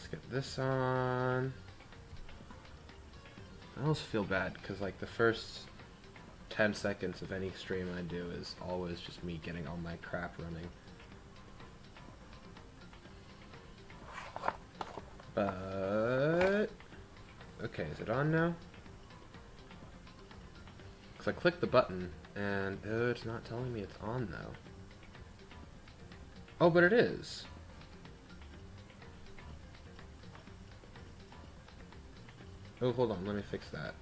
Let's get this on. I almost feel bad because like the first 10 seconds of any stream I do is always just me getting all my crap running. But okay, is it on now? Because I clicked the button and it's not telling me it's on though. Oh, but it is. Oh, hold on, let me fix that.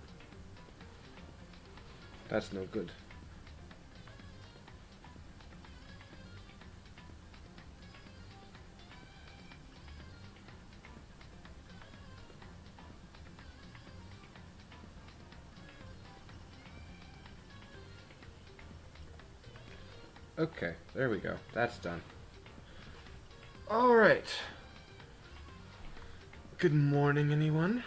That's no good. Okay, there we go. That's done. Alright. Good morning, anyone.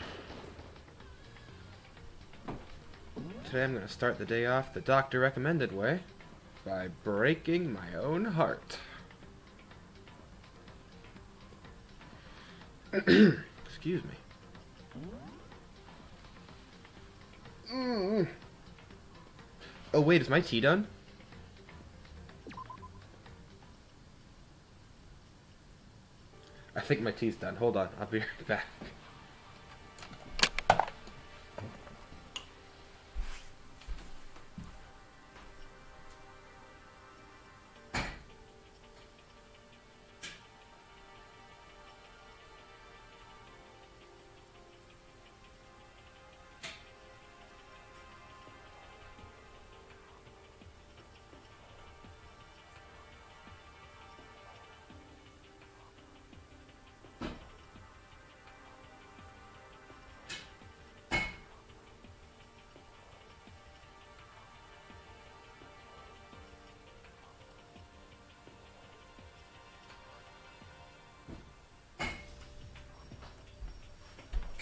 Today I'm going to start the day off the doctor recommended way by breaking my own heart. Excuse me. Oh wait, is my tea done? I think my tea's done. Hold on, I'll be right back.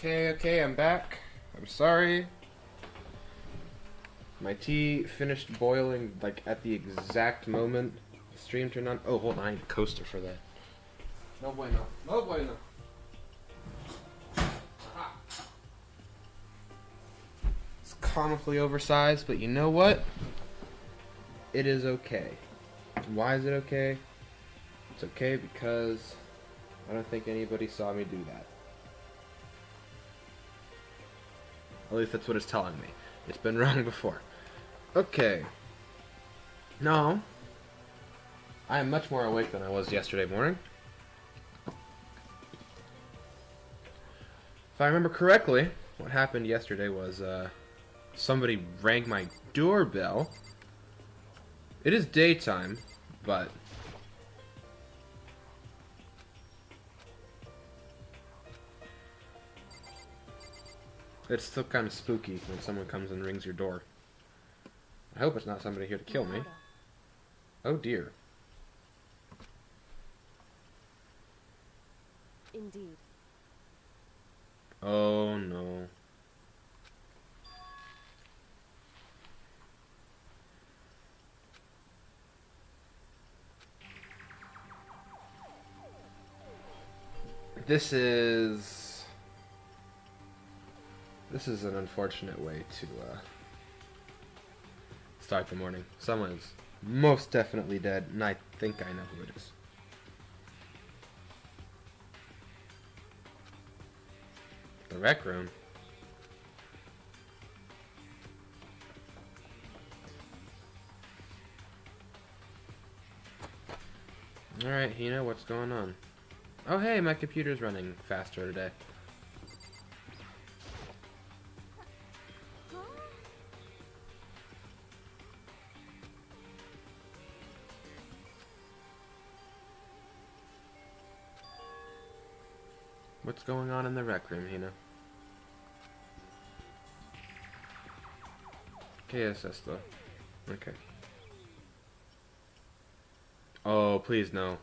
Okay, I'm back. I'm sorry. My tea finished boiling, like, at the exact moment the stream turned on. Oh, hold on, I need a coaster for that. No bueno. No bueno. Aha. It's comically oversized, but you know what? It is okay. Why is it okay? It's okay because I don't think anybody saw me do that. At least that's what it's telling me. It's been wrong before. Okay. Now, I am much more awake than I was yesterday morning. If I remember correctly, what happened yesterday was somebody rang my doorbell. It is daytime, but it's still kind of spooky when someone comes and rings your door. I hope it's not somebody here to kill me. Oh dear. Indeed. Oh no. This is an unfortunate way to start the morning. Someone is most definitely dead, and I think I know who it is. The rec room. Alright, Hina, what's going on? Oh hey, my computer's running faster today. What's going on in the rec room, Hina? ¿Qué es esto? Okay. Oh, please no.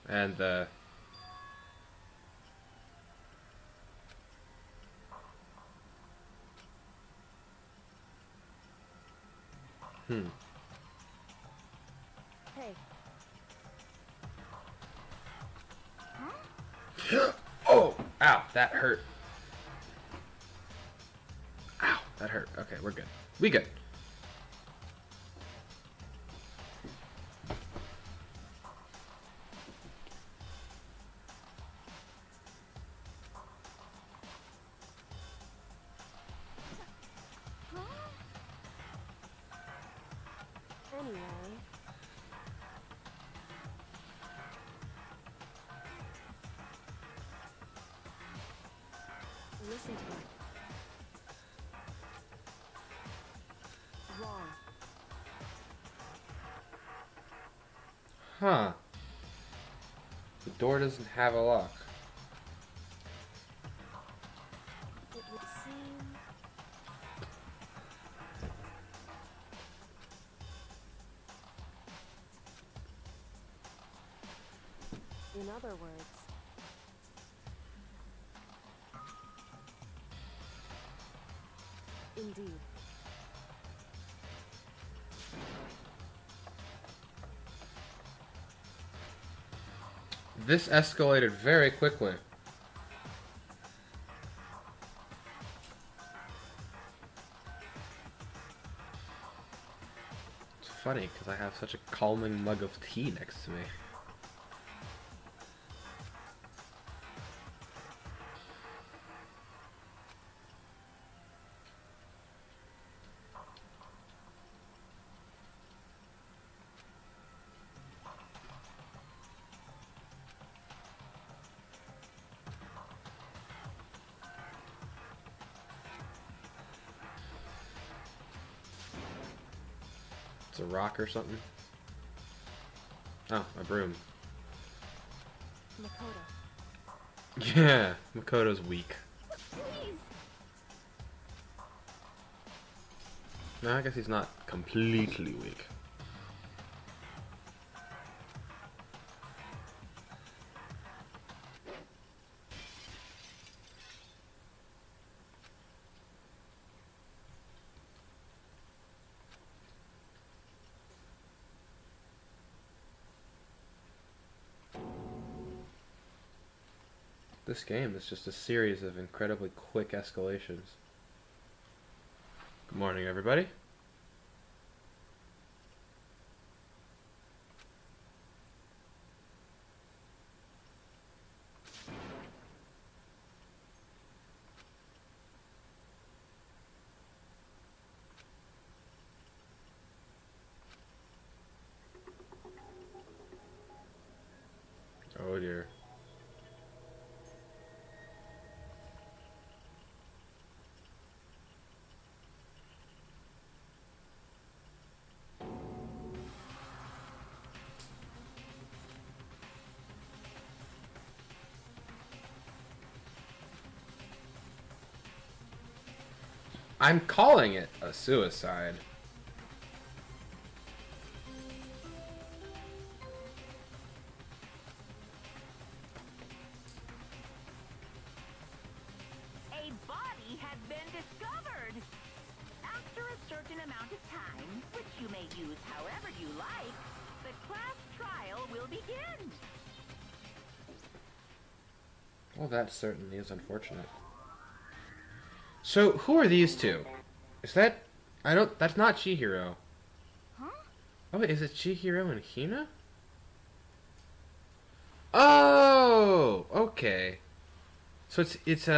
And Hey. Ow, that hurt. Ow, that hurt. Okay, we're good. We good. Anyway. Listen to me. Wrong. Huh. The door doesn't have a lock. It would seem... In other words... Indeed. This escalated very quickly. It's funny because I have such a calming mug of tea next to me. It's a rock or something. Oh, a broom. Makoto. Yeah, Makoto's weak. Please! No, I guess he's not completely weak. This game is just a series of incredibly quick escalations. Good morning, everybody. Oh dear. I'm calling it a suicide. A body has been discovered. After a certain amount of time, which you may use however you like, the class trial will begin. Well, that certainly is unfortunate. So, who are these two? Is that... that's not Chihiro. Huh? Oh, wait, is it Chihiro and Hina? Oh! Okay. So it's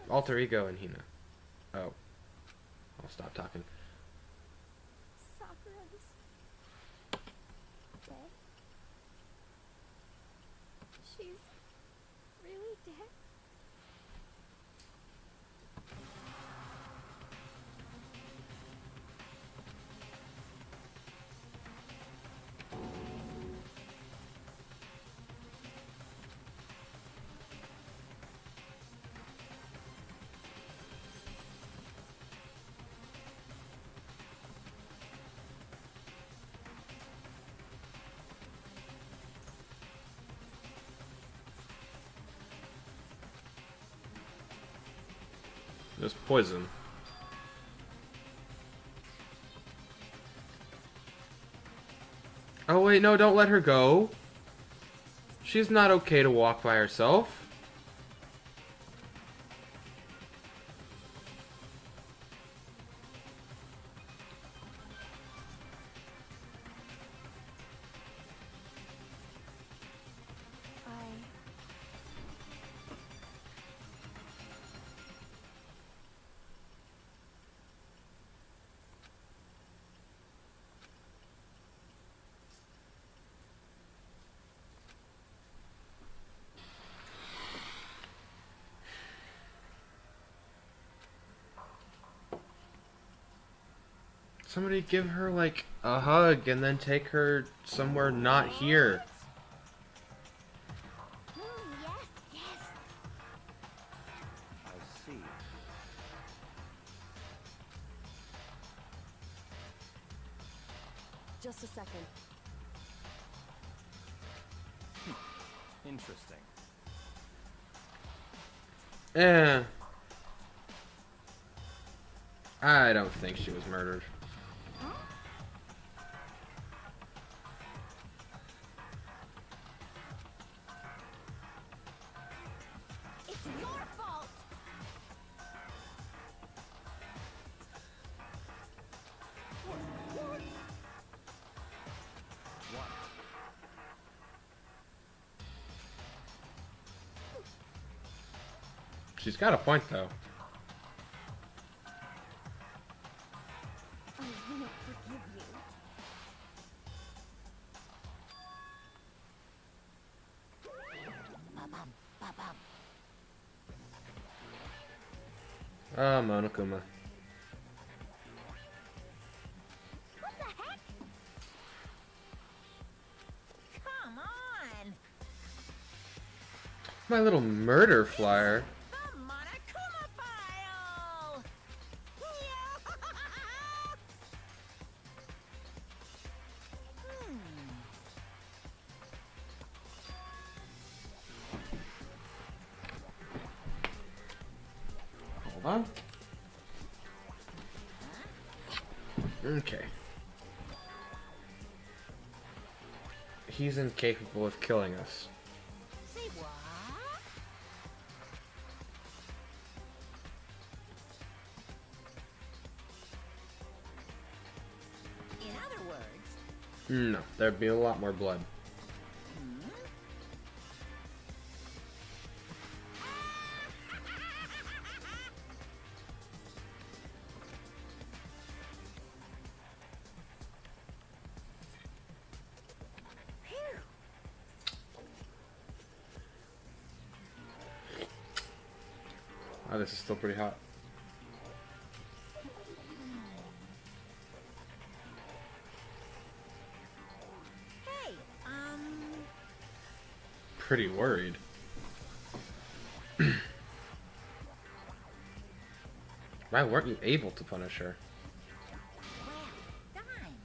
alter ego in Hina. Oh. I'll stop talking. Sakura's... dead? She's... really dead? There's poison. Oh wait, no, don't let her go. She's not okay to walk by herself. Somebody give her, like, a hug and then take her somewhere not here. Yes, yes. I see. Just a second. Interesting. I don't think she was murdered. Huh? It's your fault. What? She's got a point, though. I won't forgive you. Oh, Monokuma. What the heck? Come on! My little murder flyer. The Monokuma file! Hold on. Okay. He's incapable of killing us. Say what? In other words, No, there'd be a lot more blood. Oh, this is still pretty hot. hey, Pretty worried. Why weren't you able to punish her? well, dime.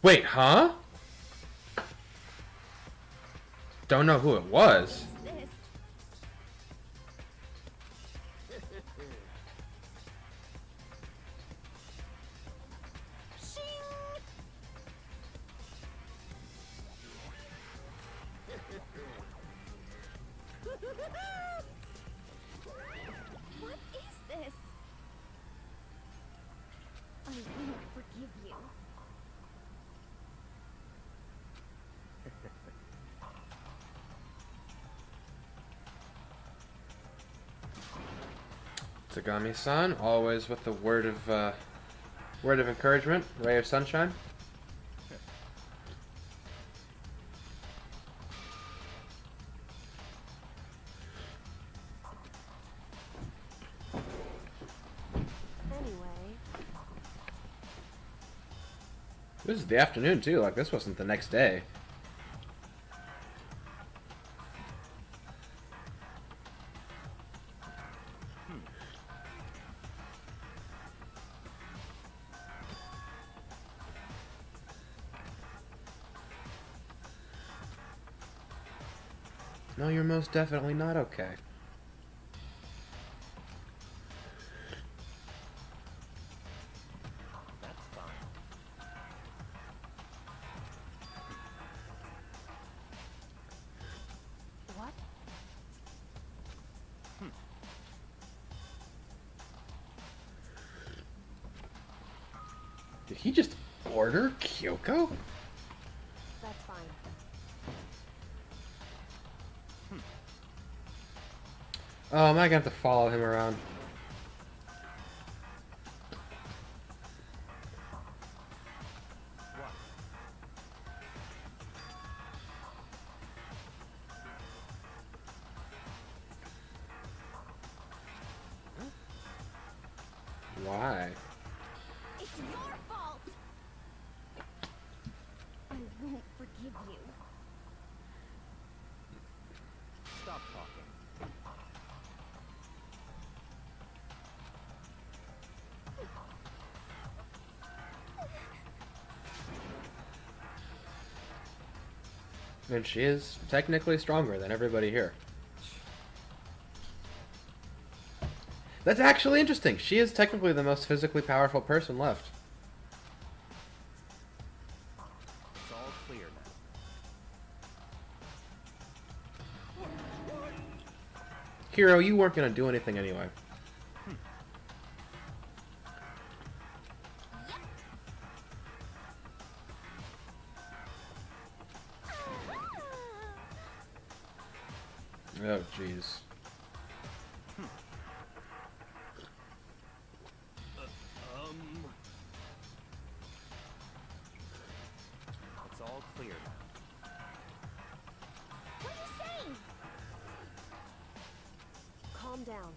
Wait, huh? Don't know who it was. This. What is this? I won't forgive you. Tagami-san, always with the word of encouragement, ray of sunshine. Anyway, This is the afternoon too. Like this wasn't the next day. No, you're most definitely not okay. That's fine. what? Did he just order Kyoko? That's fine. Oh, am I gonna have to follow him around? What? Why? It's your fault! I won't forgive you. Stop talking. And she is technically stronger than everybody here. That's actually interesting. She is technically the most physically powerful person left. It's all clear now. Hero, you weren't gonna do anything anyway. Oh, jeez. It's all clear now. What are you saying? Calm down.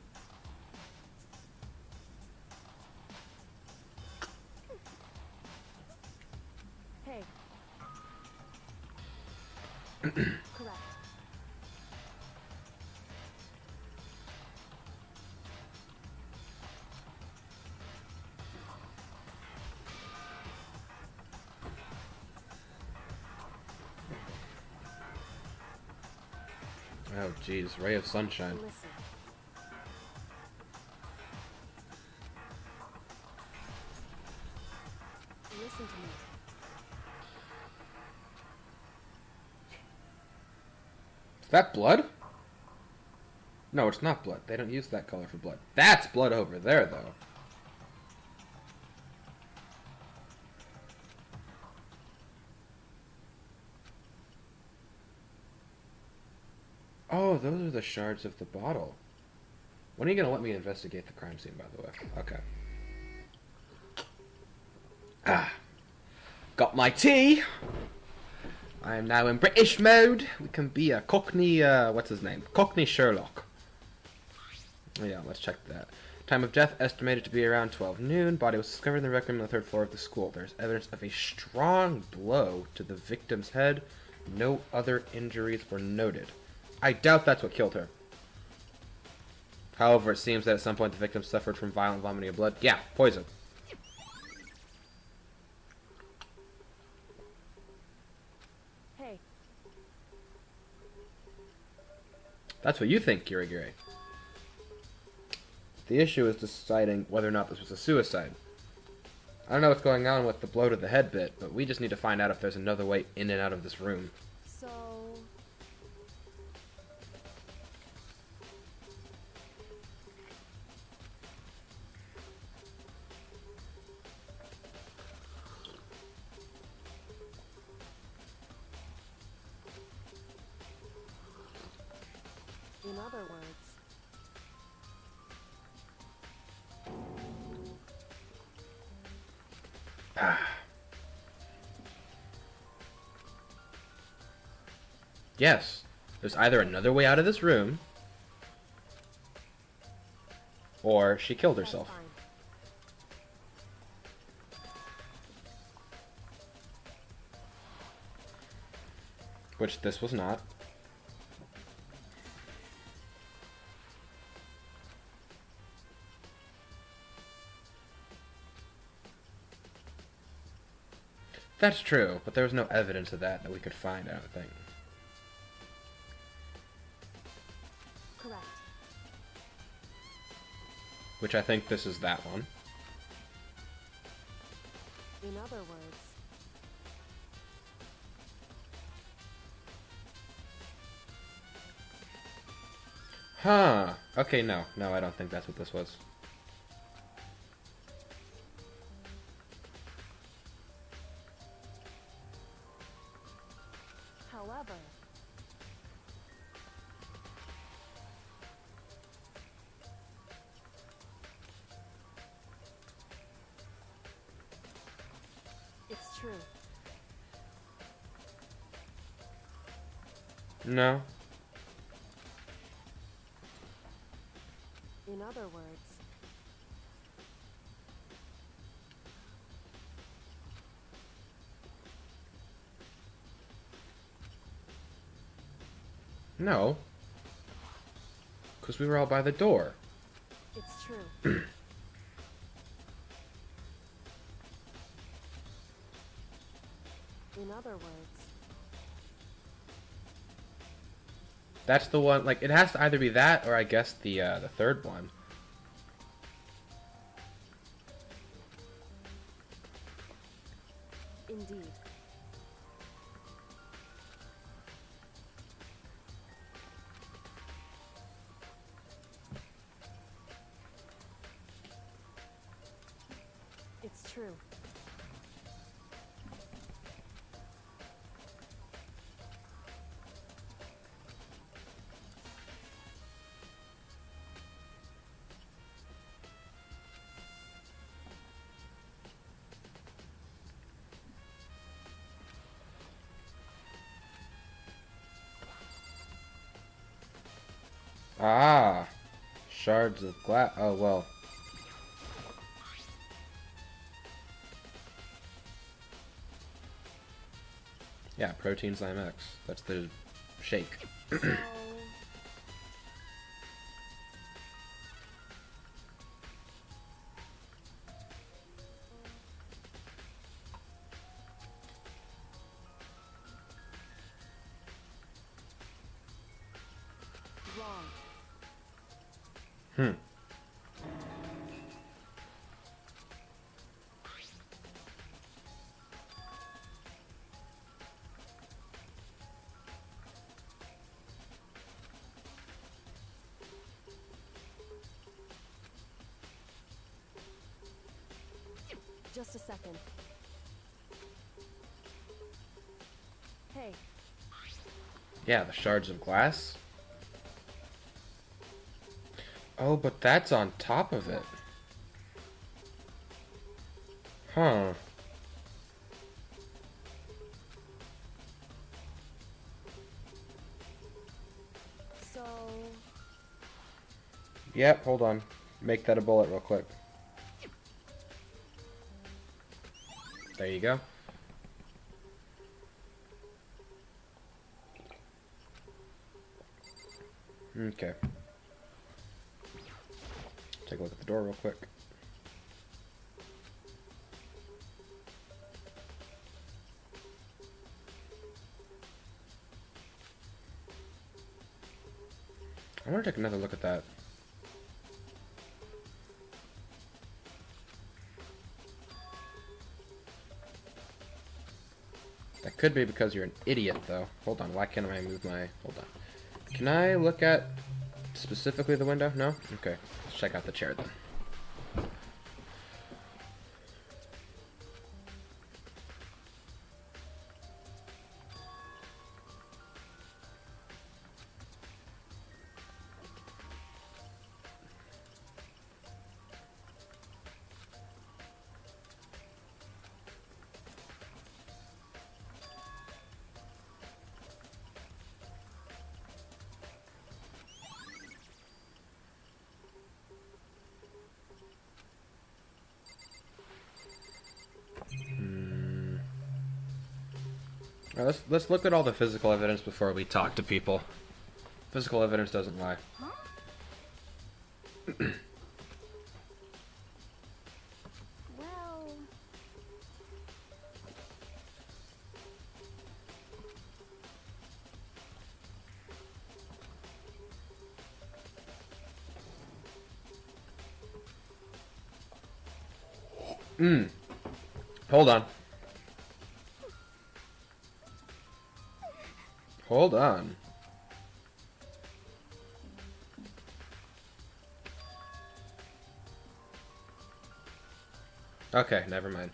Hey. Correct. Oh, jeez. Ray of sunshine. Listen. Listen to me. Is that blood? No, it's not blood. They don't use that color for blood. That's blood over there, though. Oh, those are the shards of the bottle. When are you going to let me investigate the crime scene, by the way? Okay. Ah. Got my tea. I am now in British mode. We can be a Cockney, what's his name? Cockney Sherlock. Oh, yeah, let's check that. Time of death estimated to be around 12 noon. Body was discovered in the rec room on the 3rd floor of the school. There's evidence of a strong blow to the victim's head. No other injuries were noted. I doubt that's what killed her. However, it seems that at some point the victim suffered from violent vomiting of blood. Yeah, poison. Hey. That's what you think, Kirigiri. The issue is deciding whether or not this was a suicide. I don't know what's going on with the blow to the head bit, but we just need to find out if there's another way in and out of this room. So... In other words... Yes, there's either another way out of this room, or she killed That's herself. fine. Which this was not. That's true, but there was no evidence of that we could find, I don't think. Correct. Which I think this is that one. In other words... Huh. Okay, no. No, I don't think that's what this was. However... It's true. No. In other words... No. Because we were all by the door. It's true. In other words, That's the one, like, it has to either be that or I guess the third one. indeed. It's true. Ah. Shards of glass. Oh, well. Yeah, Protein Slime X. That's the shake. So, wrong. Hmm. Just a second. Hey, Yeah, the shards of glass. Oh, but that's on top of it. Huh. so Yep, hold on. Make that a bullet real quick. There you go. Okay. Take a look at the door real quick. I want to take another look at that. That could be because you're an idiot, though. Hold on, why can't I move my... Hold on. Can I look at specifically the window? No? Okay. Let's check out the chair, then. Alright, let's look at all the physical evidence before we talk to people. Physical evidence doesn't lie. Well, Hold on. Hold on. Okay, never mind.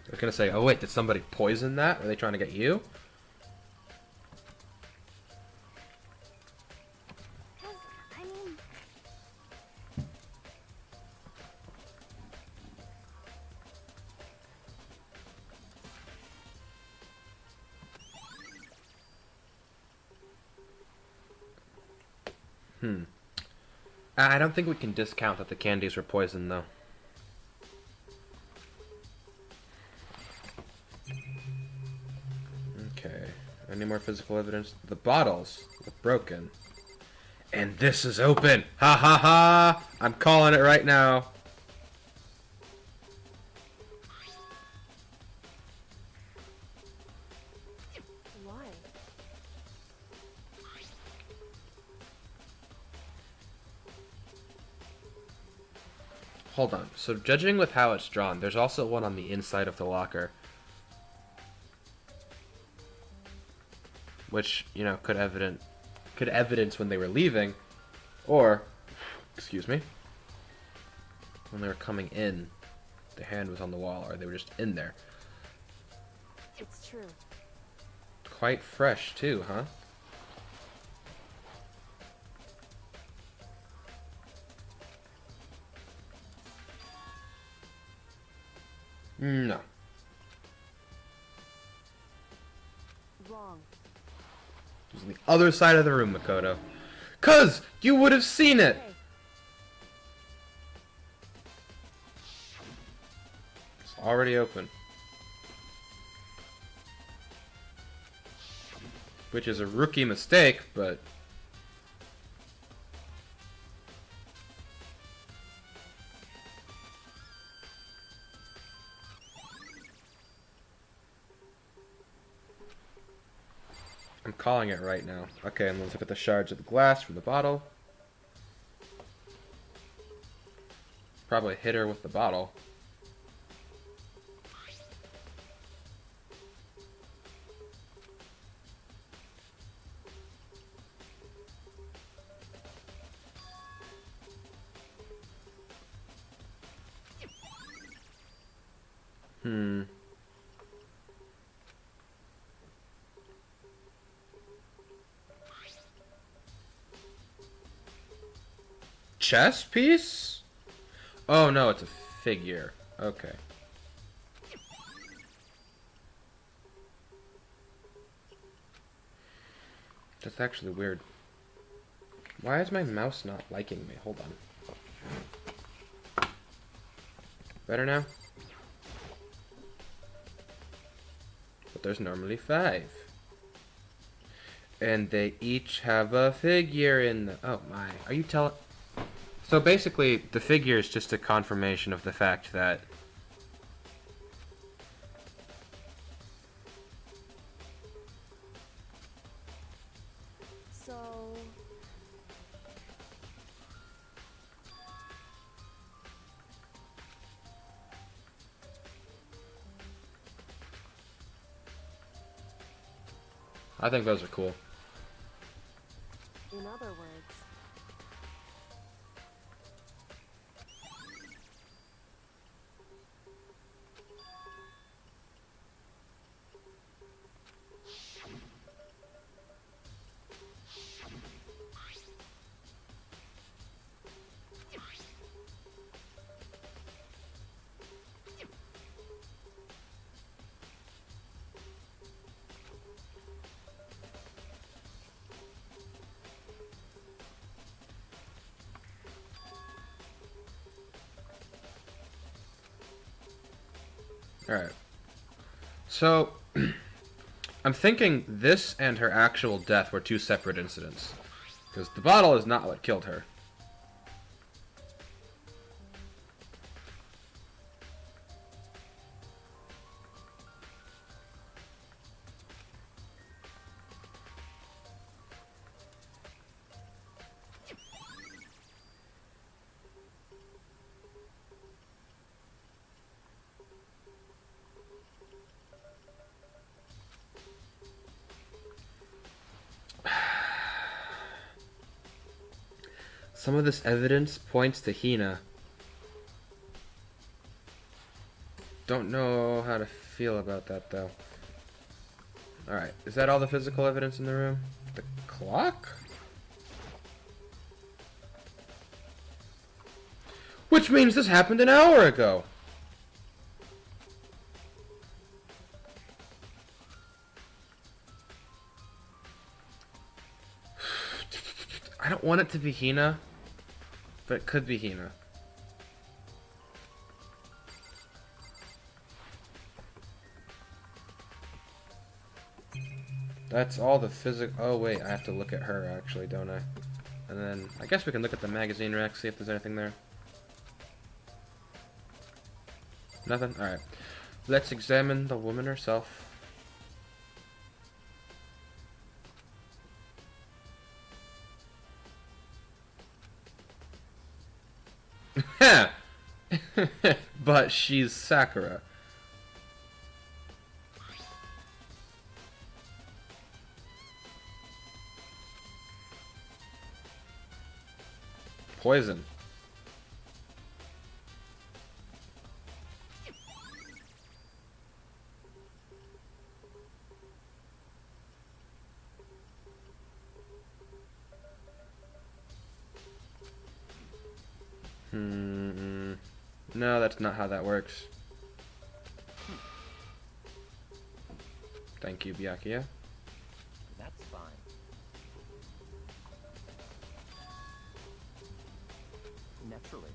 I was gonna say, oh wait, did somebody poison that? Were they trying to get you? 'cause, I mean, I don't think we can discount that the candies were poisoned, though. Okay. Any more physical evidence. The bottles were broken. And this is open! Ha ha ha! I'm calling it right now. Why? Hold on. So judging with how it's drawn, there's also one on the inside of the locker. Which, you know, could evidence when they were leaving, or, excuse me, when they were coming in, the hand was on the wall, or they were just in there. It's true. Quite fresh, too, huh? No. Wrong. It was on the other side of the room, Makoto. 'Cause you would have seen it! Hey, It's already open. Which is a rookie mistake, but... I'm calling it right now. Okay, and let's look at the shards of the glass from the bottle. Probably hit her with the bottle. Chess piece? Oh no, it's a figure. Okay. That's actually weird. Why is my mouse not liking me? Hold on. Better now? But there's normally 5. And they each have a figure in the... Oh my. Are you telling... So basically, the figure is just a confirmation of the fact that... so... I think those are cool. In other words... Alright. So, I'm thinking this and her actual death were 2 separate incidents. Because the bottle is not what killed her. Some of this evidence points to Hina. Don't know how to feel about that, though. Alright, is that all the physical evidence in the room? The clock? Which means this happened an hour ago! I don't want it to be Hina, but it could be Hina. That's all the physical. Oh wait, I have to look at her actually, don't I? And then I guess we can look at the magazine rack, see if there's anything there. Nothing? Alright. Let's examine the woman herself. But she's Sakura. Poison. No, that's not how that works. Thank you, Byakuya. That's fine. Naturally.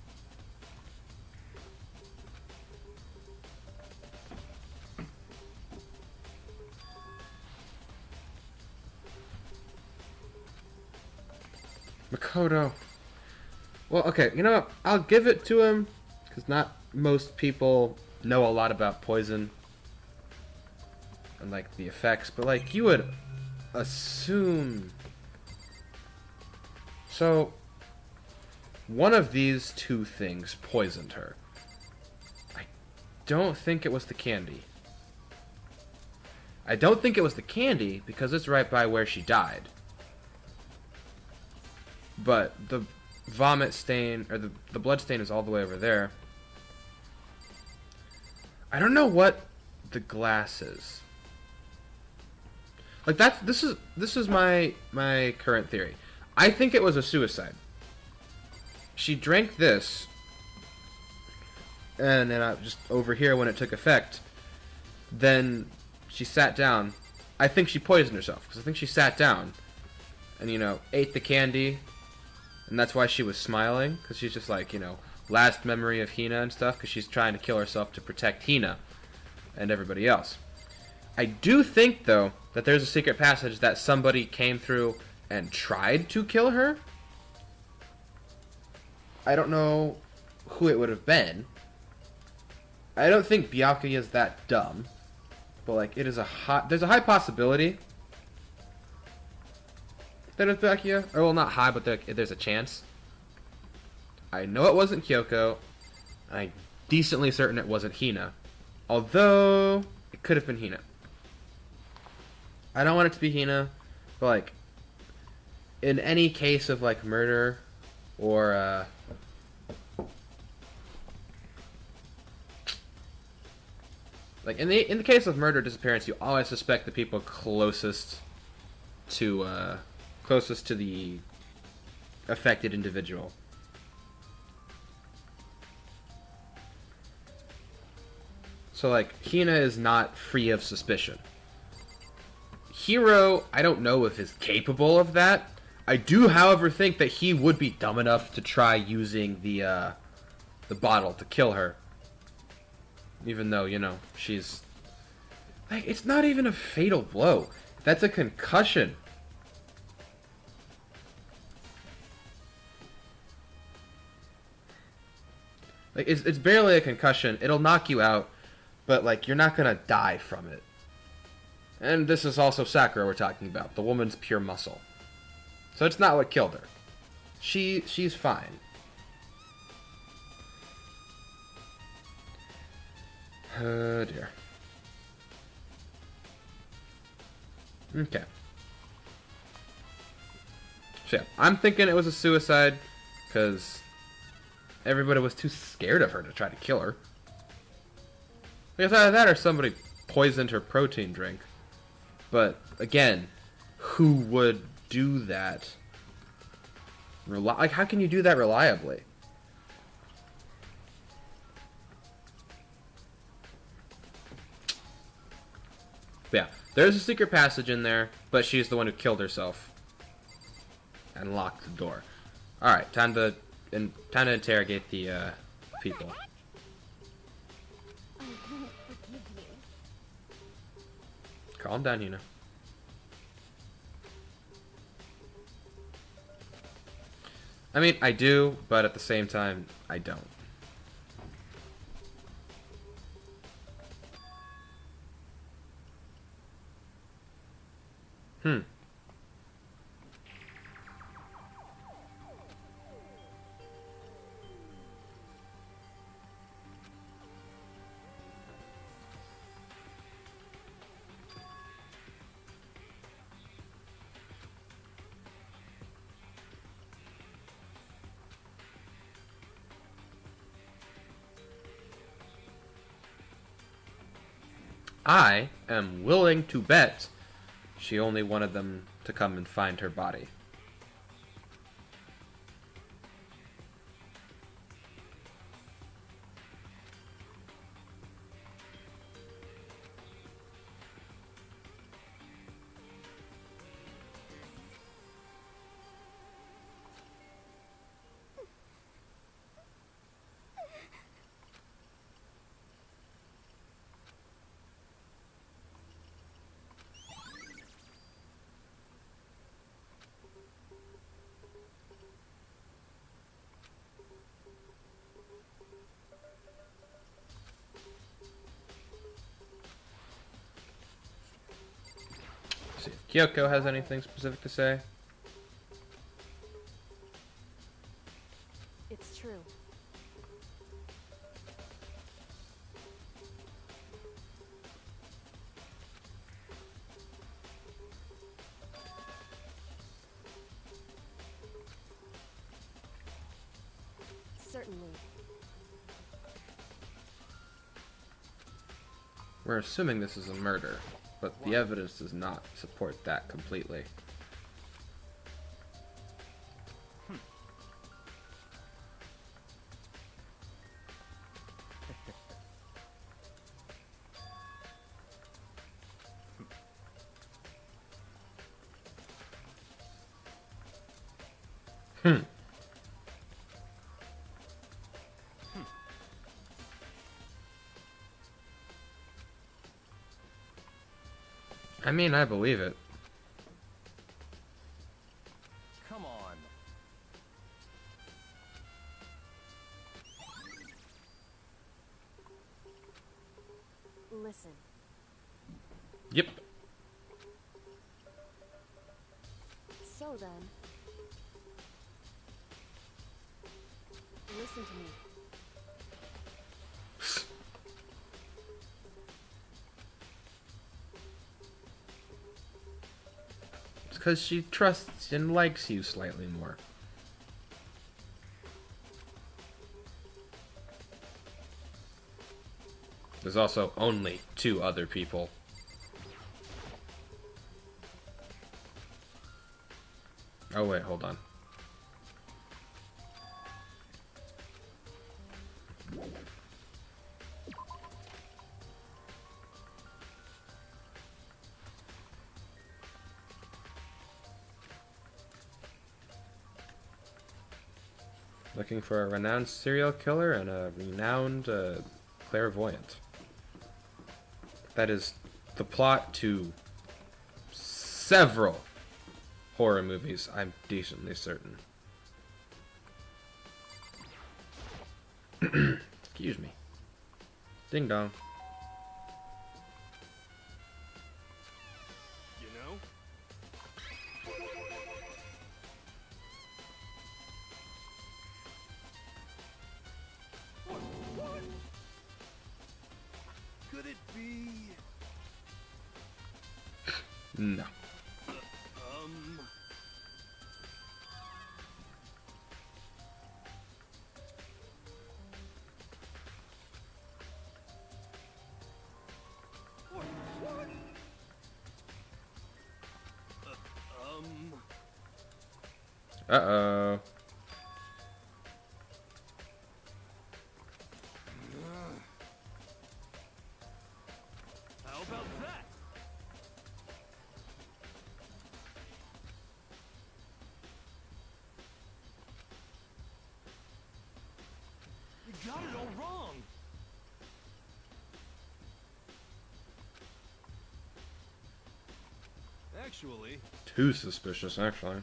Makoto. Well, okay, you know what? I'll give it to him, because not most people know a lot about poison and, like, the effects, but, like, you would assume... So, one of these two things poisoned her. I don't think it was the candy. I don't think it was the candy, because it's right by where she died. But the vomit stain, or the blood stain is all the way over there. I don't know what the glass is. Like this is my current theory. I think it was a suicide. She drank this, and then just over here when it took effect, then she sat down. I think she poisoned herself, because I think she sat down and, you know, ate the candy. And that's why she was smiling, because she's just like, you know, last memory of Hina and stuff, because she's trying to kill herself to protect Hina and everybody else. I do think, though, that there's a secret passage that somebody came through and tried to kill her. I don't know who it would have been. I don't think Byakuya is that dumb. But, like, there's a high possibility that it's Byakuya. Or, well, not high, but there's a chance. I know it wasn't Kyoko. I'm decently certain it wasn't Hina. Although, it could have been Hina. I don't want it to be Hina, but, like, in any case of, like, murder or, like, in the case of murder or disappearance, you always suspect the people closest to the affected individual. So, like, Hina is not free of suspicion. Hiro, I don't know if is capable of that. I do, however, think that he would be dumb enough to try using the bottle to kill her. Even though, you know, she's... Like, it's not even a fatal blow. That's a concussion. Like, it's barely a concussion. It'll knock you out, but, like, you're not gonna die from it. And this is also Sakura we're talking about. The woman's pure muscle. So it's not what killed her. She's fine. Oh, dear. Okay. So, yeah, I'm thinking it was a suicide, because everybody was too scared of her to try to kill her. I guess either that or somebody poisoned her protein drink. But, again, who would do that? Like, how can you do that reliably? But yeah, there's a secret passage in there, but she's the one who killed herself and locked the door. Alright, time to interrogate the people. I won't forgive you. Calm down, Hina. I mean, I do, but at the same time, I don't. Hmm. I am willing to bet she only wanted them to come and find her body. See if Kyoko has anything specific to say. It's true. Certainly. We're assuming this is a murder, but the evidence does not support that completely. Hmm. I mean, I believe it. Come on. Listen. Yep. So then. Listen to me. It's because she trusts and likes you slightly more. There's also only 2 other people. Oh wait, hold on. Looking for a renowned serial killer and a renowned clairvoyant. That is the plot to several horror movies, I'm decently certain. Excuse me. Ding dong. You know? What? Could it be? No. Um. What? Uh-oh. How about that? You got it all wrong. Actually, Too suspicious, actually.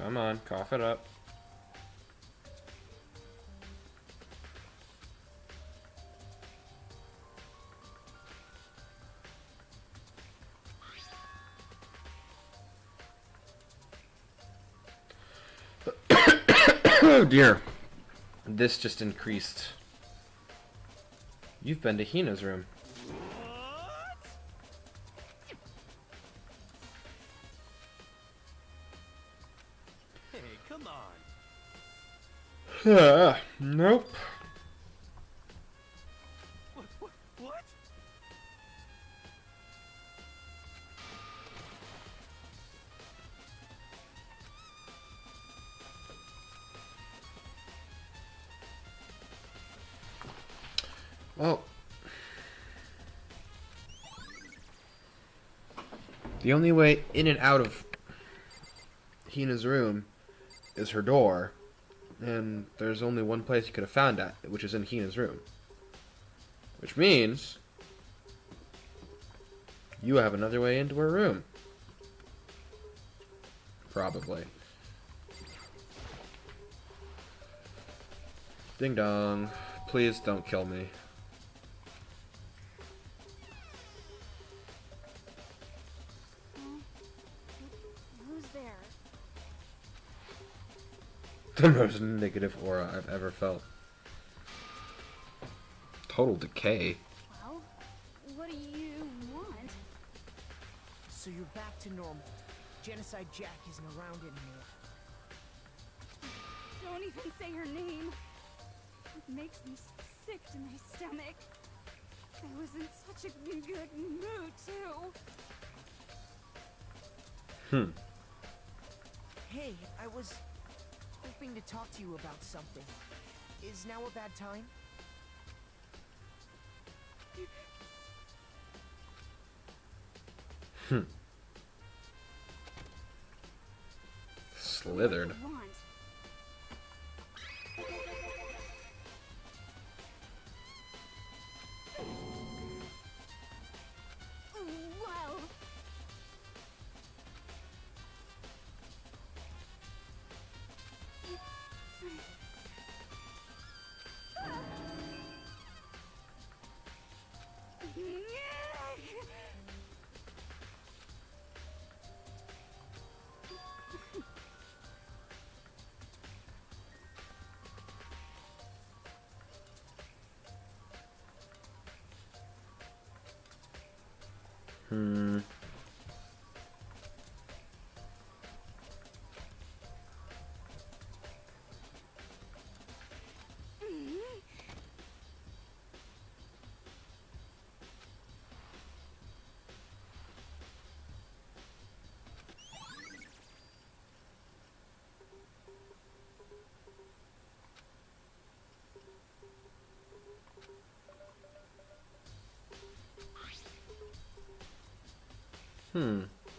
Come on, cough it up. Oh dear. This just increased. You've been to Hina's room. What? Hey, come on. Nope. What? Well, the only way in and out of Hina's room is her door, and there's only one place you could have found that, which is in Hina's room. Which means you have another way into her room. Probably. Ding dong. Please don't kill me. Who's there? The most negative aura I've ever felt. Total decay. Well, what do you want? So you're back to normal. Genocide Jack isn't around anymore. Don't even say her name. It makes me sick to my stomach. I was in such a good mood, too. Hey, I was hoping to talk to you about something. Is now a bad time? Slithered. What do you want? Well,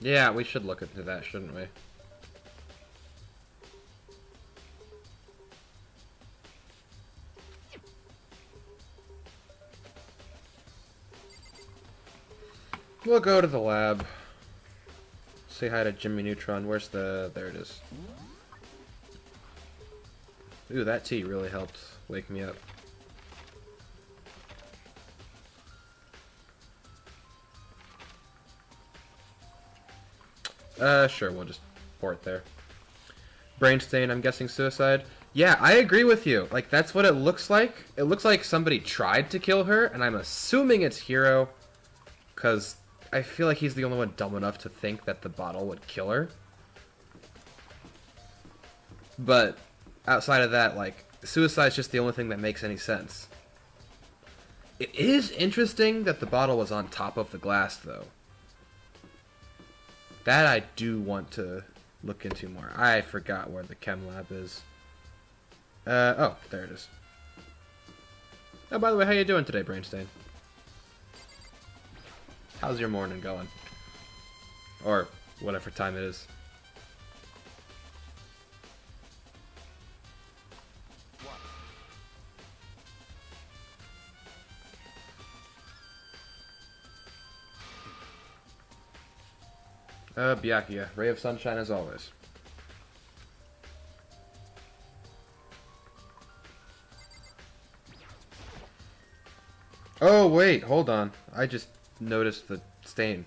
Yeah, we should look into that, shouldn't we? We'll go to the lab. Say hi to Jimmy Neutron. Where's the... There it is. Ooh, that tea really helped wake me up. Sure, we'll just pour it there. Brainstain, I'm guessing suicide. Yeah, I agree with you. Like, that's what it looks like. It looks like somebody tried to kill her, and I'm assuming it's Hiro, because I feel like he's the only one dumb enough to think that the bottle would kill her. But outside of that, like, suicide's just the only thing that makes any sense. It is interesting that the bottle was on top of the glass, though. That I do want to look into more. I forgot where the chem lab is. Oh, there it is. Oh, by the way, how you doing today, Brainstain? How's your morning going? Or whatever time it is. Byakuya, ray of sunshine as always. Oh, wait, hold on. I just noticed the stain.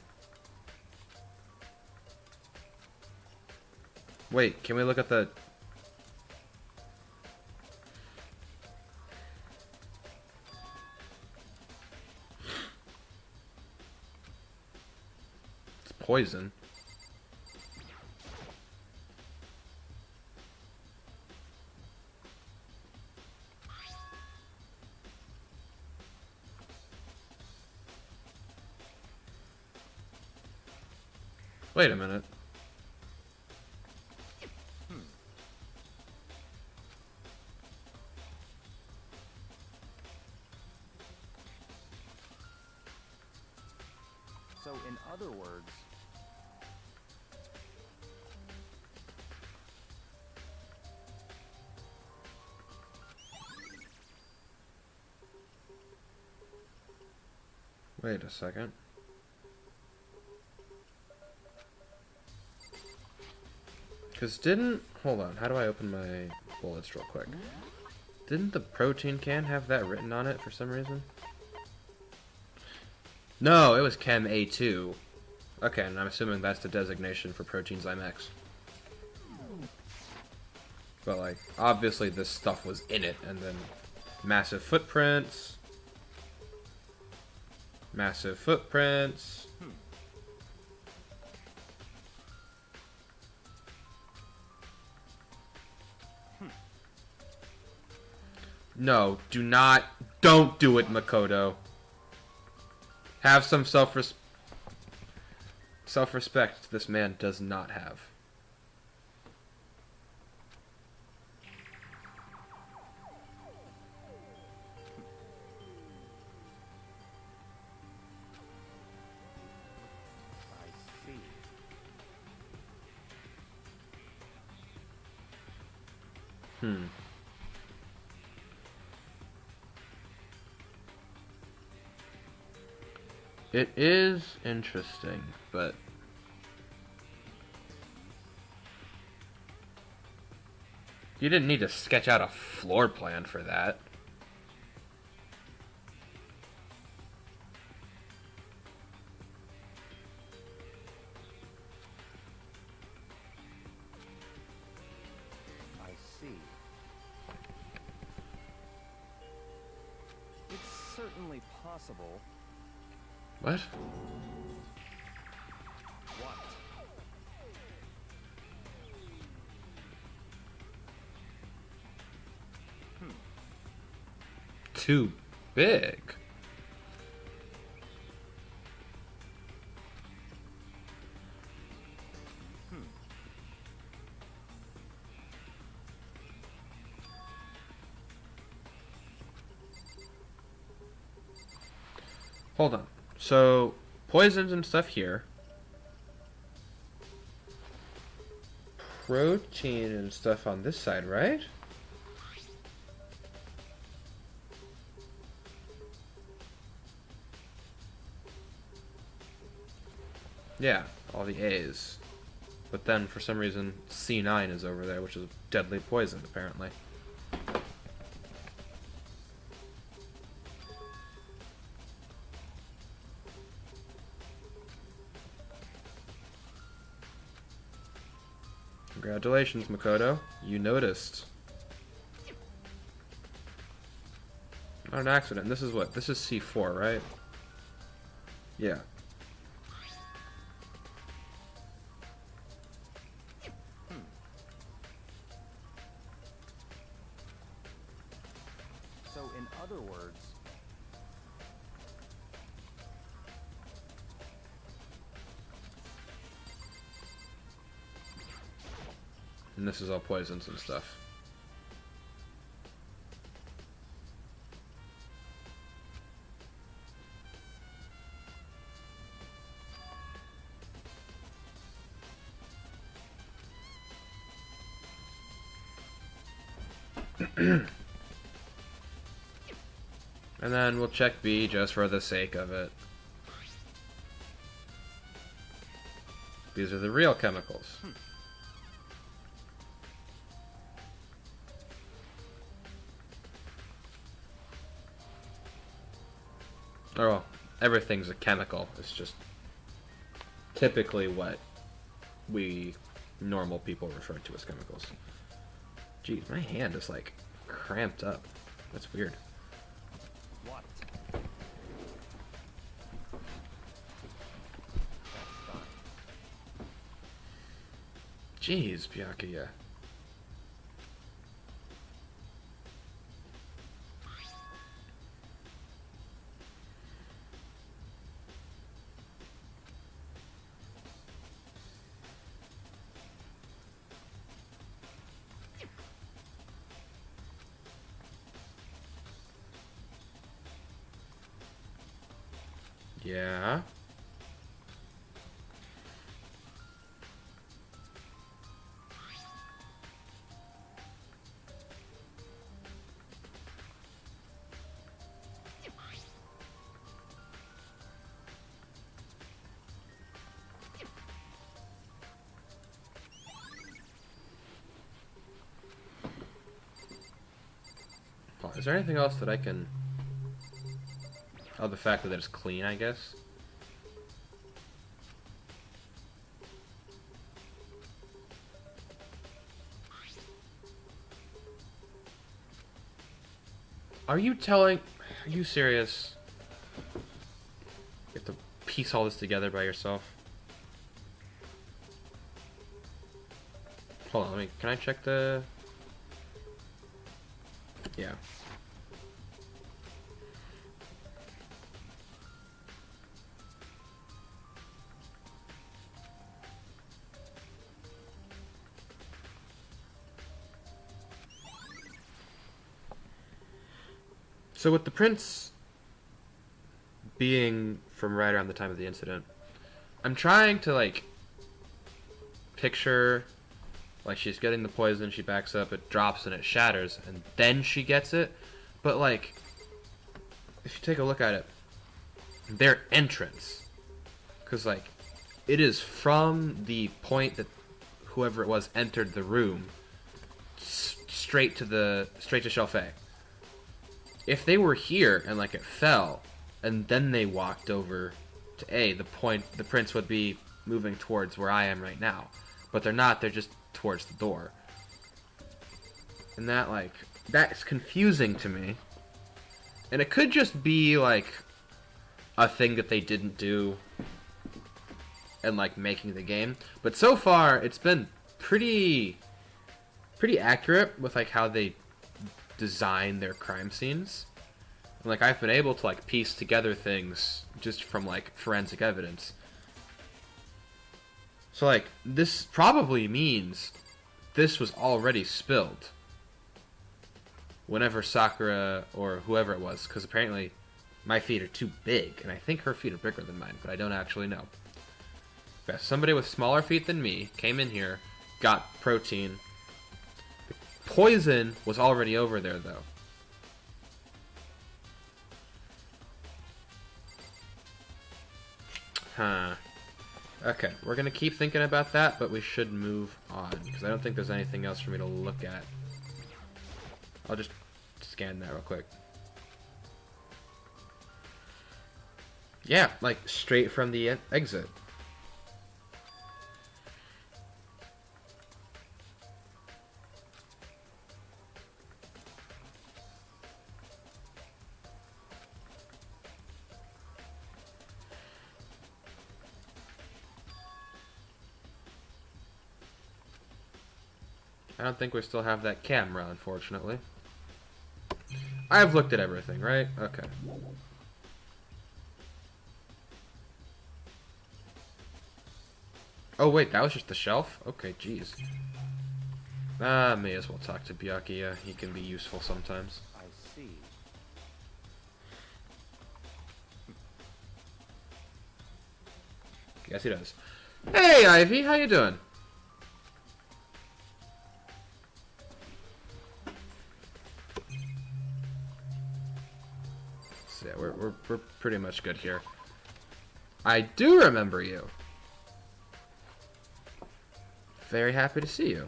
Wait, can we look at the... It's poison. Wait a minute. So, in other words, Wait a second. Because didn't... Hold on, how do I open my bullets real quick? Didn't the protein can have that written on it for some reason? No, it was Chem A2. Okay, and I'm assuming that's the designation for Protein X. But, like, obviously this stuff was in it, and then massive footprints. Massive footprints. No, do not. Don't do it, Makoto. Have some self-respect this man does not have. I see. It is interesting, but... You didn't need to sketch out a floor plan for that. I see. It's certainly possible. What? What? Too big. Hold on. So, poisons and stuff here. Protein and stuff on this side, right? Yeah, all the A's. But then, for some reason, C9 is over there, which is deadly poison, apparently. Congratulations, Makoto. You noticed. Not an accident. This is what? This is C4, right? Yeah. So, in other words, And this is all poisons and stuff. And then we'll check B just for the sake of it. These are the real chemicals. Or, well, everything's a chemical. It's just typically what we normal people refer to as chemicals. Jeez, my hand is like cramped up. That's weird. What? That's fine. Jeez, Byakuya. Yeah. Oh, is there anything else that I can... Oh, the fact that it's clean, I guess. Are you telling... Are you serious? You have to piece all this together by yourself? Hold on, can I check the... Yeah. So with the prince being from right around the time of the incident, I'm trying to like picture like she's getting the poison, she backs up, it drops and it shatters, and then she gets it. But like, if you take a look at it, their entrance, because like, it is from the point that whoever it was entered the room straight to Shelf-A. If they were here and like it fell, and then they walked over to A, the prince would be moving towards where I am right now. But they're not, they're just towards the door. And that like, that's confusing to me. And it could just be like a thing that they didn't do and like making the game. But so far it's been pretty accurate with like how they design their crime scenes. And, like, I've been able to like piece together things just from like forensic evidence. So like this probably means this was already spilled whenever Sakura or whoever it was, because apparently my feet are too big, and I think her feet are bigger than mine, but I don't actually know. Yeah, somebody with smaller feet than me came in here, got protein. The poison was already over there, though. Huh. Okay, we're gonna keep thinking about that, but we should move on, because I don't think there's anything else for me to look at. I'll just scan that real quick. Yeah, like straight from the exit. I don't think we still have that camera, unfortunately. I've looked at everything, right? Okay. Oh wait, that was just the shelf? Okay, jeez. May as well talk to Byakuya. He can be useful sometimes. I see. Yes, he does. Hey, Ivy, how you doing? So yeah, we're pretty much good here. I do remember you. Very happy to see you.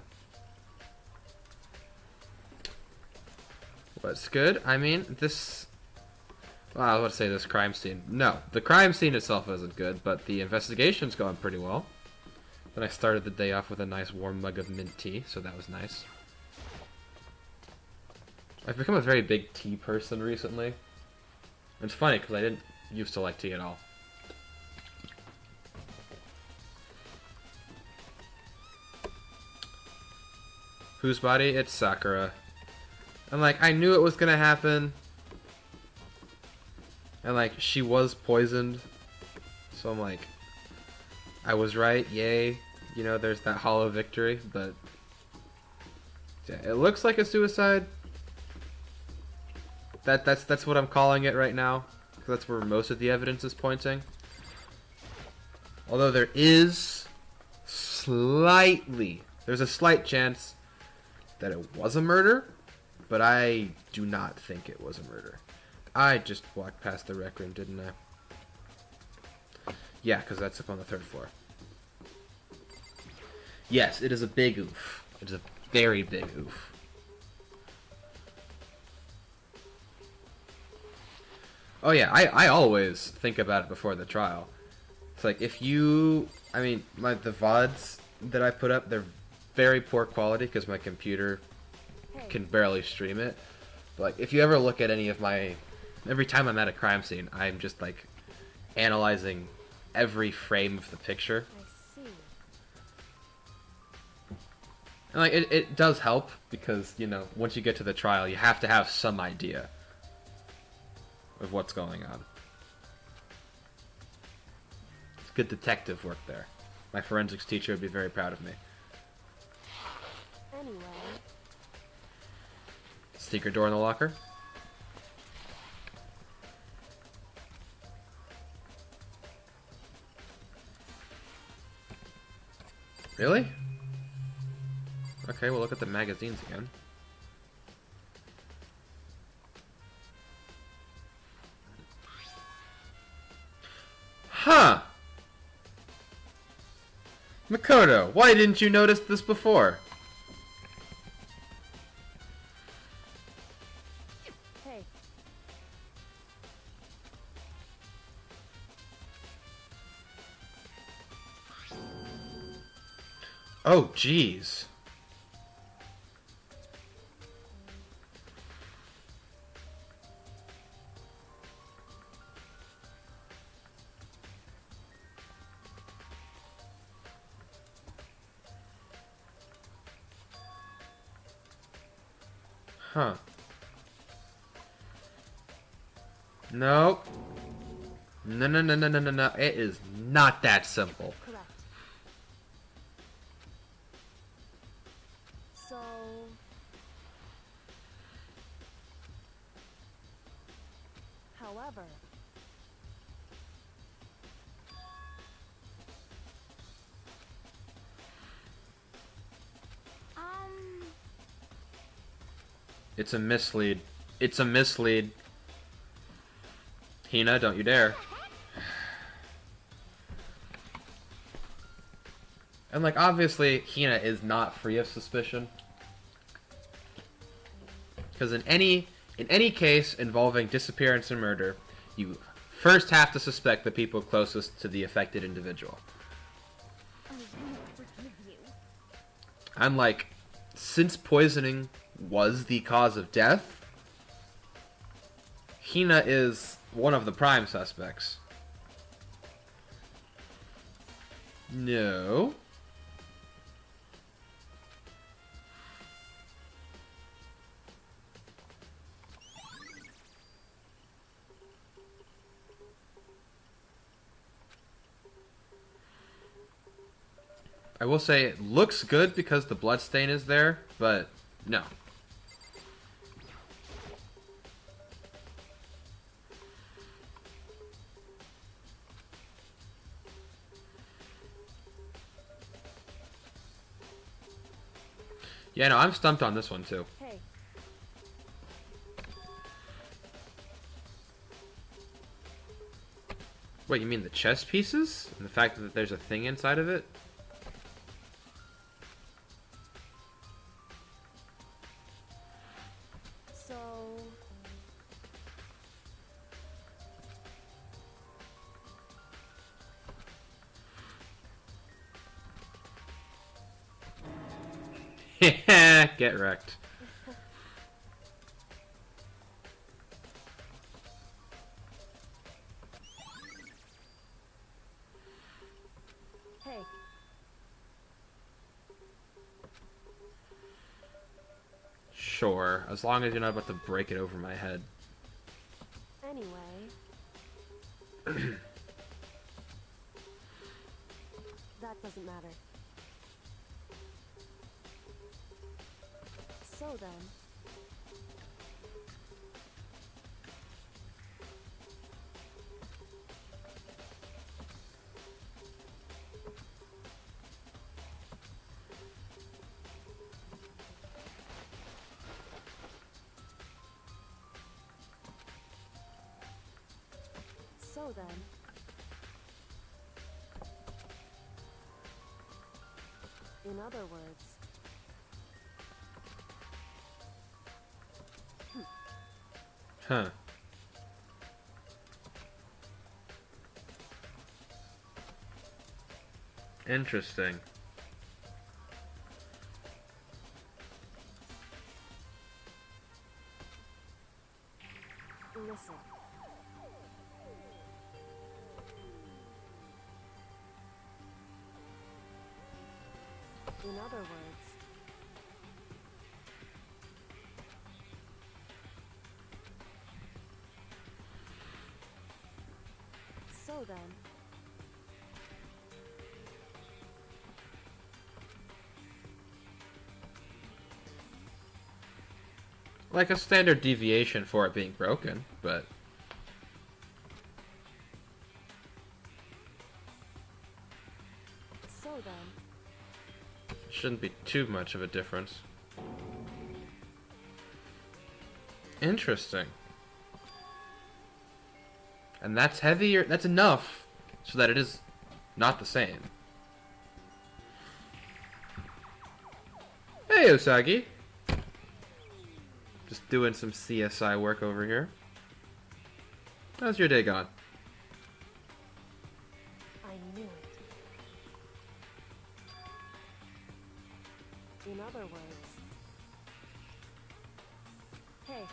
What's good? I mean, this Well, I was about to say this crime scene. No, the crime scene itself isn't good, but the investigation's going pretty well. Then I started the day off with a nice warm mug of mint tea, so that was nice. I've become a very big tea person recently. It's funny, because I didn't used to like tea at all. Whose body? It's Sakura. And like, I knew it was gonna happen. And like, she was poisoned. So I'm like, I was right, yay. You know, there's that hollow victory, but yeah, it looks like a suicide. That's what I'm calling it right now. Because that's where most of the evidence is pointing. Although there's a slight chance that it was a murder, but I do not think it was a murder. I just walked past the rec room, didn't I? Yeah, because that's up on the 3rd floor. Yes, it is a big oof. It is a very big oof. Oh yeah, I always think about it before the trial. It's like, if you... I mean, the VODs that I put up, they're very poor quality because my computer can barely stream it. But like, if you ever look at any of my... Every time I'm at a crime scene, I'm just like analyzing every frame of the picture. I see. And like, it does help because, you know, once you get to the trial, you have to have some idea of what's going on. It's good detective work there. My forensics teacher would be very proud of me. Anyway. Secret door in the locker. Really? Okay, we'll look at the magazines again. Huh! Makoto, why didn't you notice this before? Hey. Oh, jeez. Huh. Nope. No, no, no, no, no, no, no. It is not that simple. Correct. So... However... It's a mislead. It's a mislead. Hina, don't you dare. And like, obviously, Hina is not free of suspicion. Because in any case involving disappearance and murder, you first have to suspect the people closest to the affected individual. I won't forgive you. I'm like, since poisoning was the cause of death, Hina is one of the prime suspects. No. I will say it looks good because the bloodstain is there, but no. Yeah, no, I'm stumped on this one too. Hey. Wait, you mean the chess pieces? And the fact that there's a thing inside of it? So... Yeah, get wrecked. Hey, Sure, as long as you're not about to break it over my head. anyway, that doesn't matter. So then, so then, in other words, Huh. Interesting. listen. In other words, so then, Like a standard deviation for it being broken, but so then, shouldn't be too much of a difference. Interesting. And that's heavier, that's enough so that it is not the same. Hey, Usagi. Just doing some CSI work over here. How's your day gone? I knew it. In other words, hey,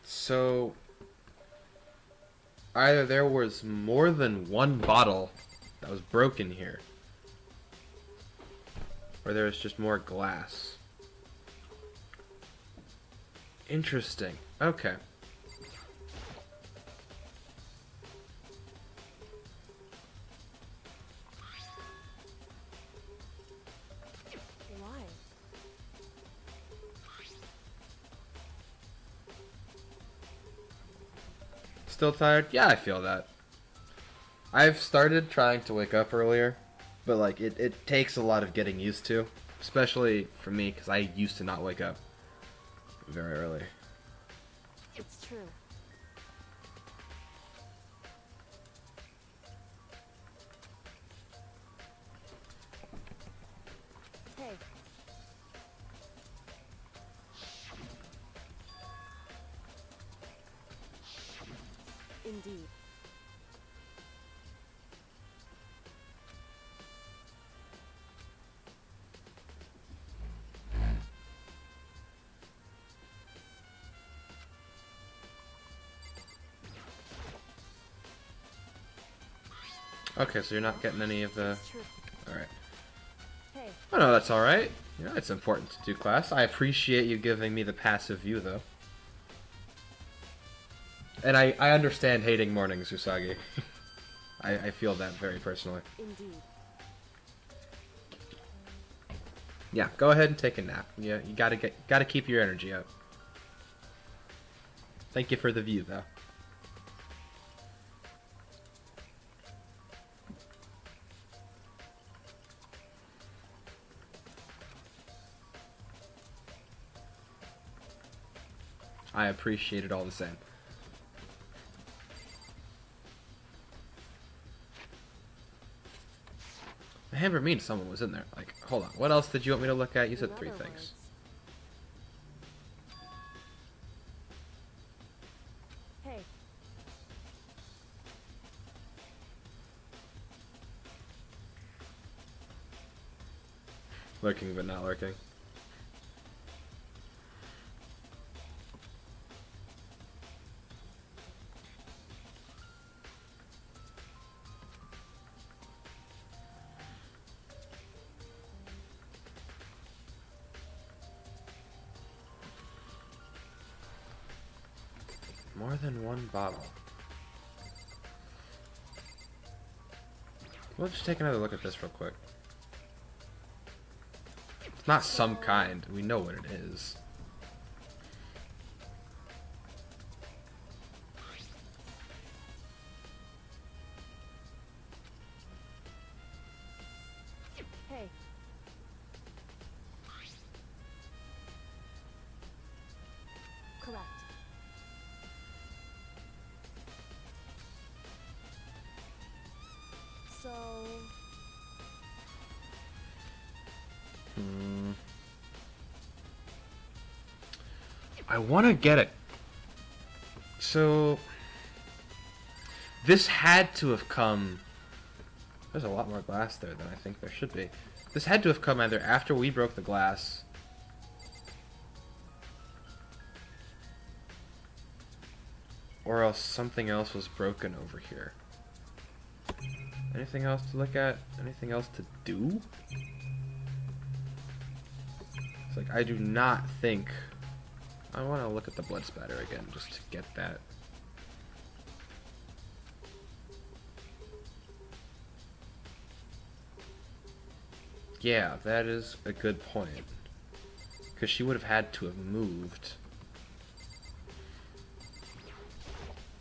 So, either there was more than one bottle that was broken here, or there was just more glass. Interesting. Okay. why? Still tired? Yeah, I feel that. I've started trying to wake up earlier, but like it takes a lot of getting used to, especially for me because I used to not wake up very early. It's true. Hey, indeed. Okay, so you're not getting any of the... It's true. Alright. Hey, Oh no, that's alright. You know, it's important to do class. I appreciate you giving me the passive view, though. And I understand hating mornings, Usagi. I feel that very personally. indeed. Yeah, go ahead and take a nap. Yeah, you gotta keep your energy up. Thank you for the view, though. I appreciate it all the same. The hammer means someone was in there. Like, hold on. What else did you want me to look at? You said In three other things. words, Lurking but not lurking. More than one bottle. We'll just take another look at this real quick. It's not some kind. We know what it is. Hey. Correct. So... I want to get it. So... This had to have come... There's a lot more glass there than I think there should be. This had to have come either after we broke the glass... or else something else was broken over here. Anything else to look at? Anything else to do? It's like, I do not think... I want to look at the blood spatter again, just to get that. Yeah, that is a good point. Because she would have had to have moved.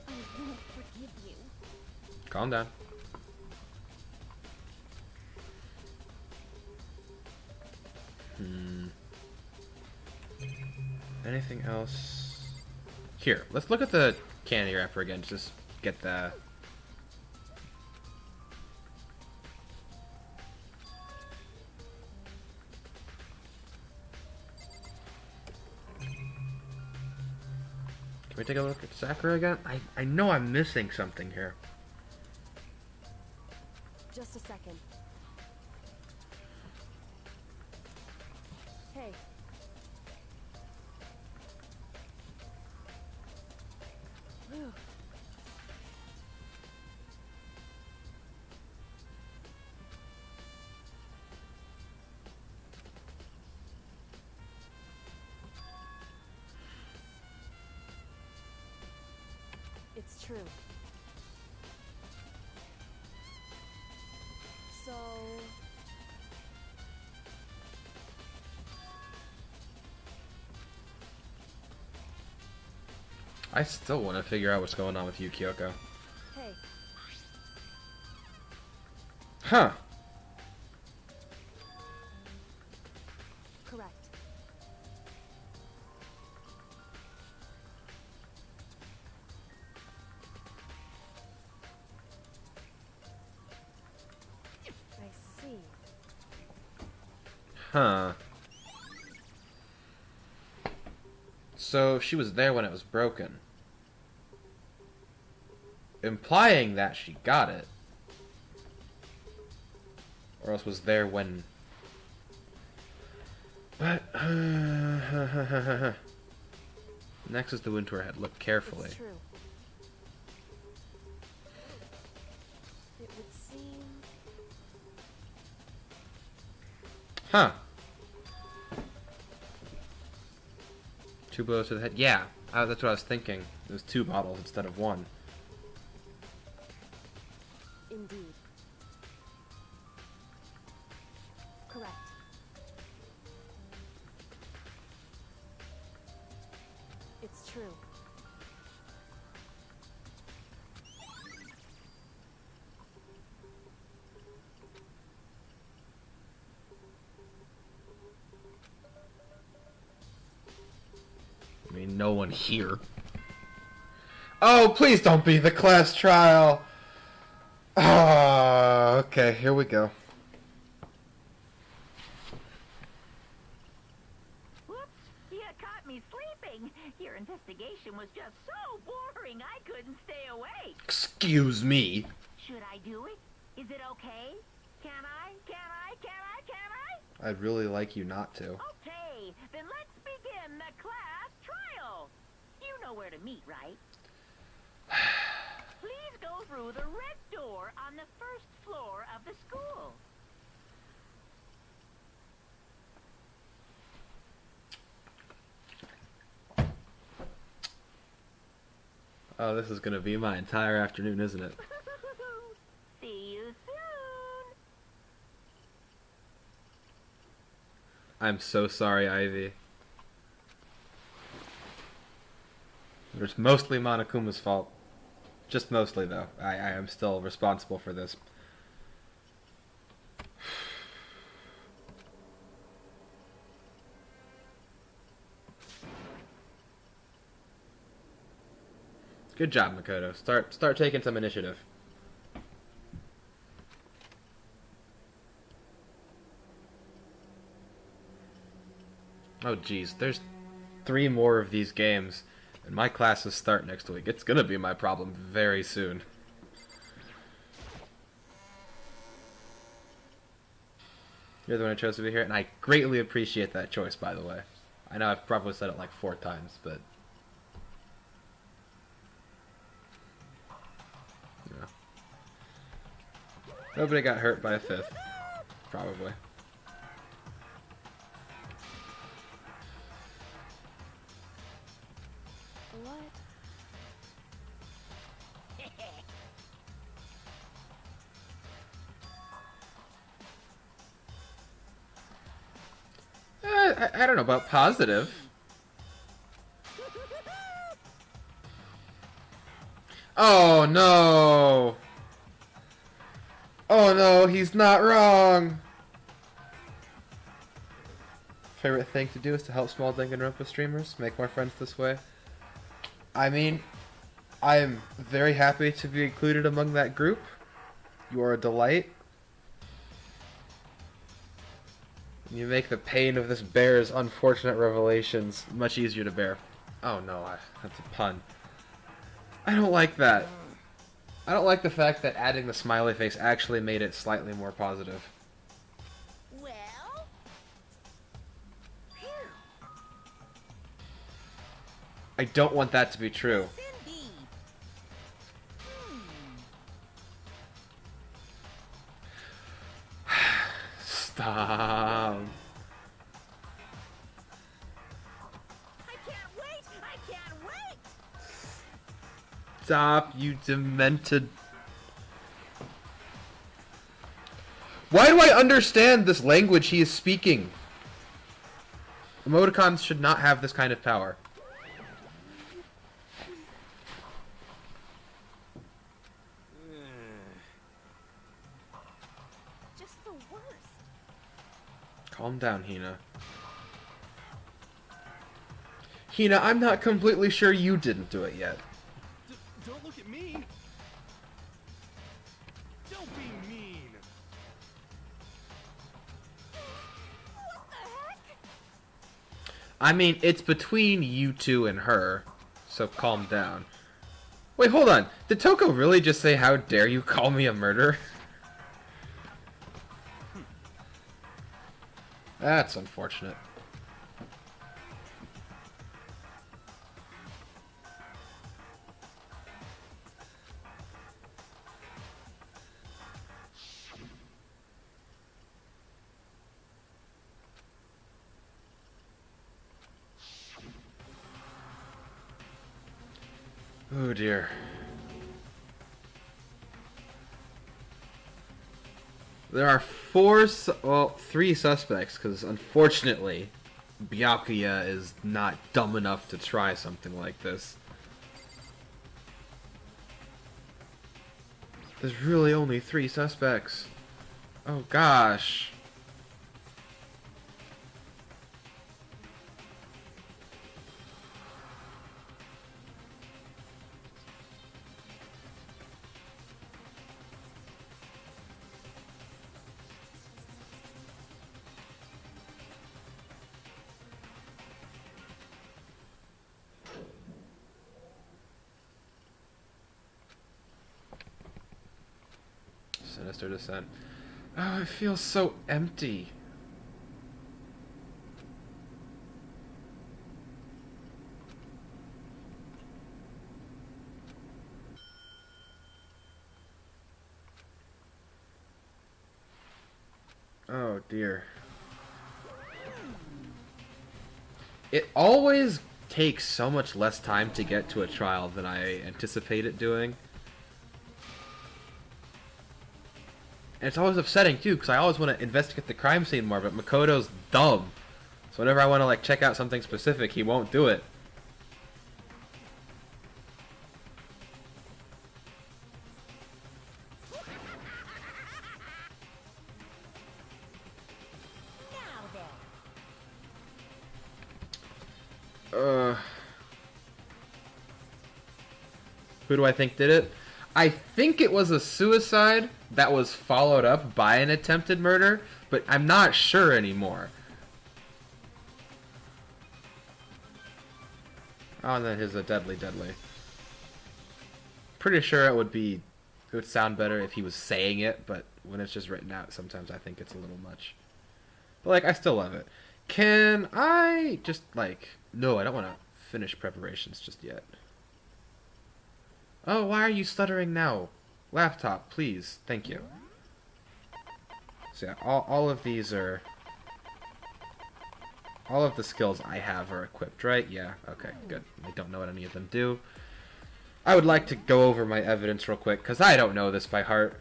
I won't forgive you. Calm down. Anything else? Here, let's look at the candy wrapper again, just get the... Can we take a look at Sakura again? I know I'm missing something here. Just a second. Hey. Whew. It's true. So... I still want to figure out what's going on with you, Kyoko. Hey. Huh. Correct. I see. Huh. So she was there when it was broken. Implying that she got it. Or else was there when... But... Next is the wound to her head. Look carefully. It's true. It would seem... Huh. 2 blows to the head. Yeah, that's what I was thinking. It was 2 bottles instead of 1. Indeed. Correct. It's true. I mean, no one here. Oh, please don't be the class trial. Ah, okay, here we go. Whoops, you caught me sleeping. Your investigation was just so boring I couldn't stay awake. Excuse me. Should I do it? Is it okay? Can I? Can I? Can I? Can I'd really like you not to. Okay, then let's begin the class trial. You know where to meet, right? Please go through the red door on the first floor of the school. Oh, this is gonna be my entire afternoon, isn't it? See you soon. I'm so sorry, Ivy. It's mostly Monokuma's fault. Just mostly, though. I am still responsible for this. Good job, Makoto. Start taking some initiative. Oh, geez. There's 3 more of these games, and my classes start next week. It's gonna be my problem very soon. You're the one who chose to be here, and I greatly appreciate that choice, by the way. I know I've probably said it like 4 times, but... yeah. Nobody got hurt by a 5th. Probably. What? I don't know about positive. Oh no! Oh no, he's not wrong! Favorite thing to do is to help small Danganronpa streamers make more friends this way. I mean, I am very happy to be included among that group. You are a delight. You make the pain of this bear's unfortunate revelations much easier to bear. Oh no, that's a pun. I don't like that. I don't like the fact that adding the smiley face actually made it slightly more positive. Well? Phew. I don't want that to be true. Indeed. Stop. I can't wait! I can't wait! Stop, you demented. Why do I understand this language he is speaking? Emoticons should not have this kind of power. Just the worst. Calm down, Hina. Hina, I'm not completely sure you didn't do it yet. Don't look at me! Don't be mean! What the heck? I mean, it's between you two and her, so calm down. Wait, hold on. Did Toko really just say, "How dare you call me a murderer"? That's unfortunate. Oh dear. There are 3 suspects, because unfortunately, Byakuya is not dumb enough to try something like this. There's really only 3 suspects. Oh gosh. Sinister Descent. Oh, it feels so empty. Oh dear. It always takes so much less time to get to a trial than I anticipate it doing. And it's always upsetting too, because I always want to investigate the crime scene more, but Makoto's dumb. So whenever I want to like check out something specific, he won't do it. Who do I think did it? I think it was a suicide that was followed up by an attempted murder, but I'm not sure anymore. Oh, and then his a deadly. Pretty sure it would sound better if he was saying it, but when it's just written out, sometimes I think it's a little much. But like, I still love it. Can I just like... No, I don't want to finish preparations just yet. Oh, why are you stuttering now? Laptop, please. Thank you. So yeah, all of these are... All of the skills I have are equipped, right? Yeah, okay, good. I don't know what any of them do. I would like to go over my evidence real quick, because I don't know this by heart.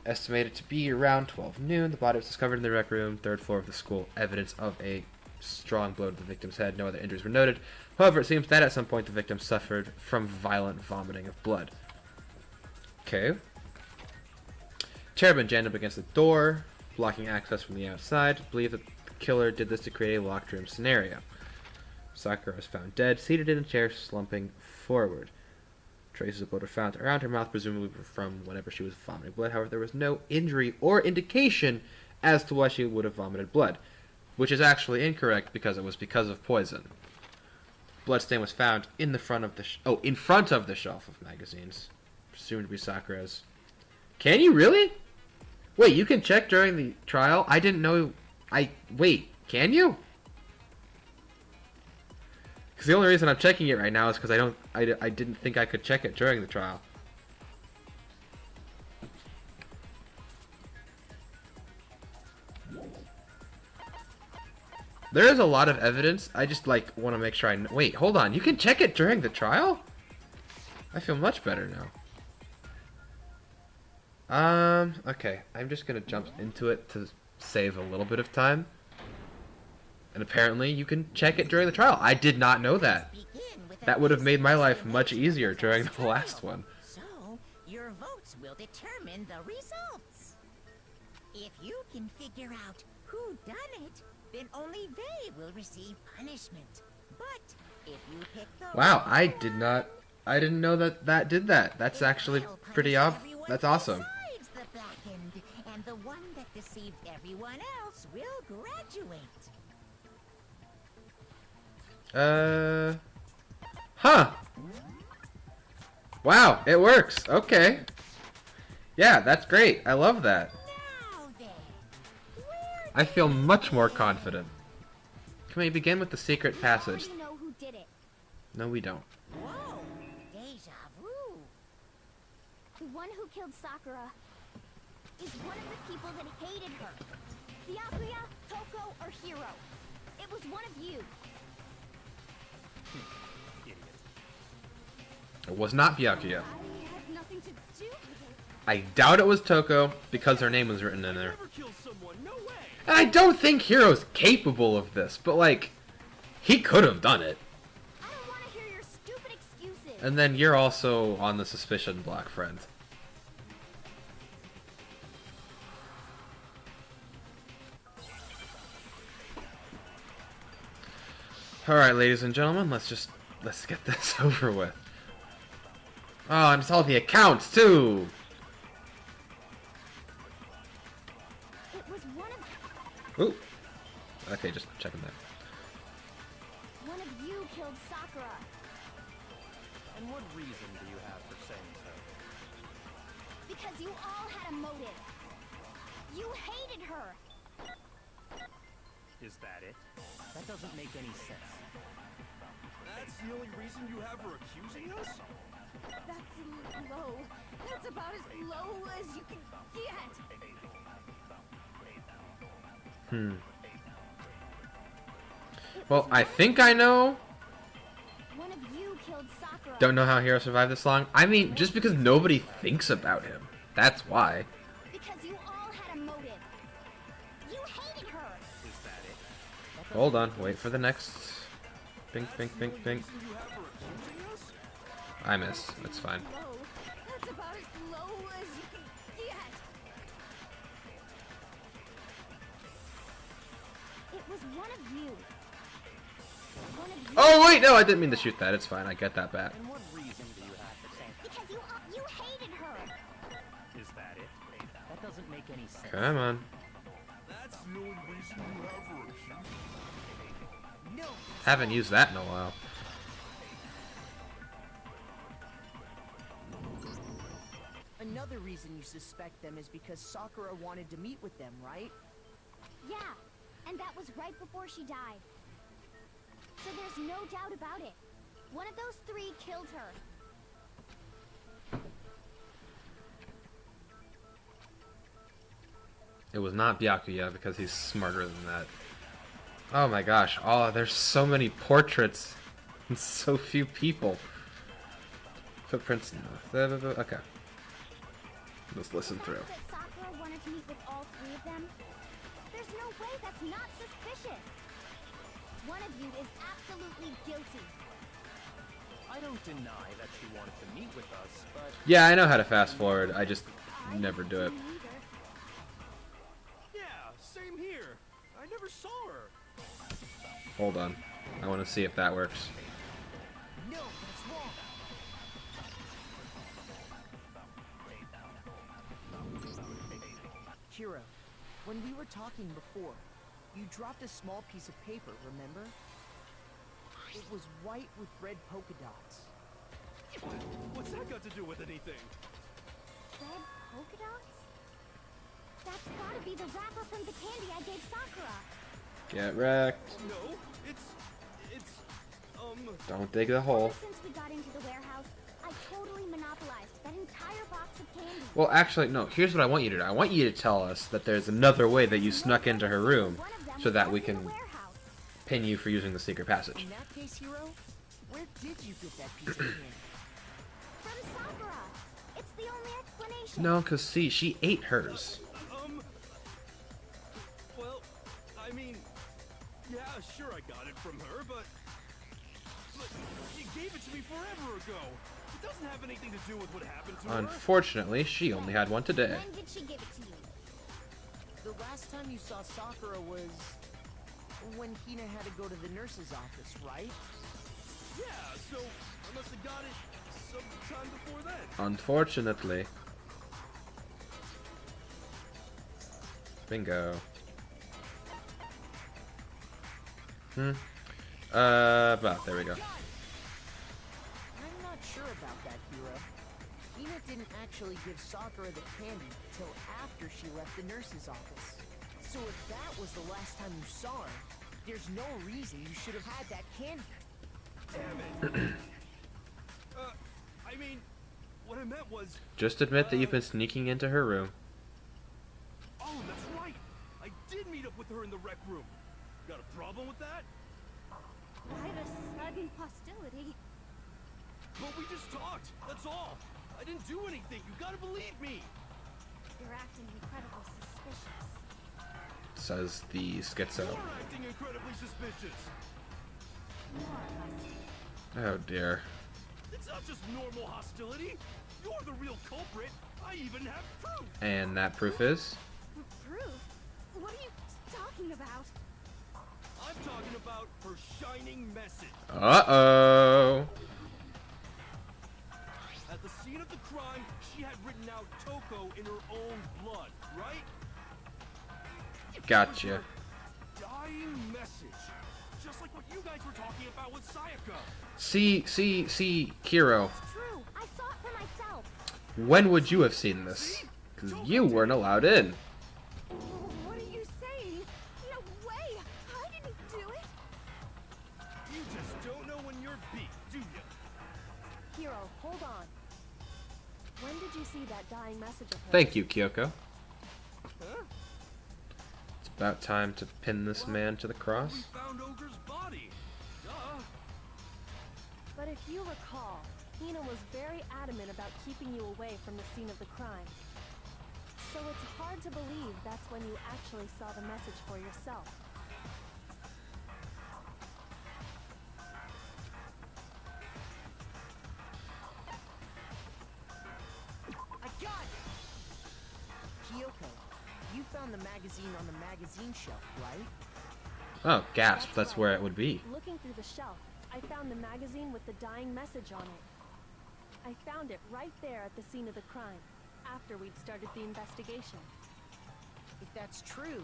Estimated to be around 12 noon. The body was discovered in the rec room, 3rd floor of the school. Evidence of a strong blow to the victim's head. No other injuries were noted. However, it seems that at some point the victim suffered from violent vomiting of blood. Okay. Chair been jammed up against the door, blocking access from the outside. Believe that the killer did this to create a locked room scenario. Sakura was found dead, seated in a chair, slumping forward. Traces of blood were found around her mouth, presumably from whenever she was vomiting blood. However, there was no injury or indication as to why she would have vomited blood, which is actually incorrect because it was because of poison. Bloodstain was found in the front of the in front of the shelf of magazines, presumed to be Sakura's. Can you really? Wait, you can check during the trial? I didn't know. Wait, can you? Because the only reason I'm checking it right now is because I didn't think I could check it during the trial. There is a lot of evidence. I just like want to make sure I know. Wait, hold on. You can check it during the trial? I feel much better now. Okay. I'm just gonna jump into it to save a little bit of time. And apparently you can check it during the trial. I did not know that. That would have made my life much easier during the last one. So, your votes will determine the results. If you can figure out who done it, then only they will receive punishment. But if you pick the Wow, I didn't know that did that. That's actually pretty that's awesome. besides the blackened, and the one that deceived everyone else will graduate. Huh. Wow, it works. Okay. Yeah, that's great. I love that. Now then, I feel much more confident. Can we begin with the secret We passage? already know who did it. No, we don't. whoa, deja vu. The one who killed Sakura is one of the people that hated her. Byakuya, Toko, or Hiro. It was one of you. Idiot. It was not Byakuya. I had nothing to do with it. I doubt it was Toko because her name was written in there. Never kill someone, no way! And I don't think Hiro's capable of this, but like, he could have done it. I don't want to hear your stupid excuses. And then you're also on the suspicion block, friend. Alright, ladies and gentlemen, let's get this over with. Oh, and it's all the accounts, too! It was one of Ooh. Okay, just checking that. one of you killed Sakura. And what reason do you have for saying so? Because you all had a motive. You hated her. Is that it? That doesn't make any sense. That's the only reason you have for accusing us? That's low. That's about as low as you can get. Well, I think I know. One of you killed Sakura. Don't know how Hiro survived this long. I mean, just because nobody thinks about him. That's why. Because you all had a motive. You hated her. Is that it? Hold on. Wait for the next. Bink, bink, bink, bink. Reason you have for accusing us? I missed. That's fine. Low. That's about as low as you can get. It was one of you. One of you. Oh, wait. No, I didn't mean to shoot that. It's fine. I get that back. And what reason do you have for saying Because you hated her. is that it? That doesn't make any sense. Come on. That's the only reason you have for accusing us? No. Haven't used that in a while. Another reason you suspect them is because Sakura wanted to meet with them, right? Yeah, and that was right before she died. So there's no doubt about it. One of those three killed her. It was not Byakuya because he's smarter than that. Oh my gosh. Oh, there's so many portraits and so few people. Footprints. Okay. Let's listen The through. fact that Sakura wanted to meet with all three of them, there's no way that's not suspicious. One of you is absolutely guilty. I don't deny that she wanted to meet with us, but Yeah, I know how to fast forward. I just never do it. Neither. Yeah, same here. I never saw her. Hold on. I want to see if that works. No, that's wrong. Hiro, when we were talking before, you dropped a small piece of paper, remember? It was white with red polka dots. What's that got to do with anything? Red polka dots? That's gotta be the wrapper from the candy I gave Sakura. Get wrecked. No, it's Don't dig the hole. Ever since we got into the warehouse, I totally monopolized that entire box of candy. Well, actually, no. Here's what I want you to do. I want you to tell us that there's another way that you snuck into her room One of them so that was we in the can warehouse. pin you for using the secret passage. In that case, Hiro, where did you get that piece of candy? From Sakura. It's the only explanation. No, because see, she ate hers. well, I mean, yeah, sure I got it from her, but she gave it to me forever ago. It doesn't have anything to do with what happened to her. Unfortunately, she only had one today. When did she give it to you? The last time you saw Sakura was when Hina had to go to the nurse's office, right? Yeah, so I must have got it sometime before then. Unfortunately. Bingo. But there we go. I'm not sure about that, Hiro. Hina didn't actually give Sakura the candy till after she left the nurse's office. So if that was the last time you saw her, there's no reason you should have had that candy. Damn it. I mean, what I meant was... Just admit that you've been sneaking into her room. Oh, that's right. I did meet up with her in the rec room. Got a problem with that? Why the sudden hostility? But we just talked. That's all. I didn't do anything. You gotta believe me. You're acting incredibly suspicious. Says the schizo. You're acting incredibly suspicious. More hostility. Oh dear. It's not just normal hostility. You're the real culprit. I even have proof. And that proof is? Proof? What are you talking about? I'm talking about her shining message. Uh-oh. At the scene of the crime, she had written out Toko in her own blood, right? Gotcha. It was her dying message. Just like what you guys were talking about with Sayaka. See, Hiro. It's true. I saw it for myself. When would you have seen this? Because you weren't allowed in. What are you saying? No way! I didn't do it! You just don't know when you're beat, do you? Hiro, hold on. When did you see that dying message of hers? Thank you, Kyoko. Huh? It's about time to pin this man to the cross. We found Ogre's body. Duh. But if you recall, Hina was very adamant about keeping you away from the scene of the crime. So it's hard to believe that's when you actually saw the message for yourself. I got it! Kyoko, you found the magazine on the magazine shelf, right? Oh, gasp, that's where it would be. Looking through the shelf, I found the magazine with the dying message on it. I found it right there at the scene of the crime, after we'd started the investigation. If that's true,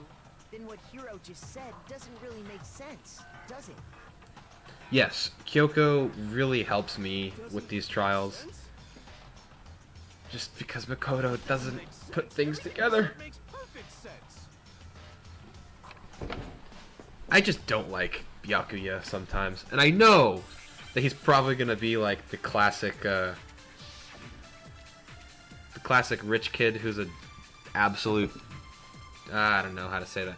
then what Hiro just said doesn't really make sense, does it? Yes, Kyoko really helps me with these trials. Just because Makoto doesn't put things together. Makes perfect sense. I just don't like Byakuya sometimes. And I know that he's probably gonna be like the classic rich kid who's an absolute, I don't know how to say that.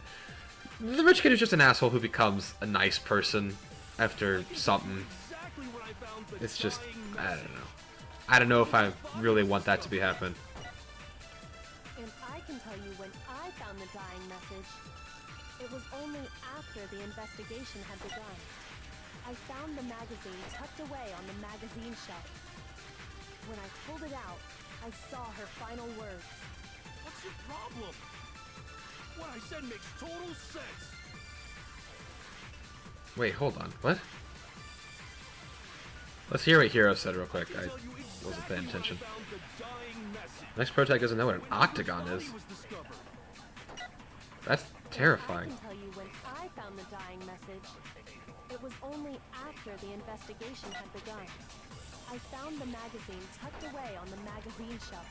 The rich kid who's just an asshole who becomes a nice person after something. Exactly when I found the It's just, dying I message. don't know. I don't know if I really want that to be happen. And I can tell you when I found the dying message. It was only after the investigation had begun. I found the magazine tucked away on the magazine shelf. When I pulled it out, I saw her final words. What's your problem? What I said makes total sense. Wait, hold on. What? Let's hear what Hiro said real quick. I wasn't paying attention. Next protag doesn't know what an octagon is. That's terrifying. I can tell you when I found the dying message. It was only after the investigation had begun. I found the magazine tucked away on the magazine shelf.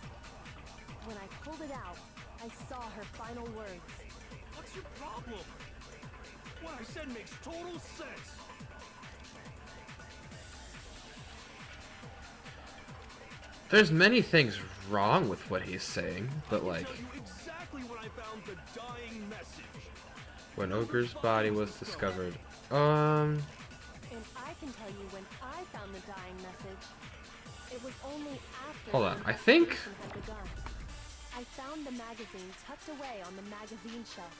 When I pulled it out, I saw her final words. What's your problem? What I said makes total sense. There's many things wrong with what he's saying, but like, Tell you exactly when I found the dying message. when Ogre's body was discovered. And I can tell you when I found the dying message. It was only after Hold the on, I think- investigation had begun. I found the magazine tucked away on the magazine shelf.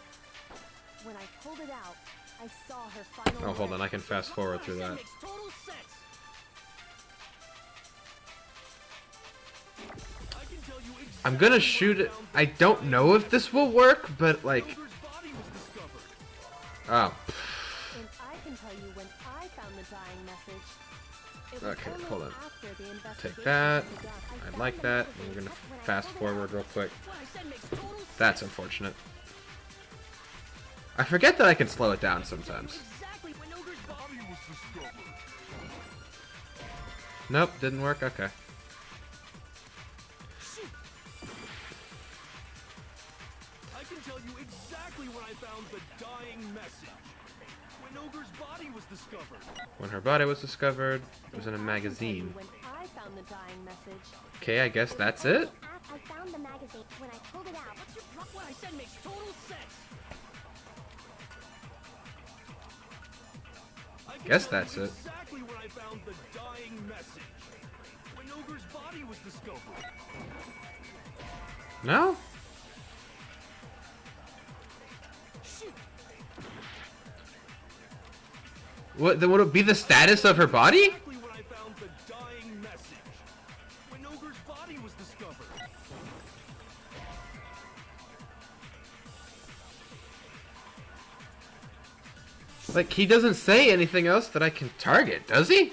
When I pulled it out, I saw her final Oh, hold on, words. I can fast forward through What I that. said makes total sense. I can tell you exactly I'm gonna when shoot it. found the I don't dying know if message. this will work, but like, Ogre's body was discovered. oh, And I can tell you when I found the dying message. It was Okay, only hold on. after the take investigation that. had begun. I found like the that. magazine And we're gonna when I fast pulled it forward out. real quick. What I said makes total sense. That's unfortunate. I forget that I can slow it down sometimes. Exactly when Ogre's body was discovered. Nope, didn't work. Okay. Shoot. I can tell you exactly when I found the dying message. When Ogre's body was discovered. When her body was discovered, it was in a And I can tell you magazine. when I found the dying message. Okay, I guess that's it. I found the magazine when I pulled it out. What's your problem? What I said makes total sense. I can Guess tell that's you it. Exactly when I found the dying message. When Ogre's body was discovered. No? Shoot. What? Then would it be the status of her body? Exactly when I found the dying message. When Ogre's body was discovered. Like, he doesn't say anything else that I can target, does he?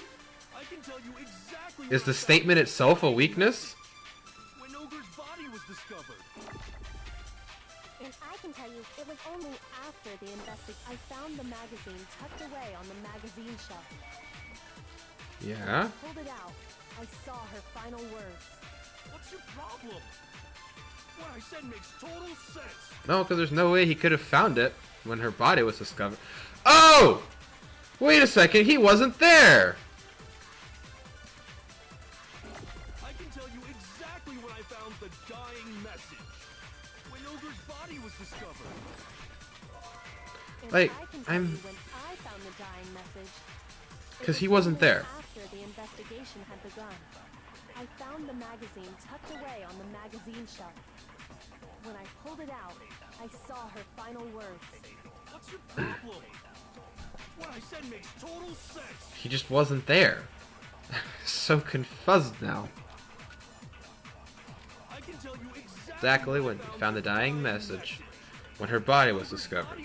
I can tell you exactly Is when the I statement found itself a dying weakness? message. When Ogre's body was discovered. And I can tell you, it was only After the investigation, I found the magazine tucked away on the magazine shelf. Yeah. Pulled it out. I saw her final words. What's your problem? What I said makes total sense. No, because there's no way he could have found it when her body was discovered. Oh! Wait a second, he wasn't there! I can tell you exactly when I found the dying message. When Ogre's body was discovered. And Like, I can tell I'm... you when I found the dying message. It 'Cause he was wasn't only there. After the investigation had begun, I found the magazine tucked away on the magazine shelf. When I pulled it out, I saw her final words. What's your problem? What I said makes total sense. He just wasn't there. So confused now. I can tell you Exactly when he found the dying message, when her body was discovered.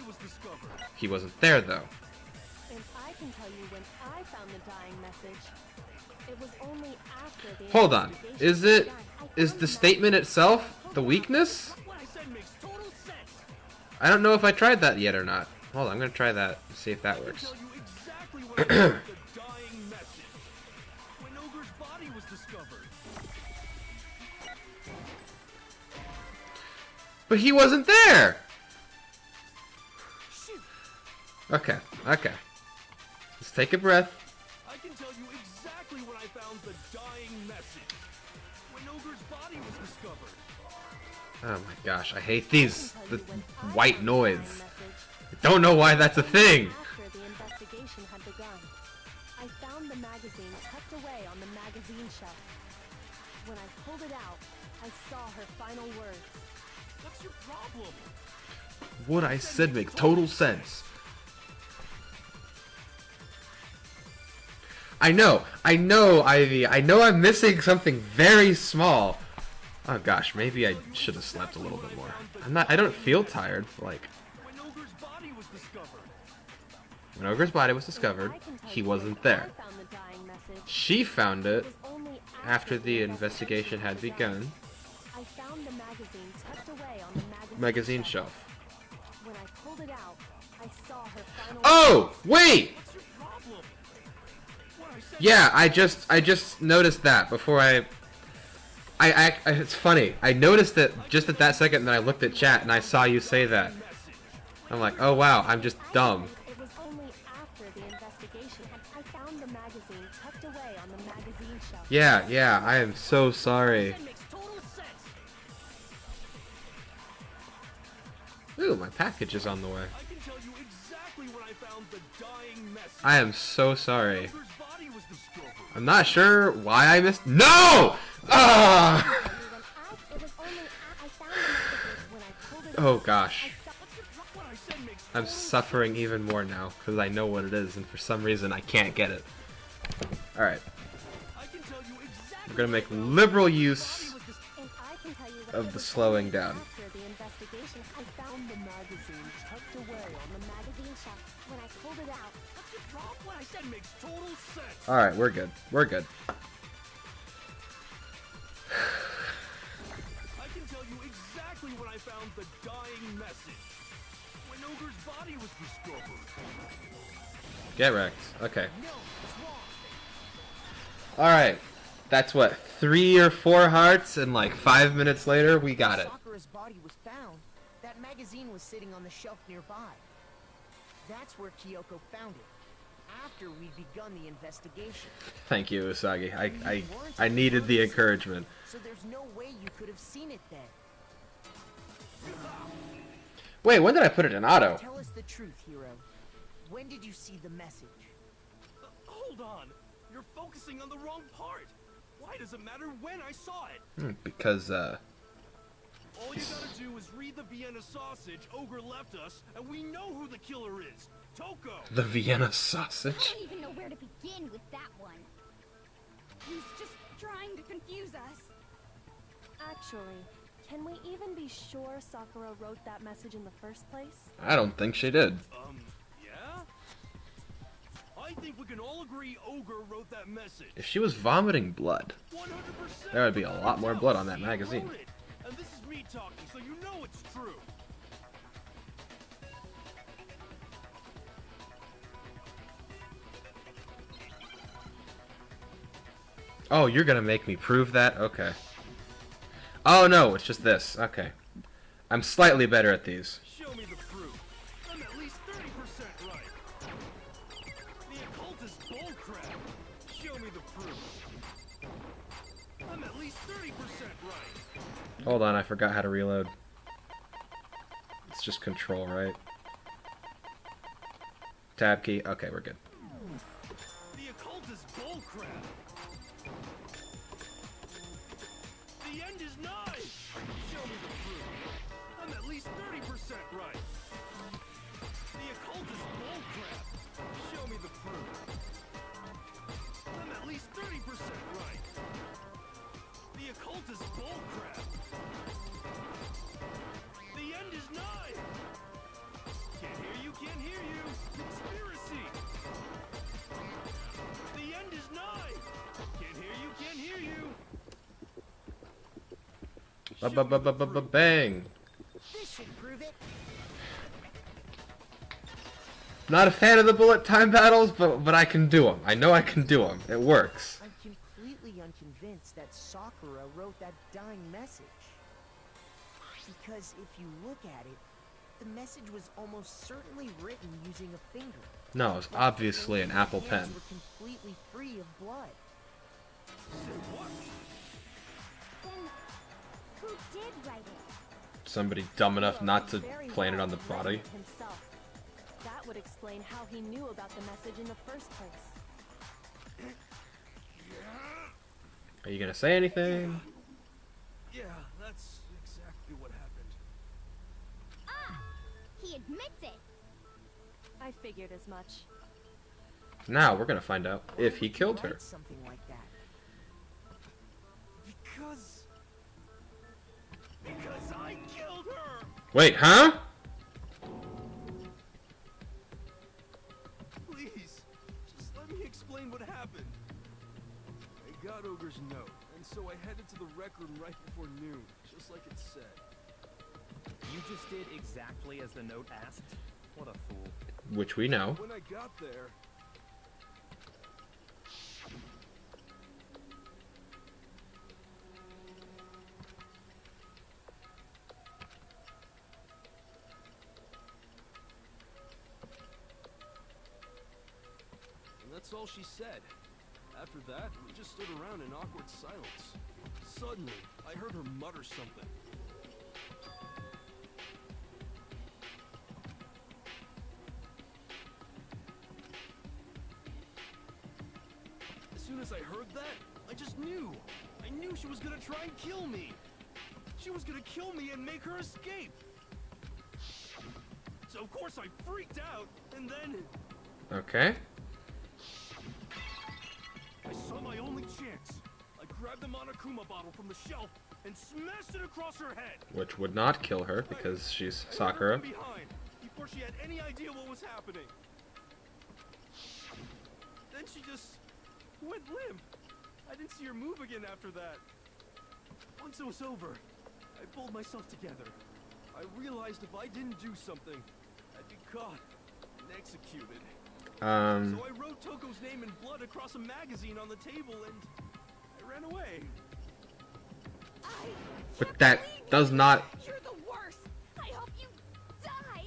He wasn't there though. And I can tell you when I found the dying message. It was only after the Hold on. investigation Is the statement itself the weakness? I don't know if I tried that yet or not. Hold on, I'm gonna try that and see if that works. But he wasn't there! Okay, okay. Let's take a breath. I can tell you exactly when I found the dying message. When Ogre's body was discovered. Oh my gosh, I hate these. The white noise. I don't know why that's a thing. After the investigation had begun, I found the magazine tucked away on the magazine shelf. When I pulled it out, I saw her final words. What's your problem? What I said makes total sense. I know, Ivy. I know I'm missing something very small. Oh gosh, maybe I should have slept a little bit more. I don't feel tired, like... When Ogre's body was discovered. When Ogre's body was discovered, he wasn't there. She found it after the investigation had begun. I found the magazine tucked away on the magazine shelf. When I pulled it out, I saw her final Oh, wait! Yeah, I just noticed that before I it's funny. I noticed it just at that second, and then I looked at chat and I saw you say that. I'm like, oh wow, I'm just dumb. It was only after the investigation I found the magazine tucked away on the magazine shelf. Yeah, I am so sorry. Ooh, my package is on the way. I can tell you exactly when I found the dying message. I am so sorry. Ogre's body was discovered. I'm not sure why I missed. No! Ah! Oh gosh. I'm suffering even more now because I know what it is, and for some reason I can't get it. Alright. We're gonna make liberal use of the slowing down. Alright, we're good. We're good. I can tell you exactly when I found the dying message. When Ogre's body was discovered. Get wrecked. Okay. Alright. That's what, 3 or 4 hearts, and like 5 minutes later, we got it. Sakura's body was found. That magazine was sitting on the shelf nearby. That's where Kyoko found it. After we'd begun the investigation. Thank you, Usagi. I needed the encouragement. So there's no way you could have seen it then. Wait, when did I put it in auto? Tell us the truth, hero. When did you see the message? Hold on. You're focusing on the wrong part. Why does it matter when I saw it? Because, all you gotta do is read the Vienna sausage Ogre left us, and we know who the killer is. Toko! The Vienna sausage? I don't even know where to begin with that one. He's just trying to confuse us. Actually, can we even be sure Sakura wrote that message in the first place? I don't think she did. Yeah? I think we can all agree Ogre wrote that message. If she was vomiting blood, 100%. there would be a lot more blood on that magazine. And this is me talking, so you know it's true. Oh, you're gonna make me prove that? Okay. Oh no, it's just this. Okay. I'm slightly better at these. Show me the proof. I'm at least 30% right. The occult is bullcrap. Show me the proof. I'm at least 30% right. Hold on, I forgot how to reload. It's just control, right? Tab key. Okay, we're good. The occult is bullcrap. The end is nigh. Show me the proof. I'm at least 30% right. The occult is bullcrap. Show me the proof. I'm at least 30% right. The occult is bullcrap. The end is nigh. Can't hear you, can't hear you. Conspiracy. The end is nigh. Can't hear you, can't hear you. Bang. This should prove it. Not a fan of the bullet time battles, but I can do them. I know I can do them. It works. I'm completely unconvinced that Sakura wrote that dying message. Because if you look at it, the message was almost certainly written using a finger. No, it's obviously an Apple Hands Pen. were completely free of blood. Then who did write it? Somebody dumb enough not to Very plant it on the well body. written himself. That would explain how he knew about the message in the first place. Are you gonna say anything? Yeah, that's exactly what happened. Ah! He admits it! I figured as much. Now we're gonna find out Why if he would you killed write her. something like that? Because I killed her! Wait, huh? Please, just let me explain what happened. I got Ogre's note, and so I headed to the rec room right before noon, just like it said. You just did exactly as the note asked? What a fool. Which we know. When I got there... And that's all she said. After that, we just stood around in awkward silence. Suddenly, I heard her mutter something. As soon as I heard that, I just knew. I knew she was gonna try and kill me. She was gonna kill me and make her escape. So of course I freaked out, and then Okay. I saw my only chance. I grabbed the Monokuma bottle from the shelf and smashed it across her head. Which would not kill her because she's I hit her Sakura. from behind before she had any idea what was happening. Then she just went limp. I didn't see her move again after that. Once it was over, I pulled myself together. I realized if I didn't do something, I'd be caught and executed. So I wrote Toko's name in blood across a magazine on the table and I ran away. But that does not. You're the worst! I hope you die!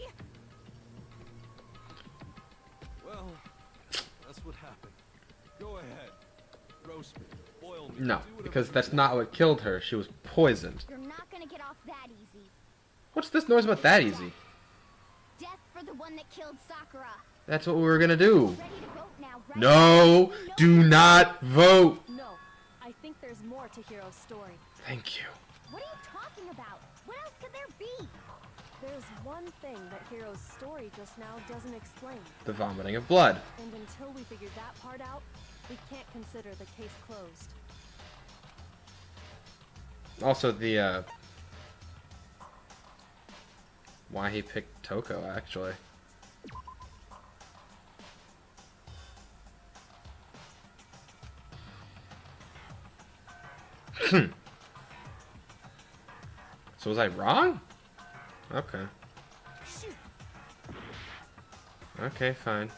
Well, that's what happened. Go ahead. Roast me. Boil me. No, do whatever because you that's want. not what killed her. She was poisoned. You're not gonna get off that easy. What's this noise about that easy? Death for the one that killed Sakura. That's what we were gonna do. Ready to vote now, right? No, do not vote. No, I think there's more to Hiro's story. Thank you. What are you talking about? What else could there be? There's one thing that Hiro's story just now doesn't explain. The vomiting of blood. And until we figure that part out, we can't consider the case closed. Also, the why he picked Toko, actually. So was I wrong? Okay. Okay, fine.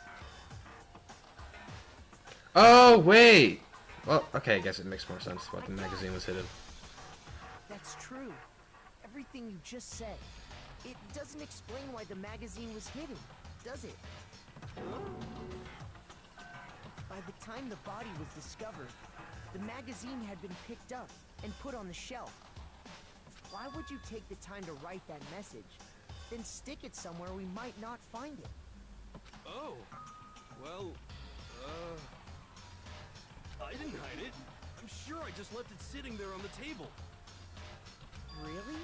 Oh, wait! Well, okay, I guess it makes more sense why the magazine was hidden. That's true. Everything you just said. It doesn't explain why the magazine was hidden, does it? By the time the body was discovered, the magazine had been picked up and put on the shelf. Why would you take the time to write that message, then stick it somewhere we might not find it? Oh, well, I didn't hide it. I'm sure I just left it sitting there on the table. Really?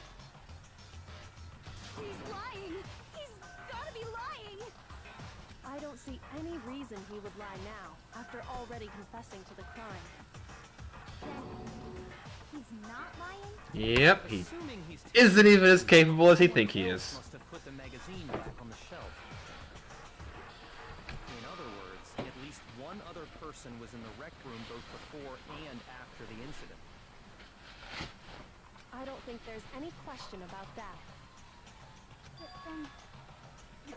He's lying! He's gotta be lying! I don't see any reason he would lie now, after already confessing to the crime. He's not lying? Yep, he Assuming he's isn't even as capable as he thinks he someone is. else must have put the magazine back on the shelf. In other words, at least one other person was in the rec room both before and after the incident. I don't think there's any question about that. But then,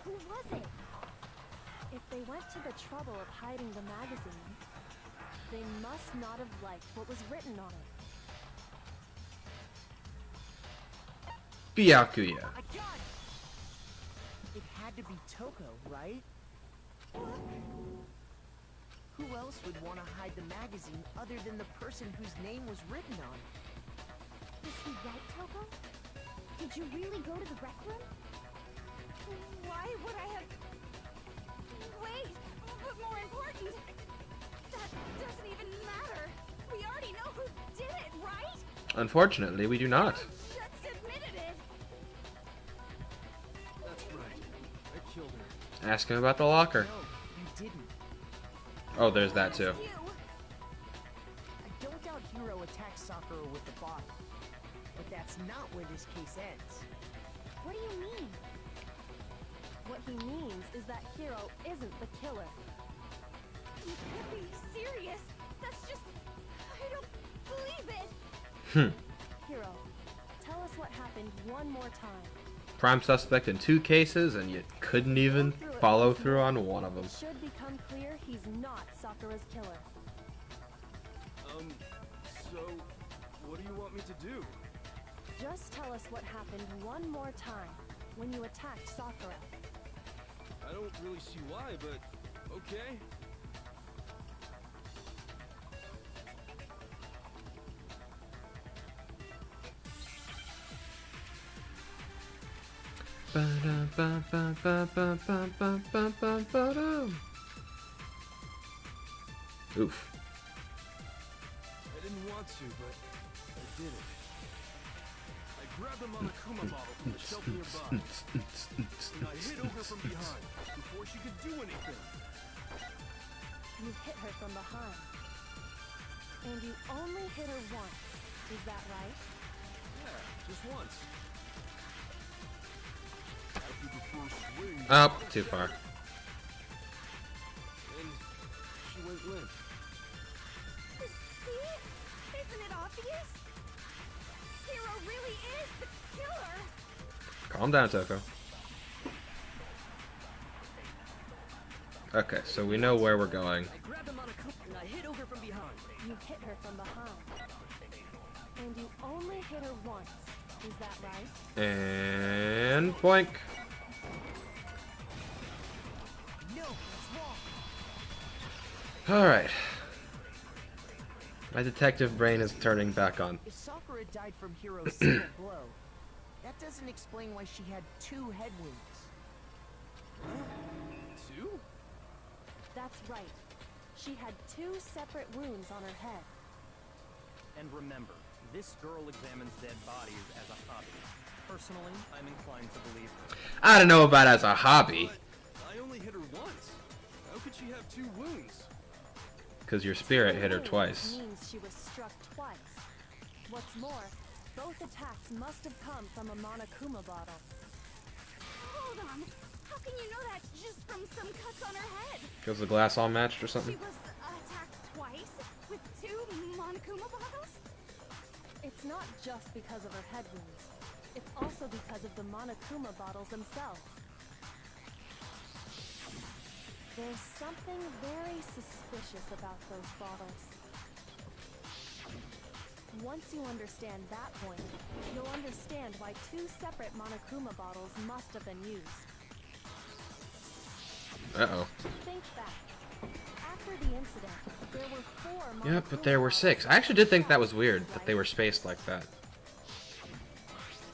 who was it? If they went to the trouble of hiding the magazine, they must not have liked what was written on it. Byakuya. I got it! It had to be Toko, right? Who else would want to hide the magazine other than the person whose name was written on it? Was he right, Toko? Did you really go to the rec room? Why would I have... Wait! But more important, that doesn't even matter! We already know who did it, right? Unfortunately, we do not. Just admitted it! That's right. I killed her. Ask him about the locker. No, you didn't. Oh, there's that too. You! I don't doubt Hiro attacked Sakura with the bottle. But that's not where this case ends. What do you mean? What he means is that Hiro isn't the killer. You can't be serious! That's just... I don't believe it! Hiro, tell us what happened one more time. Prime suspect in 2 cases, and you couldn't even follow through on one of them. It should become clear he's not Sakura's killer. So, what do you want me to do? Just tell us what happened one more time when you attacked Sakura. I don't really see why, but okay. Oof. I didn't want to, but I did it. I grabbed the Monokuma bottle from the shelf nearby, and I hit over from behind before she could do anything. You hit her from behind. And you only hit her once. Is that right? Yeah, just once. After the first swing, Oh, too far. and she went limp. See? Isn't it obvious? Hiro really is the killer! Calm down, Toko. Okay, so we know where we're going. I grabbed the Monokuma and I hit over from behind. You hit her from behind. And you only hit her once. Is that right? And boink. No, that's wrong. Alright. My detective brain is turning back on. If Sakura died from Hiro's single blow, that doesn't explain why she had 2 head wounds. 2? That's right. She had 2 separate wounds on her head. And remember, this girl examines dead bodies as a hobby. Personally, I'm inclined to believe her. I don't know about as a hobby. But I only hit her once. How could she have 2 wounds? Because your spirit hit her Wounds twice. means she was struck twice. What's more, both attacks must have come from a Monokuma bottle. Hold on. How can you know that just from some cuts on her head? Was the glass all matched or She something? was attacked twice with 2 Monokuma bottles? It's not just because of her head wounds. It's also because of the Monokuma bottles themselves. There's something very suspicious about those bottles. Once you understand that point, you'll understand why 2 separate Monokuma bottles must have been used. Uh-oh. Think back. After the incident, there were 4 Yep, but Monokuma there were bottles 6. I actually did think that was weird, right? that they were spaced like that.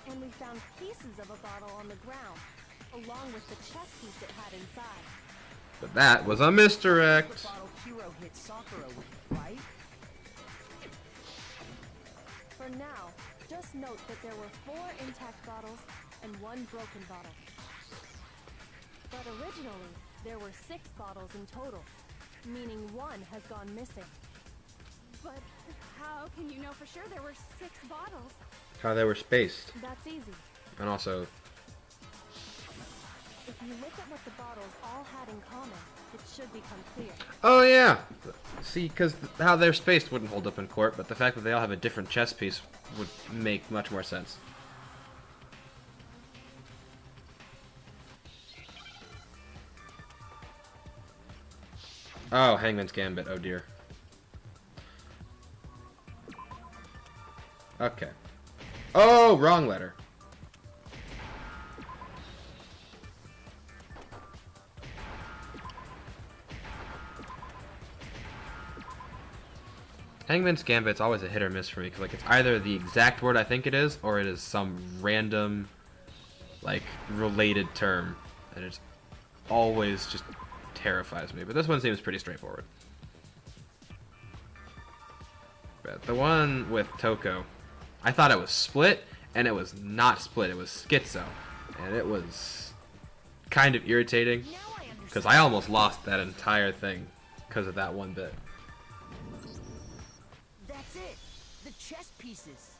And we found pieces of a bottle on the ground, along with the chess piece it had inside. But that was a The misdirect. bottle Hero hit Sakura with, right? For now, just note that there were 4 intact bottles and 1 broken bottle. But originally, there were 6 bottles in total, meaning 1 has gone missing. But how can you know for sure there were 6 bottles? How they were spaced. That's easy. And also, If you look at what the bottles all had in common, it should become clear. oh yeah! See, because how they're spaced wouldn't hold up in court, but the fact that they all have a different chess piece would make much more sense. Oh, Hangman's Gambit, oh dear. Okay. Oh, wrong letter. Hangman's Gambit's always a hit or miss for me, because like, it's either the exact word I think it is, or it is some random, like, related term. And it always just terrifies me. But this one seems pretty straightforward. But the one with Toko, I thought it was split, and it was not split. It was schizo. And it was kind of irritating, because I almost lost that entire thing because of that one bit. That's it! The chess pieces!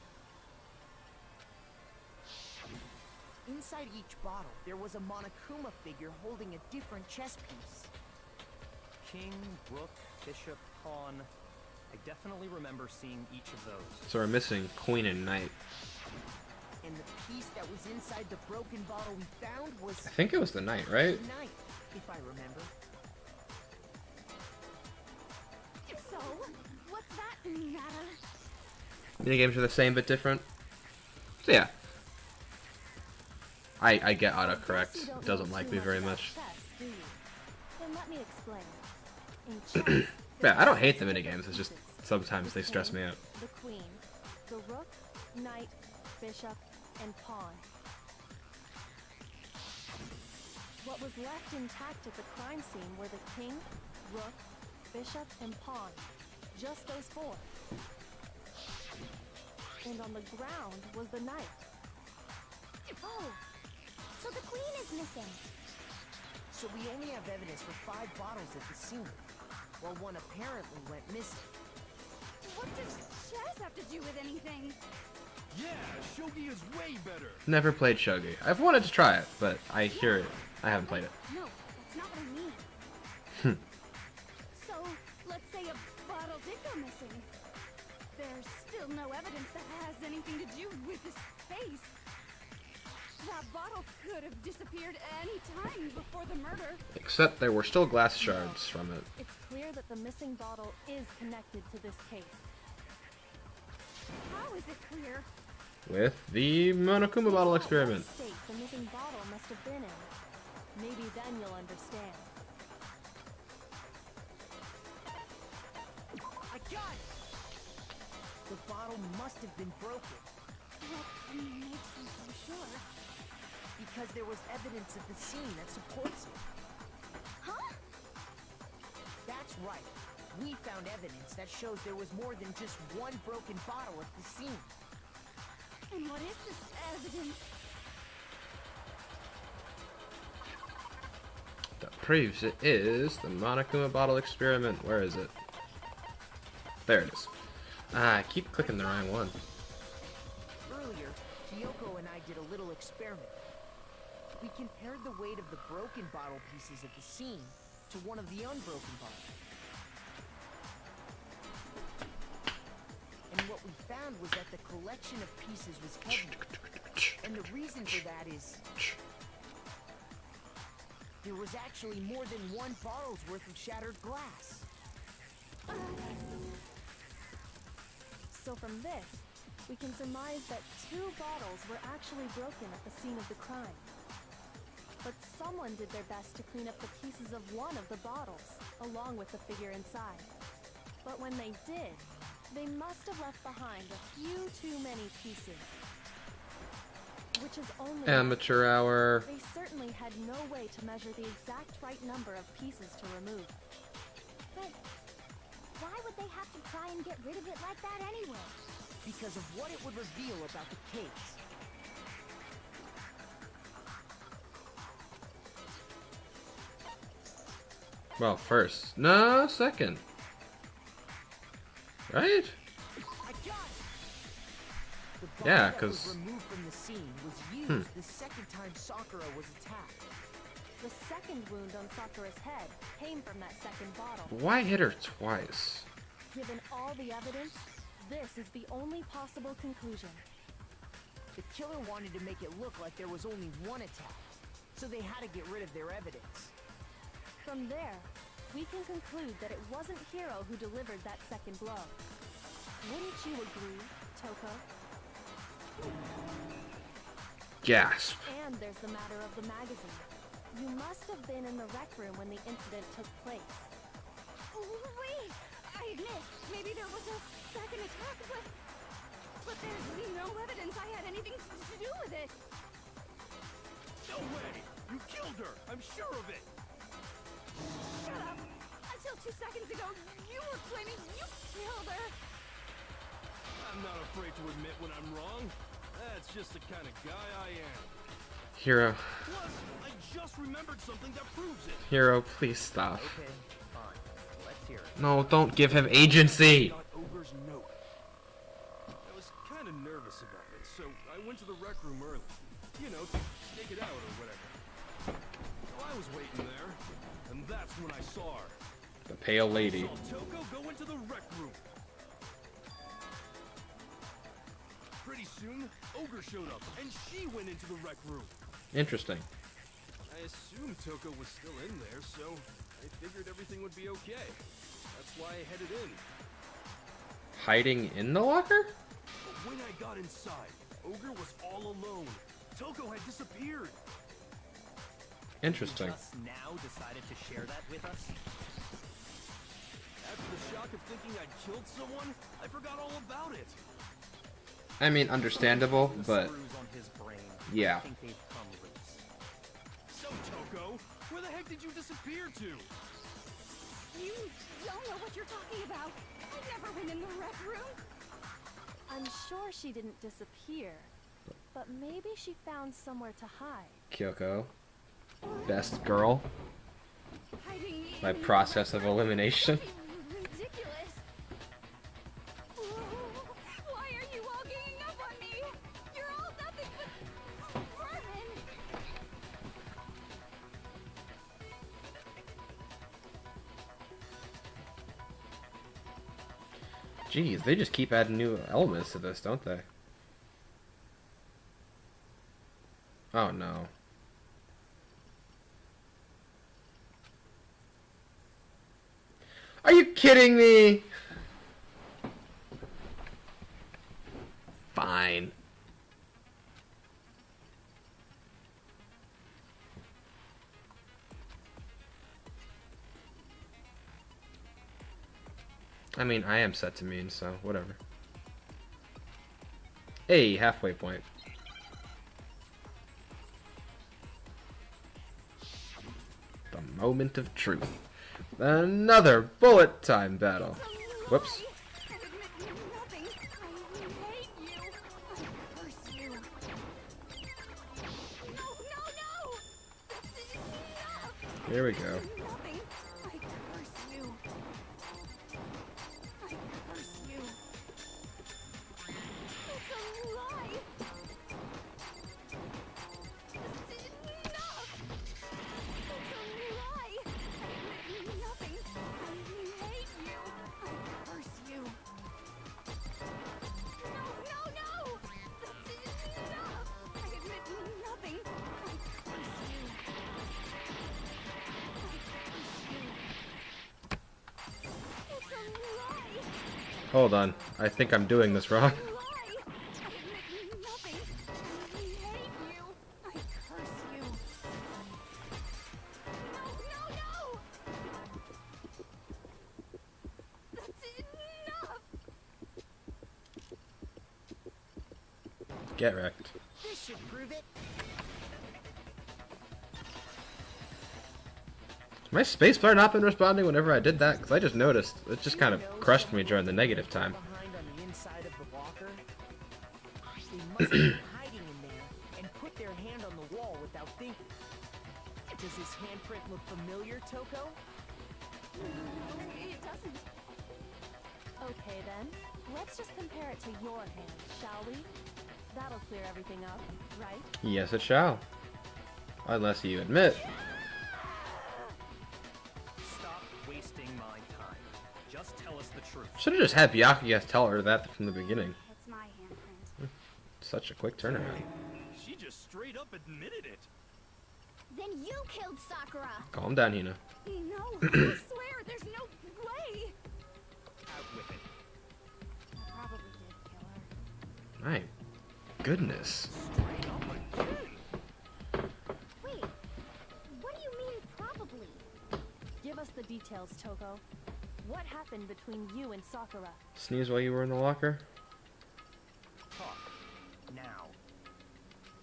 Inside each bottle, there was a Monokuma figure holding a different chess piece. King, rook, bishop, pawn. I definitely remember seeing each of those. So we're missing Queen and Knight. And the piece that was inside the broken bottle we found was I think it was the Knight, right? the knight, if I remember. So, what's that matter? Minigames are the same but different. So yeah. I get autocorrect. You don't It doesn't know like too me very about much. chess, do you? Then let me explain. In chess, Yeah, I don't hate the there are minigames, it's just pieces. sometimes The they stress king, me out. The queen, the rook, knight, bishop, and pawn. What was left intact at the crime scene were the king, rook, bishop, and pawn. Just those 4. And on the ground was the knight. Oh, so the queen is missing. So we only have evidence for 5 bottles at the scene, while one apparently went missing. What does chess have to do with anything? Yeah, shogi is way better. Never played Shogi. I've wanted to try it, but I hear it. I haven't played it. No, that's not what I mean. So, let's say a bottle did go missing. There's still no evidence that has anything to do with this face. That bottle could have disappeared any time before the murder. Except there were still glass shards from it. It's clear that the missing bottle is connected to this case. How is it clear? With the Monokuma bottle experiment. What state the missing bottle must have been in. Maybe then you'll understand. I got it! The bottle must have been broken, What makes you so sure? because there was evidence at the scene that supports it. Huh? That's right. We found evidence that shows there was more than just one broken bottle at the scene. And what is this evidence? That proves it is the Monokuma bottle experiment. Where is it? There it is. Ah, I keep clicking the wrong one. Earlier, Kyoko and I did a little experiment. We compared the weight of the broken bottle pieces at the scene to one of the unbroken bottles. And what we found was that the collection of pieces was heavier. And the reason for that is there was actually more than one bottle's worth of shattered glass. So from this, we can surmise that 2 bottles were actually broken at the scene of the crime. But someone did their best to clean up the pieces of one of the bottles, along with the figure inside. But when they did, they must have left behind a few too many pieces. which is only Amateur hour. They certainly had no way to measure the exact right number of pieces to remove. But why would they have to try and get rid of it like that anyway? Because of what it would reveal about the case. Well, first. No, second. Right? I got it! The body Yeah, that was 'cause- removed from the scene was used the second time Sakura was attacked. The second wound on Sakura's head came from that second bottle. Why hit her twice? Given all the evidence, this is the only possible conclusion. The killer wanted to make it look like there was only one attack, so they had to get rid of their evidence. From there, we can conclude that it wasn't Hiro who delivered that second blow. Wouldn't you agree, Toko? Gasp. And there's the matter of the magazine. You must have been in the rec room when the incident took place. Oh, wait! I admit, maybe there was a second attack, but there's no evidence I had anything to do with it. No way! You killed her! I'm sure of it! Shut up! Until 2 seconds ago, you were claiming you killed her. I'm not afraid to admit when I'm wrong. That's just the kind of guy I am. Hiro. Plus, I just remembered something that proves it. Hiro, please stop. Okay, fine. Let's hear it. No, don't give him agency. Got Ogre's note. I was kind of nervous about it, so I went to the rec room early. You know, to take it out or whatever. So I was waiting there, and that's when I saw her. The pale lady. Saw Toko go into the rec room. Pretty soon, Ogre showed up, and she went into the rec room. Interesting. I assumed Toko was still in there, so I figured everything would be okay. That's why I headed in. Hiding in the locker? But when I got inside, Ogre was all alone. Toko had disappeared. Interesting. You just now decided to share that with us? After the shock of thinking I'd killed someone, I forgot all about it. I mean, understandable, The but screws on his brain. yeah. I think they've come loose. So, Toko, where the heck did you disappear to? You don't know what you're talking about. I never went in the rec room. I'm sure she didn't disappear, but maybe she found somewhere to hide. Kyoko. Best girl. Hiding By in the process rec of room elimination. would be ridiculous. Why are you all ganging up on me? You're all nothing but vermin. Jeez, they just keep adding new elements to this, don't they? Oh no. Are you kidding me? Fine. I mean, I am set to mean, so whatever. Hey, halfway point. The moment of truth. Another bullet time battle. Whoops. And admit nothing. I hate you. I curse you. No, no, no! This is enough! Here we go. Nothing. I curse you. I curse you. It's a lie. This is enough. It's a lie. I admit nothing. I hate you. I curse you. No, no, no! This is enough. I admit nothing. I curse you. It's a lie! Hold on. I think I'm doing this wrong. Lie! I admit nothing! I hate you! I curse you! No, no, no! That's enough! Get wrecked. This should prove it. My spacebar not been responding whenever I did that? Because I just noticed. It just kind of crushed me during the negative time. Behind on the inside of the locker. They must have been hiding in there and put their hand on the wall without thinking. Does his handprint look familiar, Toko? It doesn't. Okay then, let's just compare it to your hand, shall we? That'll clear everything up, right? Yes, it shall. Unless you admit. Stop wasting my time. Just tell us the truth. Should have just had Byakuya tell her that from the beginning. It's my handprint. Such a quick turnaround. She just straight up admitted it. Then you killed Sakura. Calm down, Hina. No, I swear, there's no way. Out with it. I probably did kill her. My goodness. Straight up again. Wait, what do you mean probably? Give us the details, Toko. What happened between you and Sakura? Sneeze while you were in the locker? Talk. Now.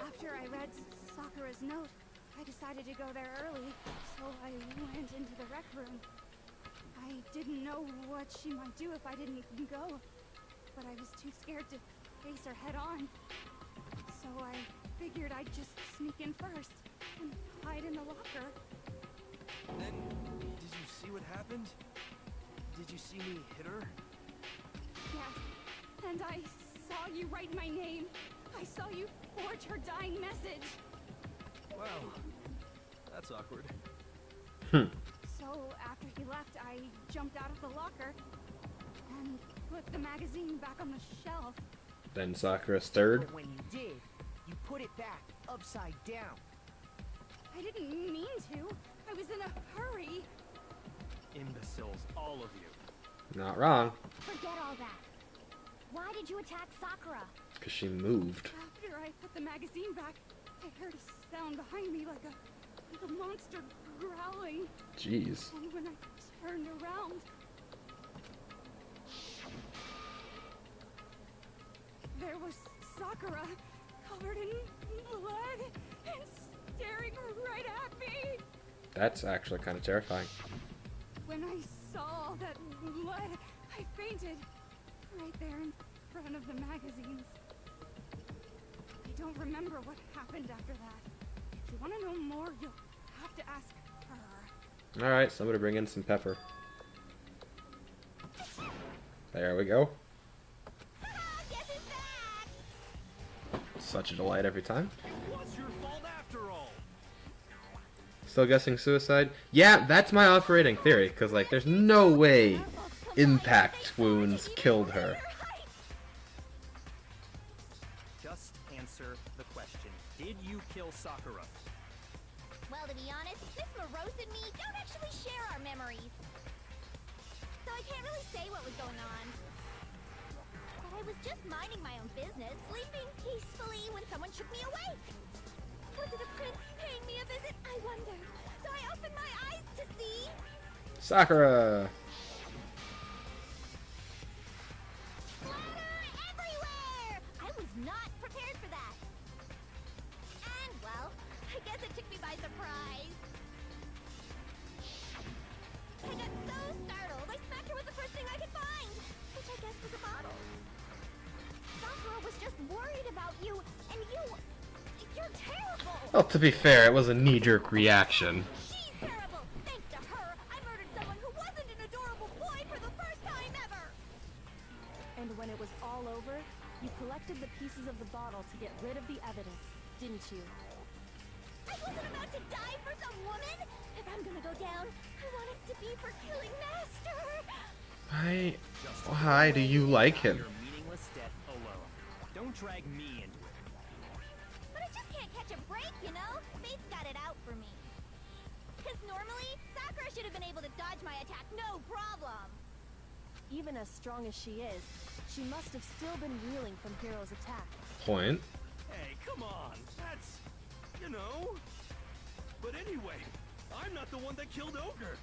After I read Sakura's note, I decided to go there early, so I went into the rec room. I didn't know what she might do if I didn't go, but I was too scared to face her head on. So I figured I'd just sneak in first and hide in the locker. Then, did you see what happened? Did you see me hit her? Yes, and I saw you write my name. I saw you forge her dying message. Wow, that's awkward. So after he left, I jumped out of the locker and put the magazine back on the shelf. Then Sakura stirred. But when you did, you put it back upside down. I didn't mean to. I was in a hurry. Imbeciles, all of you. Not wrong. Forget all that. Why did you attack Sakura? Because she moved. After I put the magazine back, I heard a sound behind me like a monster growling. Jeez. And when I turned around, there was Sakura, covered in blood and staring right at me. That's actually kind of terrifying. When I saw that blood, I fainted right there in front of the magazines. I don't remember what happened after that. If you want to know more, you'll have to ask her. Alright, somebody bring in some pepper. There we go. Guess who's back? Such a delight every time. It was your fault after all. Still guessing suicide? Yeah, that's my operating theory, because, like, there's no way impact wounds killed her. Just answer the question. Did you kill Sakura? Well, to be honest, Miss Morose and me don't actually share our memories. So I can't really say what was going on. But I was just minding my own business, sleeping peacefully when someone shook me awake. Was it a prince paying me a visit? I wondered. So I opened my eyes to see... Sakura! Splatter everywhere! I was not prepared for that. And, well, I guess it took me by surprise. I got so startled, I smacked her with the first thing I could find, which I guess was a bottle. Sakura was just worried about you, and you're terrible! Well, to be fair, it was a knee-jerk reaction. She's terrible! Thanks to her, I murdered someone who wasn't an adorable boy for the first time ever! And when it was all over, you collected the pieces of the bottle to get rid of the evidence, didn't you? I wasn't about to die for some woman! If I'm gonna go down, I want it to be for killing Master! Why do you like him? Your meaningless death alone. Don't drag me into it. But I just can't catch a break, you know? Fate's got it out for me. Because normally, Sakura should have been able to dodge my attack no problem. Even as strong as she is, she must have still been reeling from Hiro's attack. Point. Hey, come on. That's, you know. But anyway, I'm not the one that killed Ogre.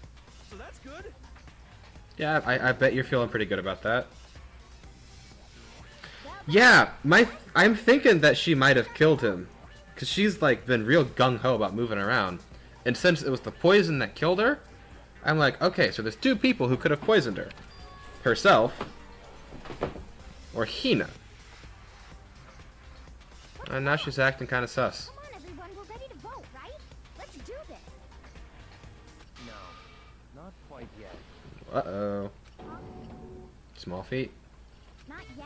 So that's good. Yeah, I bet you're feeling pretty good about that. Yeah, I'm thinking that she might have killed him, cause she's like been real gung ho about moving around, and since it was the poison that killed her, I'm like, okay, so there's two people who could have poisoned her, herself or Hina, and now she's acting kind of sus. Come on, everyone, we're ready to vote, right? Let's do this. No, not quite yet. Uh-oh. Small feet. Not yet?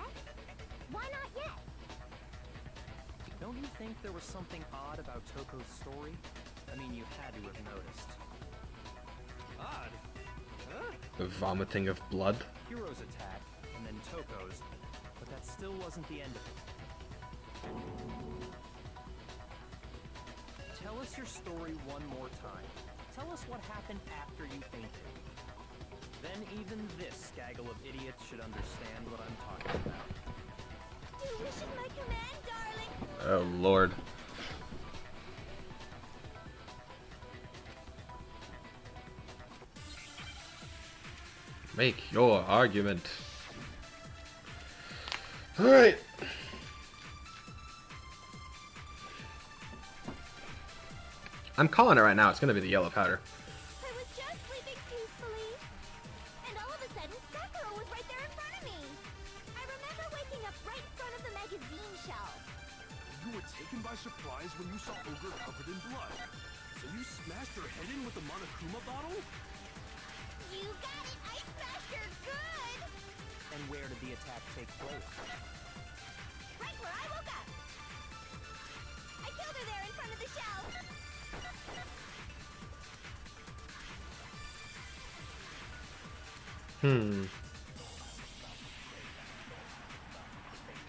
Why not yet? Don't you think there was something odd about Toko's story? I mean, you had to have noticed. Odd? Huh? The vomiting of blood. Hiro's attack, and then Toko's, but that still wasn't the end of it. Tell us your story one more time. Tell us what happened after you fainted. Then even this gaggle of idiots should understand what I'm talking about. Your wish is my command, darling. Oh lord. Make your argument. Alright. I'm calling it right now. It's gonna be the yellow powder. I was just sleeping peacefully. And all of a sudden, Sakura was right there in front of me. I remember waking up right in front of the magazine shelf. You were taken by surprise when you saw Ogre covered in blood. So you smashed her head in with the Monokuma bottle? You got it! I smashed her good! And where did the attack take place? Right where I woke up. I killed her there in front of the shelf.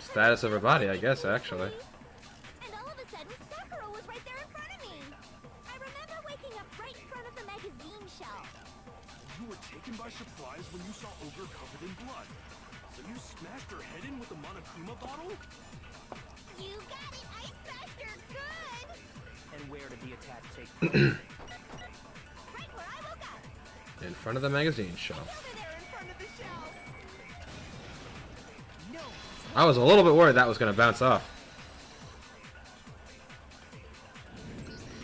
Status of her body, I guess, actually. And all of a sudden, Sakura was right there in front of me. I remember waking up right in front of the magazine shelf. You were taken by surprise when you saw Ogre covered in blood. So you smashed her head in with the Monokuma bottle? You got it! I smashed her good! And where did the attack take place? Right where I woke up. In front of the magazine shelf. Over there in front of the shelf. No, I was a little bit worried that was gonna bounce off.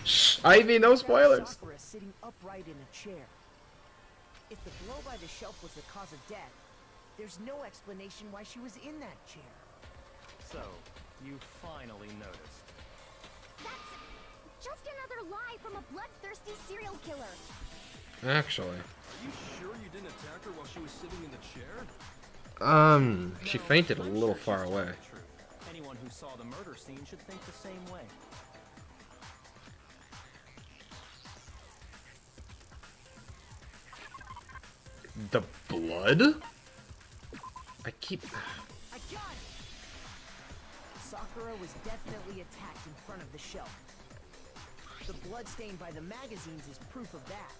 Shh, Ivy, no spoilers. Sakura sitting upright in a chair. If the blow by the shelf was the cause of death, there's no explanation why she was in that chair. So, you finally noticed. That's just another lie from a bloodthirsty serial killer. Actually. Are you sure you didn't attack her while she was sitting in the chair? She No, fainted a I'm little sure far she's telling away. the truth. Anyone who saw the murder scene should think the same way. The blood? I keep... I got it! Sakura was definitely attacked in front of the shelf. The blood stain by the magazines is proof of that.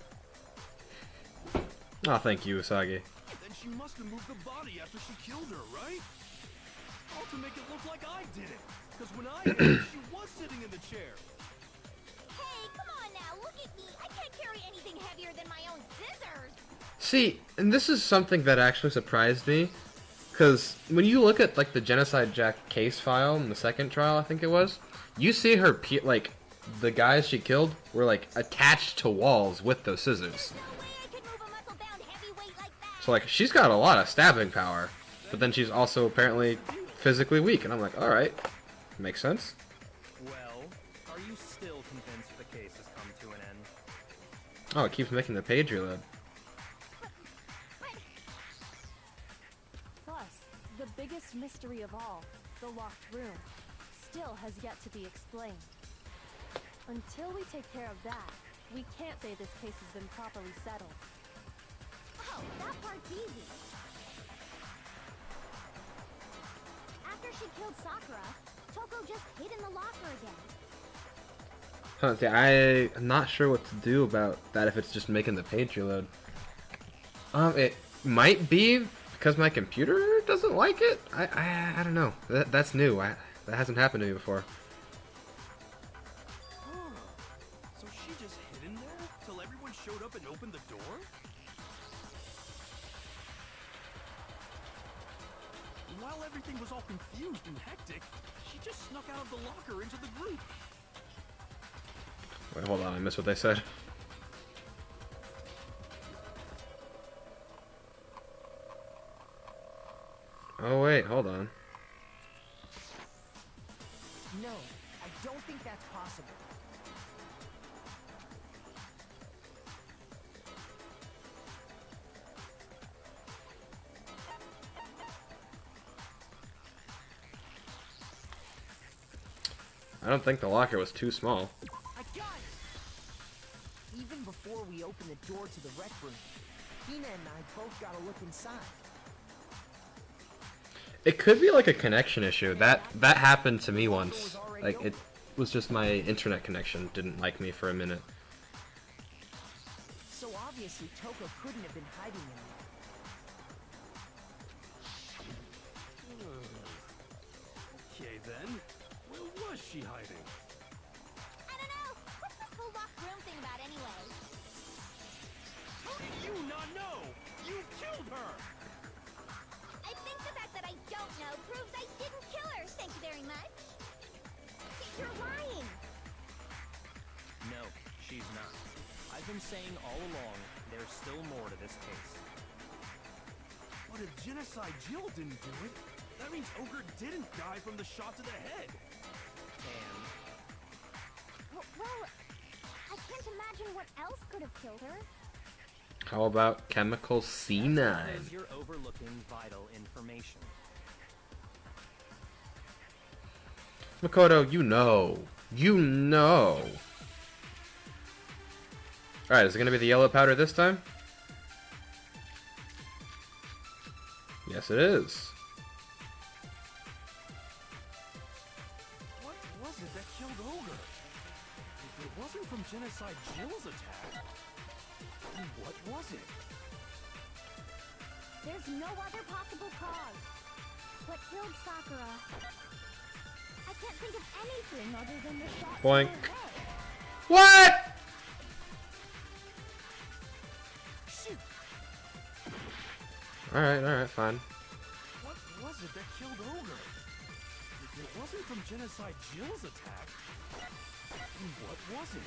Oh, thank you, Usagi. Then she must have moved the body after she killed her, right? All to make it look like I did it. Because when I did it, she was sitting in the chair. Hey, come on now, look at me. I can't carry anything heavier than my own scissors. See, and this is something that actually surprised me, because when you look at like the Genocide Jack case file in the second trial, I think it was, you see her like the guys she killed were like attached to walls with those scissors. No way I could move a muscle-bound heavyweight like that. So like she's got a lot of stabbing power, but then she's also apparently physically weak, and I'm like, all right, makes sense. Well, are you still convinced the case has come to an end? Oh, it keeps making the page reload. Plus, the biggest mystery of all, the locked room, still has yet to be explained. Until we take care of that, we can't say this case has been properly settled. Oh, that part's easy. After she killed Sakura, Toko just hid in the locker again. Huh, see, I'm not sure what to do about that if it's just making the page reload. It might be because my computer doesn't like it. I don't know. That's new. That hasn't happened to me before. Huh. So she just hid in there till everyone showed up and opened the door? And while everyone everything was all confused and hectic, she just snuck out of the locker into the group. Wait, hold on, I missed what they said. Oh wait, hold on. No, I don't think that's possible. I don't think the locker was too small. I got it! Even before we opened the door to the rec room, Hina and I both got a look inside. It could be like a connection issue. That happened to me once. Like, it was just my internet connection didn't like me for a minute. So obviously Toko couldn't have been hiding anywhere. Okay then, where was she hiding? I don't know. What's this whole locked room thing about anyway? How did you not know? You killed her! I think the fact that I don't know proves I didn't kill her. Thank you very much. You're lying. No, she's not. I've been saying all along, there's still more to this case. But if Genocide Jill didn't do it, that means Ogre didn't die from the shot to the head. And Well, I can't imagine what else could have killed her. How about chemical C9? because you're overlooking vital information. Makoto, you know. You know. Alright, is it gonna be the yellow powder this time? Yes, it is. What was it that killed Ogre? If it wasn't from Genocide Jill's attack, then what was it? There's no other possible cause. What killed Sakura? I can't think of anything other than the shot Boink. to her head. What? Shoot! Alright, fine. What was it that killed Ogre? If it wasn't from Genocide Jill's attack, then what was it?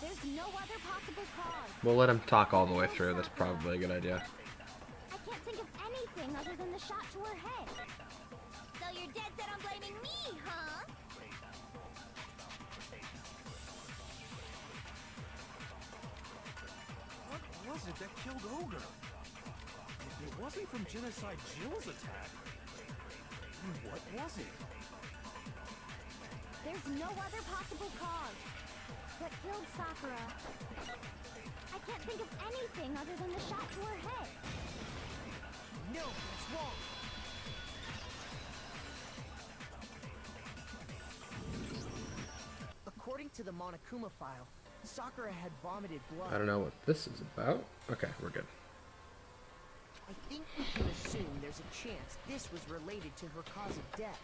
There's no other possible cause. We'll let him talk all the way through. That's probably a good idea. I can't think of anything other than the shot to her head. So you're dead set on blaming me, huh? What was it that killed Ogre? If it wasn't from Genocide Jill's attack, then what was it? There's no other possible cause. What killed Sakura? I can't think of anything other than the shot to her head. No, that's wrong. According to the Monokuma file, Sakura had vomited blood. I don't know what this is about. Okay, we're good. I think we can assume there's a chance this was related to her cause of death.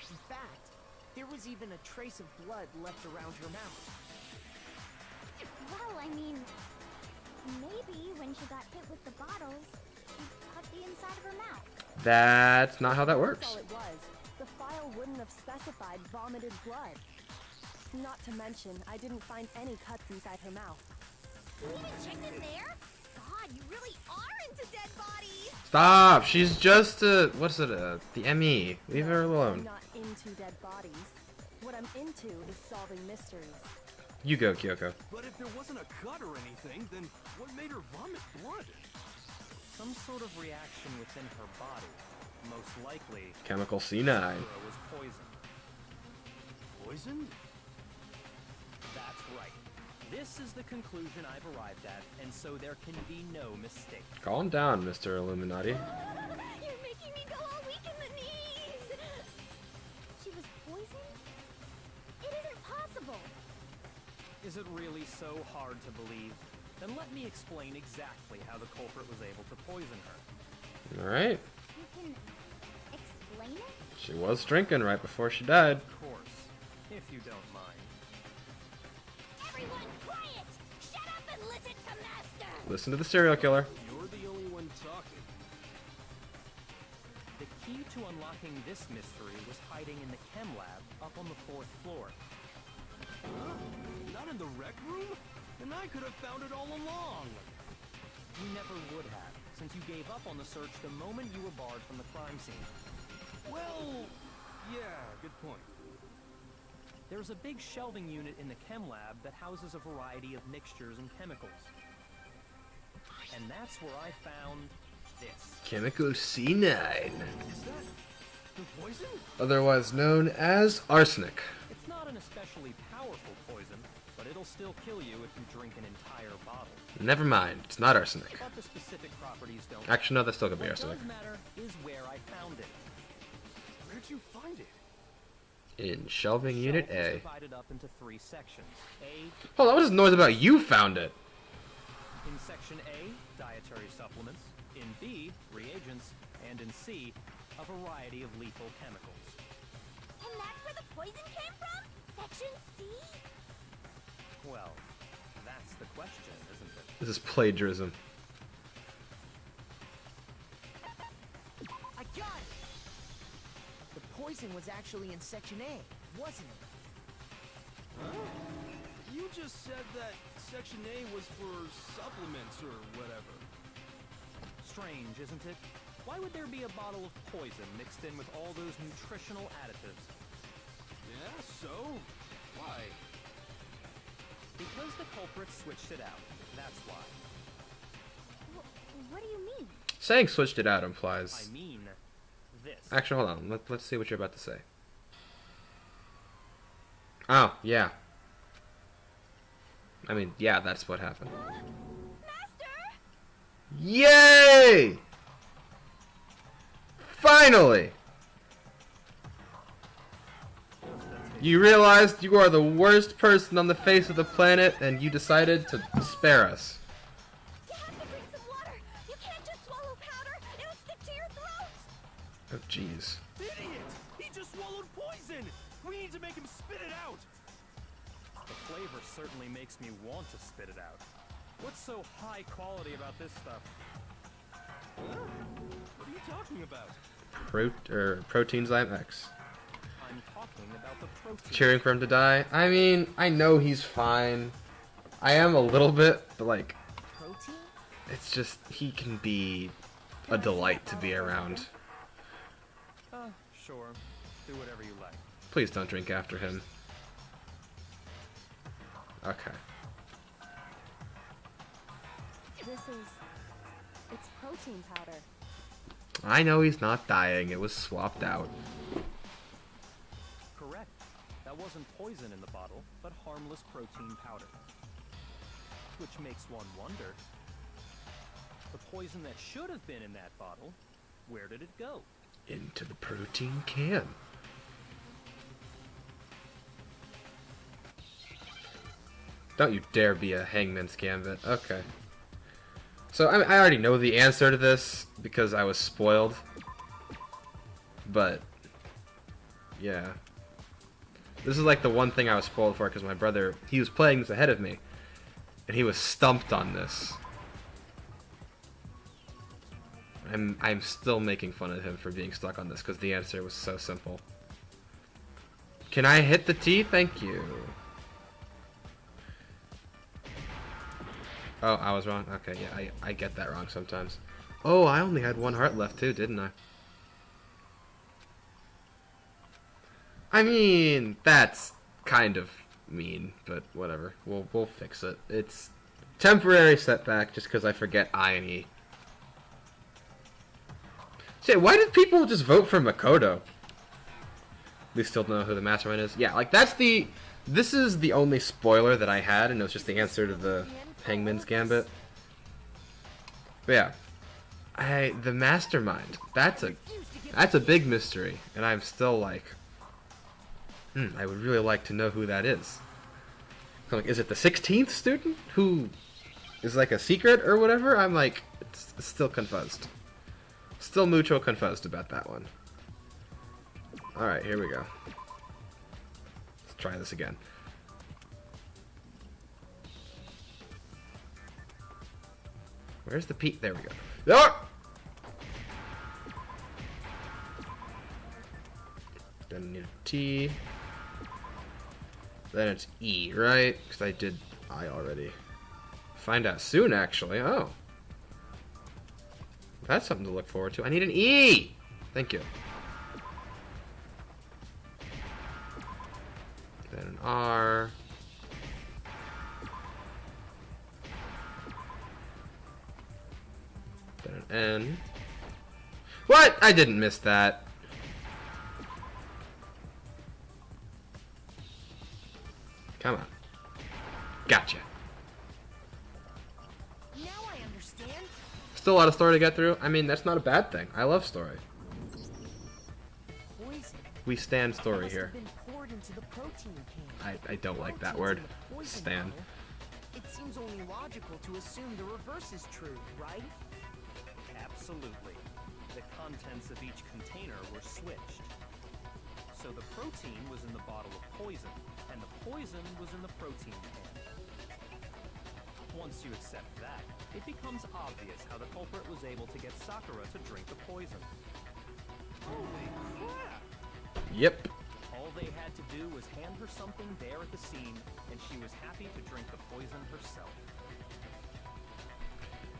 In fact, there was even a trace of blood left around her mouth. Well, I mean, maybe when she got hit with the bottles, she cut the inside of her mouth. That's not how that That's works. all it was. The file wouldn't have specified vomited blood. Not to mention, I didn't find any cuts inside her mouth. You even checked in there? God, you really are into dead bodies! Stop! She's just what's it? The ME. Leave her I'm alone. not into dead bodies. What I'm into is solving mysteries. You go, Kyoko. But if there wasn't a cut or anything, then what made her vomit blood? Some sort of reaction within her body. Most likely, Chemical C9. Sakura was poisoned. Poisoned? That's right. This is the conclusion I've arrived at, and so there can be no mistake. Calm down, Mr. Illuminati. You're making me go all weak in the knees! She was poisoned? It isn't possible! Is it really so hard to believe? Then let me explain exactly how the culprit was able to poison her. Alright. You can explain it? She was drinking right before she died. Of course, if you don't mind. Everyone quiet! Shut up and listen to Master! Listen to the serial killer. You're the only one talking. key to unlocking this mystery was hiding in the chem lab up on the 4th floor. Huh? Not in the rec room? And I could have found it all along. You never would have, since you gave up on the search the moment you were barred from the crime scene. Well, yeah, good point. There's a big shelving unit in the chem lab that houses a variety of mixtures and chemicals. And that's where I found this. Chemical C9. Is that the poison? Otherwise known as arsenic. It's not an especially powerful poison, but it'll still kill you if you drink an entire bottle. Never mind, it's not arsenic. But the specific properties don't. Actually, no, that still could be What arsenic. does matter is where I found it. Where'd you find it? In shelving unit Shelf is A. divided up into 3 sections. A, Hold on, what is the noise about you found it? in section A, dietary supplements. In B, reagents. And in C, a variety of lethal chemicals. And that's where the poison came from? Section C? Well, that's the question, isn't it? This is plagiarism. I got it! The poison was actually in Section A, wasn't it? Huh? You just said that Section A was for supplements or whatever. Strange, isn't it? Why would there be a bottle of poison mixed in with all those nutritional additives? Yeah, so? Why? Because the culprits switched it out. That's why. What do you mean? Saying switched it out I implies... mean, this. Actually, hold on. Let's see what you're about to say. Oh, yeah. I mean, yeah, that's what happened. Master! Yay! Finally! You realized you are the worst person on the face of the planet, and you decided to spare us. You have to drink some water! You can't just swallow powder! It'll stick to your throat! Oh, jeez. Idiot! He just swallowed poison! We need to make him spit it out! The flavor certainly makes me want to spit it out. What's so high quality about this stuff? Huh? What are you talking about? Protein Zyme X. I'm talking about the protein. Cheering for him to die. I mean, I know he's fine. I am a little bit, but like, Protein? it's just, he can be a delight to be around. Sure. Do whatever you like. Please don't drink after him. Okay. It's protein powder. I know he's not dying. It was swapped out. Correct. That wasn't poison in the bottle, but harmless protein powder. Which makes one wonder, the poison that should have been in that bottle, where did it go? Into the protein can. Don't you dare be a Hangman's Gambit. Okay. So, I mean, I already know the answer to this because I was spoiled. But, yeah. This is like the one thing I was spoiled for because my brother, he was playing this ahead of me. And he was stumped on this. I'm still making fun of him for being stuck on this because the answer was so simple. Can I hit the T? Thank you. Oh, I was wrong. Okay, yeah, I get that wrong sometimes. Oh, I only had one heart left too, didn't I? I mean, that's kind of mean, but whatever. We'll fix it. It's temporary setback just because I forget I and E. Say, why did people just vote for Makoto? We still don't know who the mastermind is. Yeah, like that's the. This is the only spoiler that I had, and it was just the answer to the Hangman's Gambit. But yeah, the mastermind. That's a big mystery, and I'm still like, I would really like to know who that is. I'm like, is it the 16th student who is like a secret or whatever? I'm like, it's still confused. Still mucho confused about that one. Alright, here we go. Let's try this again. Where's the P? There we go. Ah! Then I need a T. Then it's E, right? Because I did I already. Find out soon, actually. Oh. That's something to look forward to. I need an E! Thank you. Then an R. Then an N. What? I didn't miss that. Come on. Gotcha. Now I understand. Still a lot of story to get through. I mean, that's not a bad thing. I love story. Poison. We stand story Must have here. been poured into the protein can. I don't like that Protein's word. in the poison Stand. bottle. It seems only logical to assume the reverse is true, right? Absolutely. The contents of each container were switched. So the protein was in the bottle of poison, and the poison was in the protein can. Once you accept that, it becomes obvious how the culprit was able to get Sakura to drink the poison. Holy crap! Yep. All they had to do was hand her something there at the scene, and she was happy to drink the poison herself.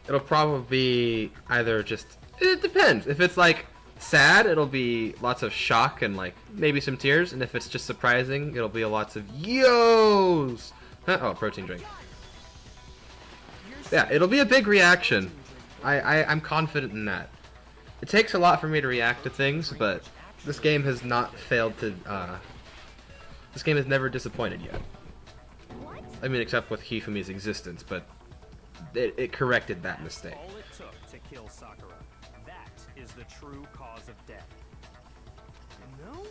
It'll probably be either just... It depends. If it's like sad, it'll be lots of shock and like maybe some tears. And if it's just surprising, it'll be lots of yo's. Oh, protein drink. Yeah, it'll be a big reaction. I'm confident in that. It takes a lot for me to react to things, but this game has not failed to... this game has never disappointed yet. I mean, except with Hifumi's existence, but it corrected that mistake. All it took to kill Sakura. That is the true cause of death. You know,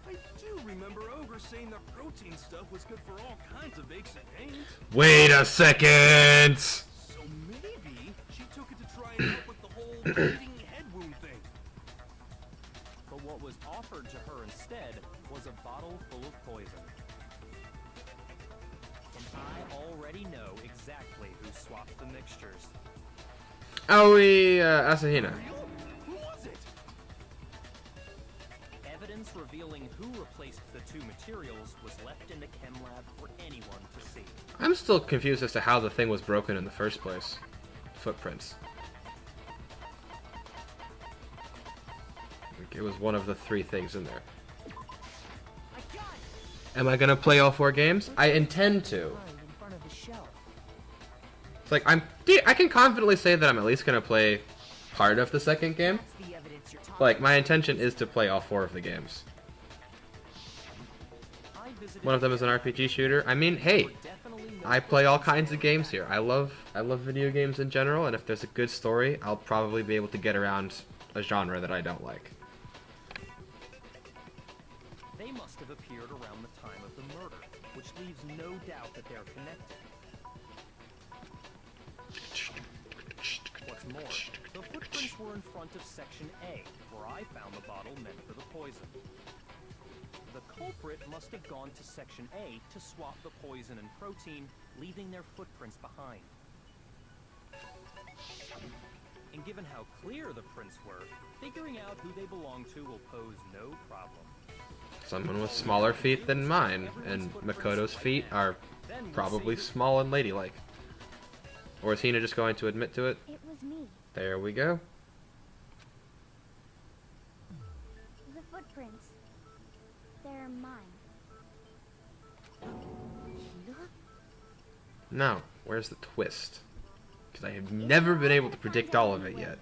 I do remember Ogre saying that protein stuff was good for all kinds of aches and pains. Wait a second! So maybe she took it to try and help with the whole bleeding head wound thing. But what was offered to her instead was a bottle full of poison. And I already know exactly who swapped the mixtures. Aoi Asahina. Who was it? Evidence revealing who replaced the two materials was left in the chem lab for anyone to see. I'm still confused as to how the thing was broken in the first place. Footprints. It was one of the 3 things in there. Am I gonna play all 4 games? I intend to. In front of the shelf. It's like I can confidently say that I'm at least gonna play part of the second game. That's the evidence you're talking Like my intention is to play all 4 of the games. I visited One of them is an RPG shooter. I mean, hey, I play all kinds of games here. I love video games in general, and if there's a good story, I'll probably be able to get around a genre that I don't like. They must have appeared around the time of the murder, which leaves no doubt that they're connected. What's more, the footprints were in front of Section A, where I found the bottle meant for the poison. The culprit must have gone to Section A to swap the poison and protein, leaving their footprints behind. And given how clear the prints were, figuring out who they belong to will pose no problem. Someone with smaller feet than mine, and Makoto's feet are probably small and ladylike. Or is Hina just going to admit to it? It was me. There we go. The footprints. They're mine. Now, where's the twist? Because I have never been able to predict all of it yet.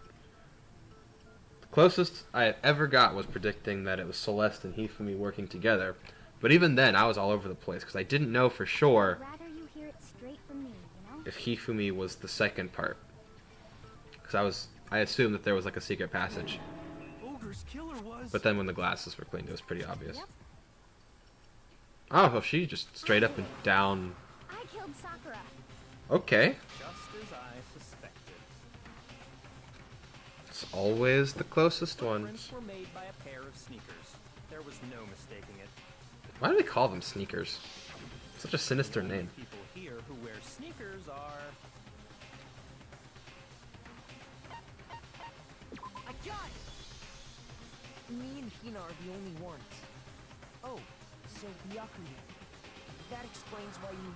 The closest I ever got was predicting that it was Celeste and Hifumi working together. But even then, I was all over the place because I didn't know for sure I'd rather you hear it straight from me, you know? if Hifumi was the second part. Because I assumed that there was like a secret passage. Ogre's killer was... But then when the glasses were cleaned, it was pretty obvious. Yep. Oh, well, she just straight up and down. I killed Sakura. Okay. Just as I suspected. It's always the closest ones. Prints were made by a pair of sneakers. There was no mistaking it. Why do they call them sneakers? Such a sinister The only name. people here who wear sneakers are... I got it! Me and Hina are the only ones. Oh, so Byakuya. That explains why you...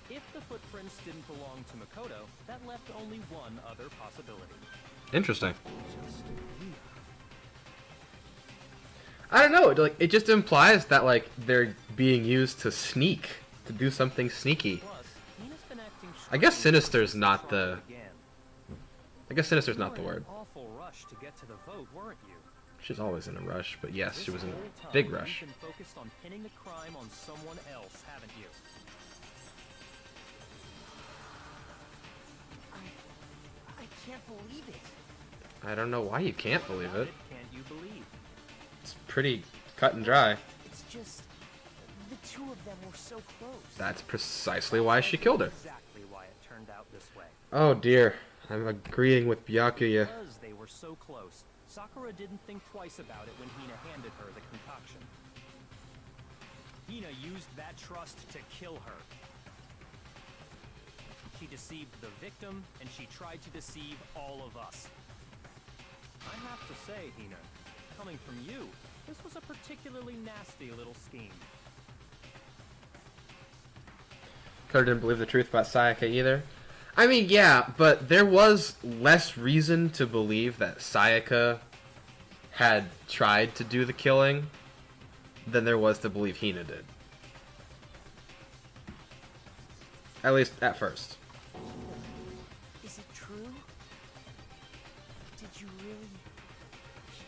If the footprints didn't belong to Makoto, that left only one other possibility. Interesting. I don't know. Like, it just implies that like they're being used to sneak, to do something sneaky. Plus, Hina's been acting I guess strangely sinister's since not the the. trial began. I guess sinister's You not were the in word. an awful rush to get to the vote, weren't you? She's always in a rush, but yes, she This was in whole a time, big rush. You've been focused on pinning the crime on someone else, haven't you? I can't believe it. I don't know why you can't believe What it. about can't you believe? It's pretty cut and dry. It's just... the two of them were so close. That's precisely why she killed her. Exactly why it turned out this way. Oh dear, I'm agreeing with Byakuya. Because they were so close, Sakura didn't think twice about it when Hina handed her the concoction. Hina used that trust to kill her. She deceived the victim, and she tried to deceive all of us. I have to say, Hina, coming from you, this was a particularly nasty little scheme. Koda didn't believe the truth about Sayaka either. I mean, yeah, but there was less reason to believe that Sayaka had tried to do the killing than there was to believe Hina did. At least at first. Is it true? Did you really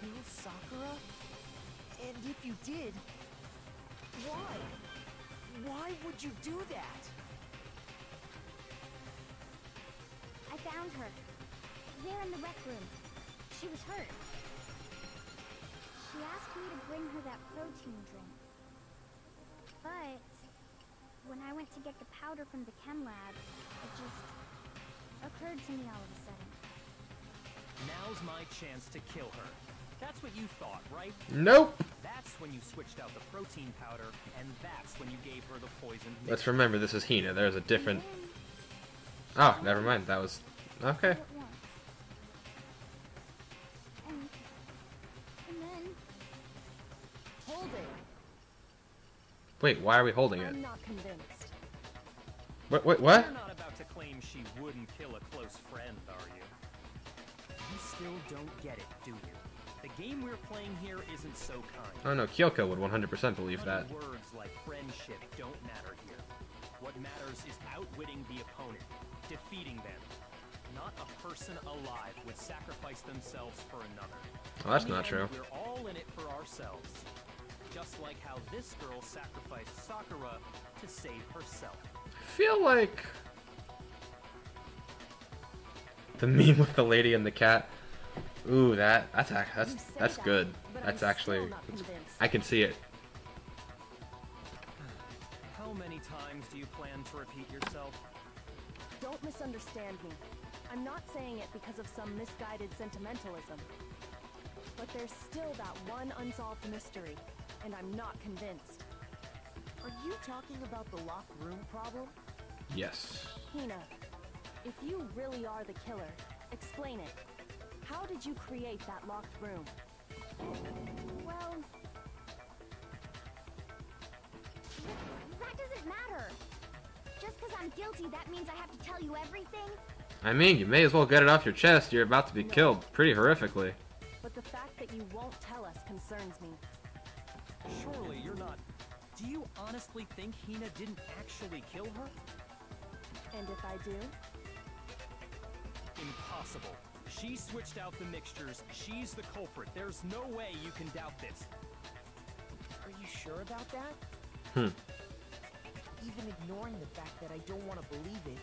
kill Sakura? And if you did, why? Why would you do that? I found her. There in the rec room. She was hurt. She asked me to bring her that protein drink. But when I went to get the powder from the chem lab, it just occurred to me all of a sudden. Now's my chance to kill her. That's what you thought, right? Nope. That's when you switched out the protein powder, and that's when you gave her the poison. Let's remember this is Hina. There's a different... Oh, never mind. That was... Okay. At once. And then Hold it. Wait, why are we holding it? I'm not convinced. What? You're not about to claim she wouldn't kill a close friend, are you? You still don't get it, do you? The game we're playing here isn't so kind. Oh no, Kyoko would 100% believe that. Funny words like friendship don't matter here. What matters is outwitting the opponent, defeating them. Not a person alive would sacrifice themselves for another. Well, that's In the not end, true. We're all in it for ourselves. Just like how this girl sacrificed Sakura to save herself. I feel like... The meme with the lady and the cat. Ooh, that's good. That's actually... I can see it. How many times do you plan to repeat yourself? Don't misunderstand me. I'm not saying it because of some misguided sentimentalism. But there's still that one unsolved mystery, and I'm not convinced. Are you talking about the locked room problem? Yes. Hina, if you really are the killer, explain it. How did you create that locked room? well, that doesn't matter. Just because I'm guilty, that means I have to tell you everything? I mean, you may as well get it off your chest. You're about to be killed pretty horrifically. But the fact that you won't tell us concerns me. Surely you're not... Do you honestly think Hina didn't actually kill her? And if I do? Impossible. She switched out the mixtures. She's the culprit. There's no way you can doubt this. Are you sure about that? Even ignoring the fact that I don't want to believe it,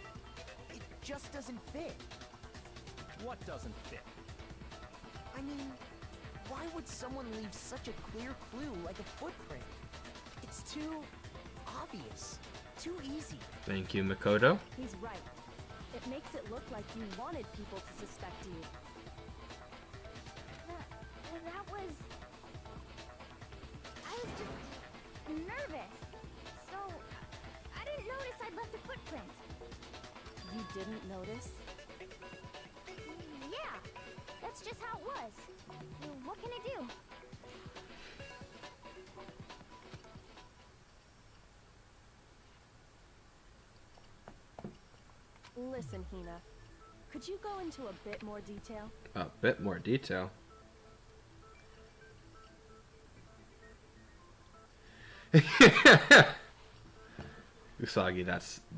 it just doesn't fit. What doesn't fit? I mean, why would someone leave such a clear clue like a footprint? It's too obvious, too easy. Thank you, Makoto. He's right. It makes it look like you wanted people to suspect you. That was... I was just nervous. So, didn't notice I'd left a footprint. You didn't notice? Yeah, that's just how it was. What can I do? Listen, Hina. Could you go into a bit more detail? A bit more detail. Usagi,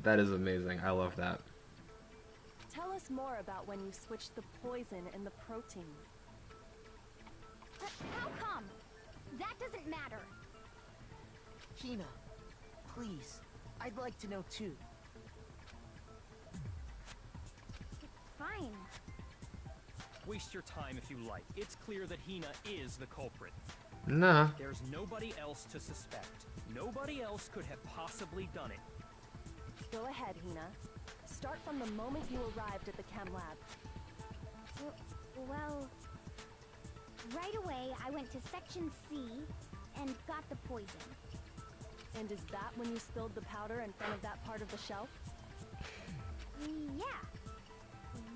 that is amazing. I love that. Tell us more about when you switched the poison and the protein. How come? That doesn't matter. Hina, please. I'd like to know too. Fine. Waste your time if you like. It's clear that Hina is the culprit. Nah. There's nobody else to suspect. Nobody else could have possibly done it. Go ahead, Hina. Start from the moment you arrived at the chem lab. Well, right away I went to section C and got the poison. And is that when you spilled the powder in front of that part of the shelf? Yeah.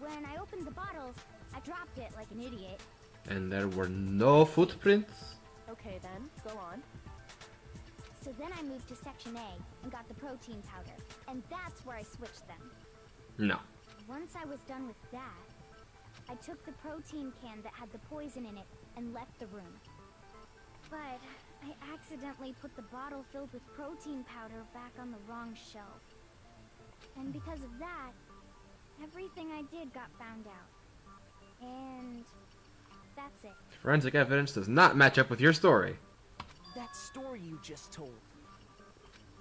When I opened the bottle, I dropped it like an idiot. And there were no footprints? Okay then, go on. So then I moved to section A and got the protein powder. And that's where I switched them. No. Once I was done with that, I took the protein can that had the poison in it and left the room. But I accidentally put the bottle filled with protein powder back on the wrong shelf. And because of that, everything I did got found out. And that's it. Forensic evidence does not match up with your story. That story you just told.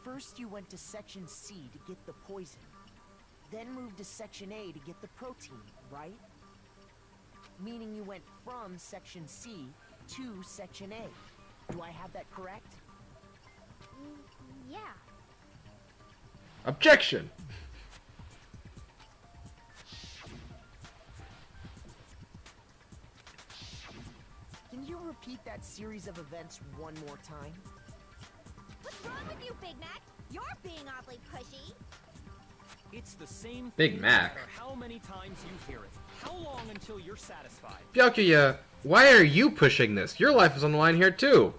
First you went to section C to get the poison. Then moved to section A to get the protein, right? Meaning you went from section C to section A. Do I have that correct? Yeah. Objection! Can you repeat that series of events one more time? What's wrong with you, Big Mac? You're being awfully pushy. It's the same Big thing Mac. no matter how many times you hear it. How long until you're satisfied? Byakuya, why are you pushing this? Your life is on the line here too.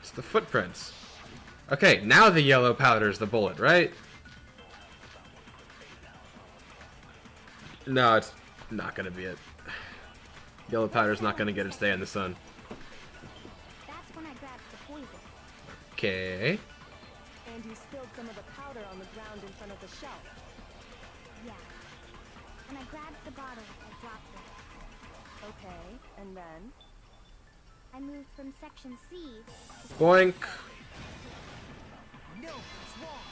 It's the footprints. Okay, now the yellow powder's the bullet, right? No, it's not gonna be it. Yellow powder's not gonna get its day in the sun. That's when I grabbed the poison. Okay. And you spilled some of the powder on the ground in front of the shelf. Yeah. When I grabbed the bottle, I dropped it. Okay, and then? I moved from section C to Boink. No, it's wrong.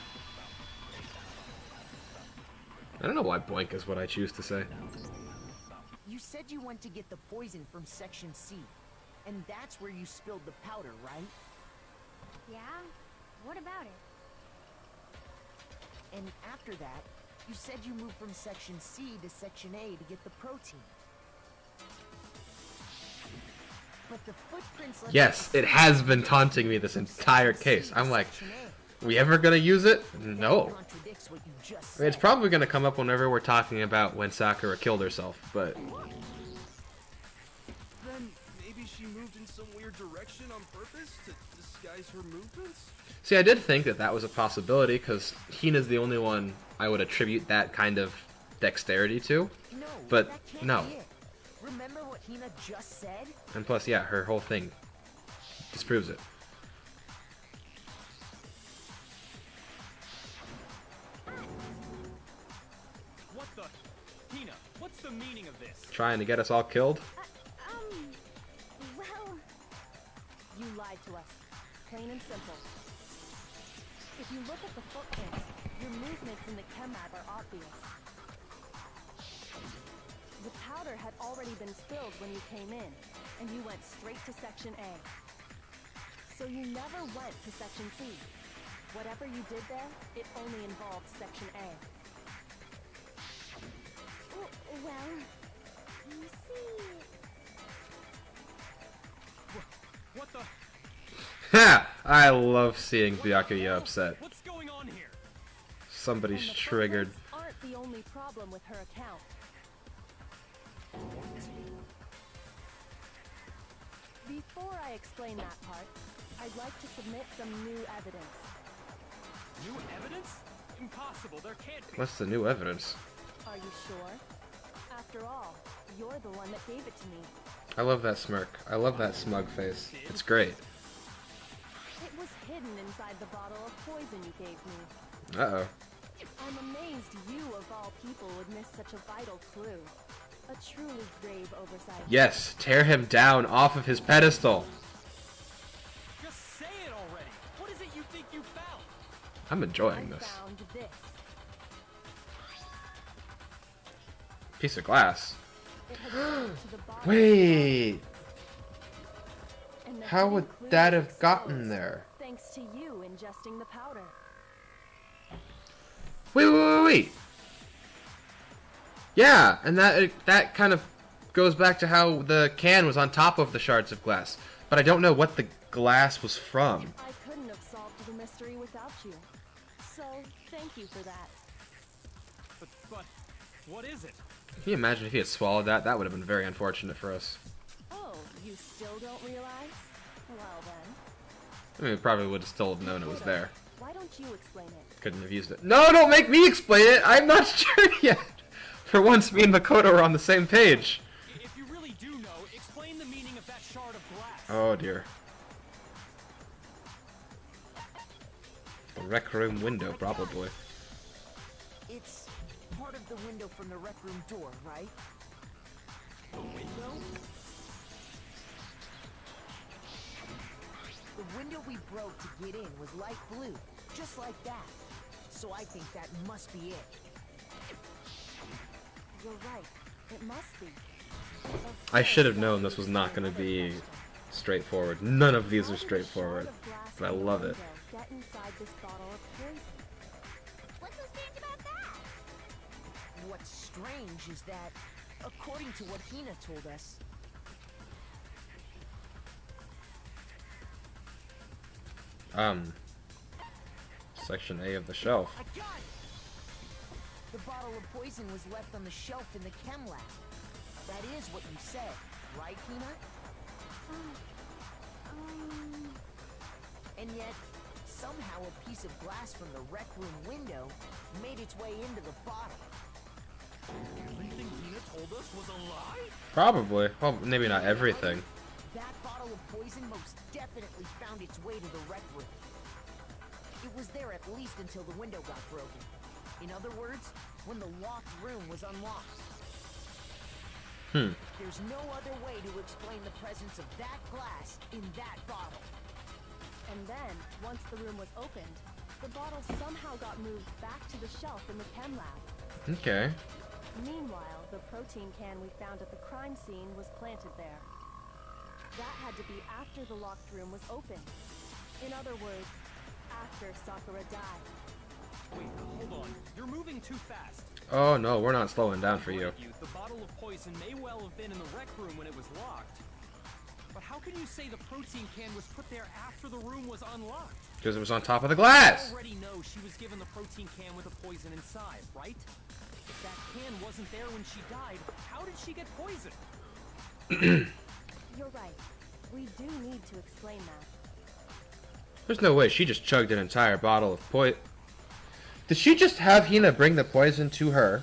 I don't know why boink is what I choose to say. You said you went to get the poison from section C. And that's where you spilled the powder, right? Yeah? What about it? And after that, you said you moved from section C to section A to get the protein. But the footprints left Yes, it has been taunting me this entire case. I'm like, we ever gonna use it? No. Contradicts what you just I mean, it's said. probably gonna come up whenever we're talking about when Sakura killed herself, but Then maybe she moved in some weird direction on purpose to disguise her movements? see, I did think that that was a possibility because Hina's the only one I would attribute that kind of dexterity to. No, but that can't no. be it. Remember what Hina just said? And plus, yeah, her whole thing disproves it. What the? Hina, what's the meaning of this? Trying to get us all killed? Well, You lied to us. Plain and simple. If you look at the footprints, your movements in the chem lab are obvious. The powder had already been spilled when you came in, and you went straight to section A. So you never went to section C. Whatever you did there, it only involved section A. well, you see, Ha! I love seeing Byakuya upset. What's going on here? Somebody's And the triggered. photos aren't the only problem with her account. Before I explain that part, I'd like to submit some new evidence. New evidence? Impossible, there can't be. What's the new evidence? Are you sure? After all, you're the one that gave it to me. I love that smirk. I love that smug face. It's great. It was hidden inside the bottle of poison you gave me. Uh-oh. I'm amazed you, of all people, would miss such a vital clue. A truly grave oversight. Yes, tear him down off of his pedestal. Just say it already. What is it you think you found? I'm enjoying I this. found this. Piece of glass. It had slipped to the bottom. Wait! And the How hidden would clue that was have gotten exposed, there? Thanks to you ingesting the powder. Wait. Yeah, and that kind of goes back to how the can was on top of the shards of glass. But I don't know what the glass was from. I couldn't have solved the mystery without you. So, thank you for that. But, what is it? Can you imagine if he had swallowed that? That would have been very unfortunate for us. Oh, you still don't realize? Well then. I mean, we probably would have still known it was there. Why don't you explain it? Couldn't have used it. No, don't make me explain it! I'm not sure yet! For once, me and Makoto are on the same page. If you really do know, explain the meaning of that shard of glass. Oh dear. The rec room window, probably. It's part of the window from the rec room door, right? The window? The window we broke to get in was light blue, just like that. So I think that must be it. You're right. It must be. I should have known this was not going to be straightforward. None of these are straightforward. But I love it. Get inside this bottle of poison. What's so strange about that? What's strange is that, according to what Hina told us, Section A of the shelf. I got it! The bottle of poison was left on the shelf in the chem lab. That is what you said, right, Hina? And yet, somehow a piece of glass from the rec room window made its way into the bottle. Everything Hina told us was a lie? Probably. Well, maybe not everything. That bottle of poison most definitely found its way to the rec room. It was there at least until the window got broken. In other words, when the locked room was unlocked. There's no other way to explain the presence of that glass in that bottle. And then, once the room was opened, the bottle somehow got moved back to the shelf in the chem lab. Okay. Meanwhile, the protein can we found at the crime scene was planted there. That had to be after the locked room was opened. In other words, after Sakura died. Wait, hold on. You're moving too fast. Oh no, we're not slowing down for you. The bottle of poison may well have been in the rec room when it was locked. But how can you say the protein can was put there after the room was unlocked? Because it was on top of the glass! You already know she was given the protein can with the poison inside, right? If that can wasn't there when she died, how did she get poisoned? You're right. We do need to explain that. There's no way she just chugged an entire bottle of poison. Did she just have Hina bring the poison to her,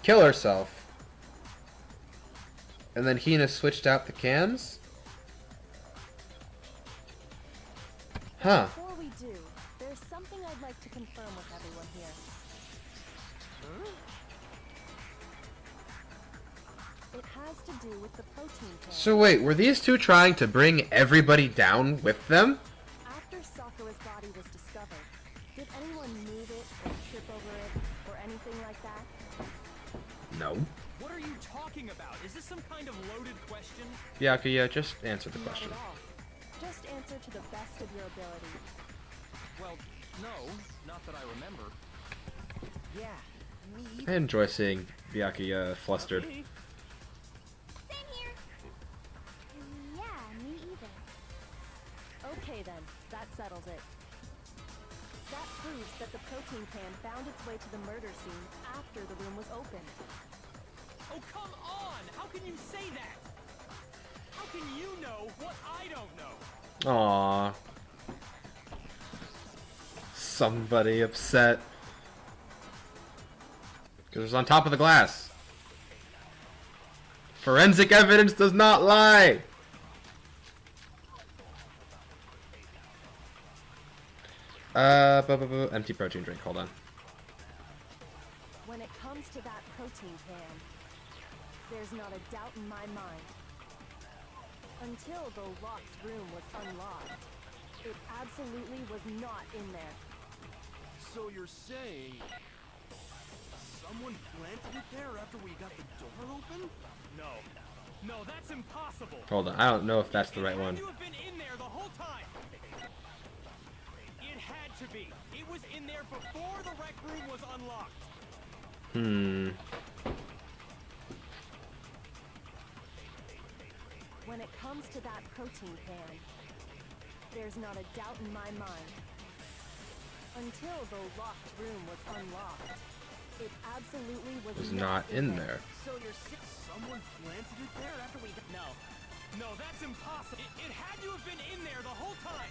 kill herself, and then Hina switched out the cans? Huh. Before we do, there's something I'd like to confirm with everyone here. It has to do with the protein can. So wait, were these two trying to bring everybody down with them? After Sakura's body was discovered, did anyone move it or trip over it or anything like that? No. What are you talking about? Is this some kind of loaded question? Byakuya, just answer the Not question. at all. Just answer to the best of your ability. Well, no, not that I remember. Yeah, me I either. enjoy seeing Byakuya flustered. Same here. Yeah, me either. settles it. That proves that the protein can found its way to the murder scene after the room was opened. Oh, come on! How can you say that? How can you know what I don't know? Aww. Somebody upset. Because it was on top of the glass. Forensic evidence does not lie! Empty protein drink, hold on. When it comes to that protein can, there's not a doubt in my mind. Until the locked room was unlocked, it absolutely was not in there. So you're saying someone planted it there after we got the door open? No. No, that's impossible. Hold on, I don't know if that's the right It one. had to have been in there the whole time. It had to be. It was in there before the rec room was unlocked. When it comes to that protein can, there's not a doubt in my mind. Until the locked room was unlocked, it absolutely was Not in there. So you're saying someone planted it there after we got... No. No, that's impossible. It had to have been in there the whole time.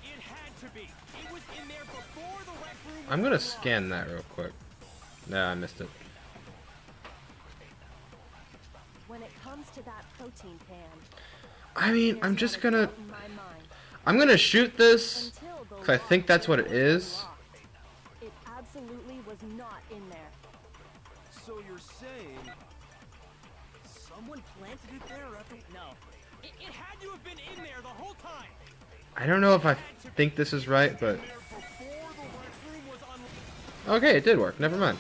It had to be. It was in there before the rec room was I'm gonna unlocked. scan that real quick. Nah, I missed it. When it comes to that protein can, I mean, I'm there's just not a gonna... doubt in my mind. I'm gonna shoot this, Until the because I think that's what it locked room was is. unlocked, it absolutely was not in there. So you're saying someone planted it there after... No. It had to have been in there the whole time. I don't know if I think this is right, but... There before the rec room was unlocked. Okay, it did work. Never mind.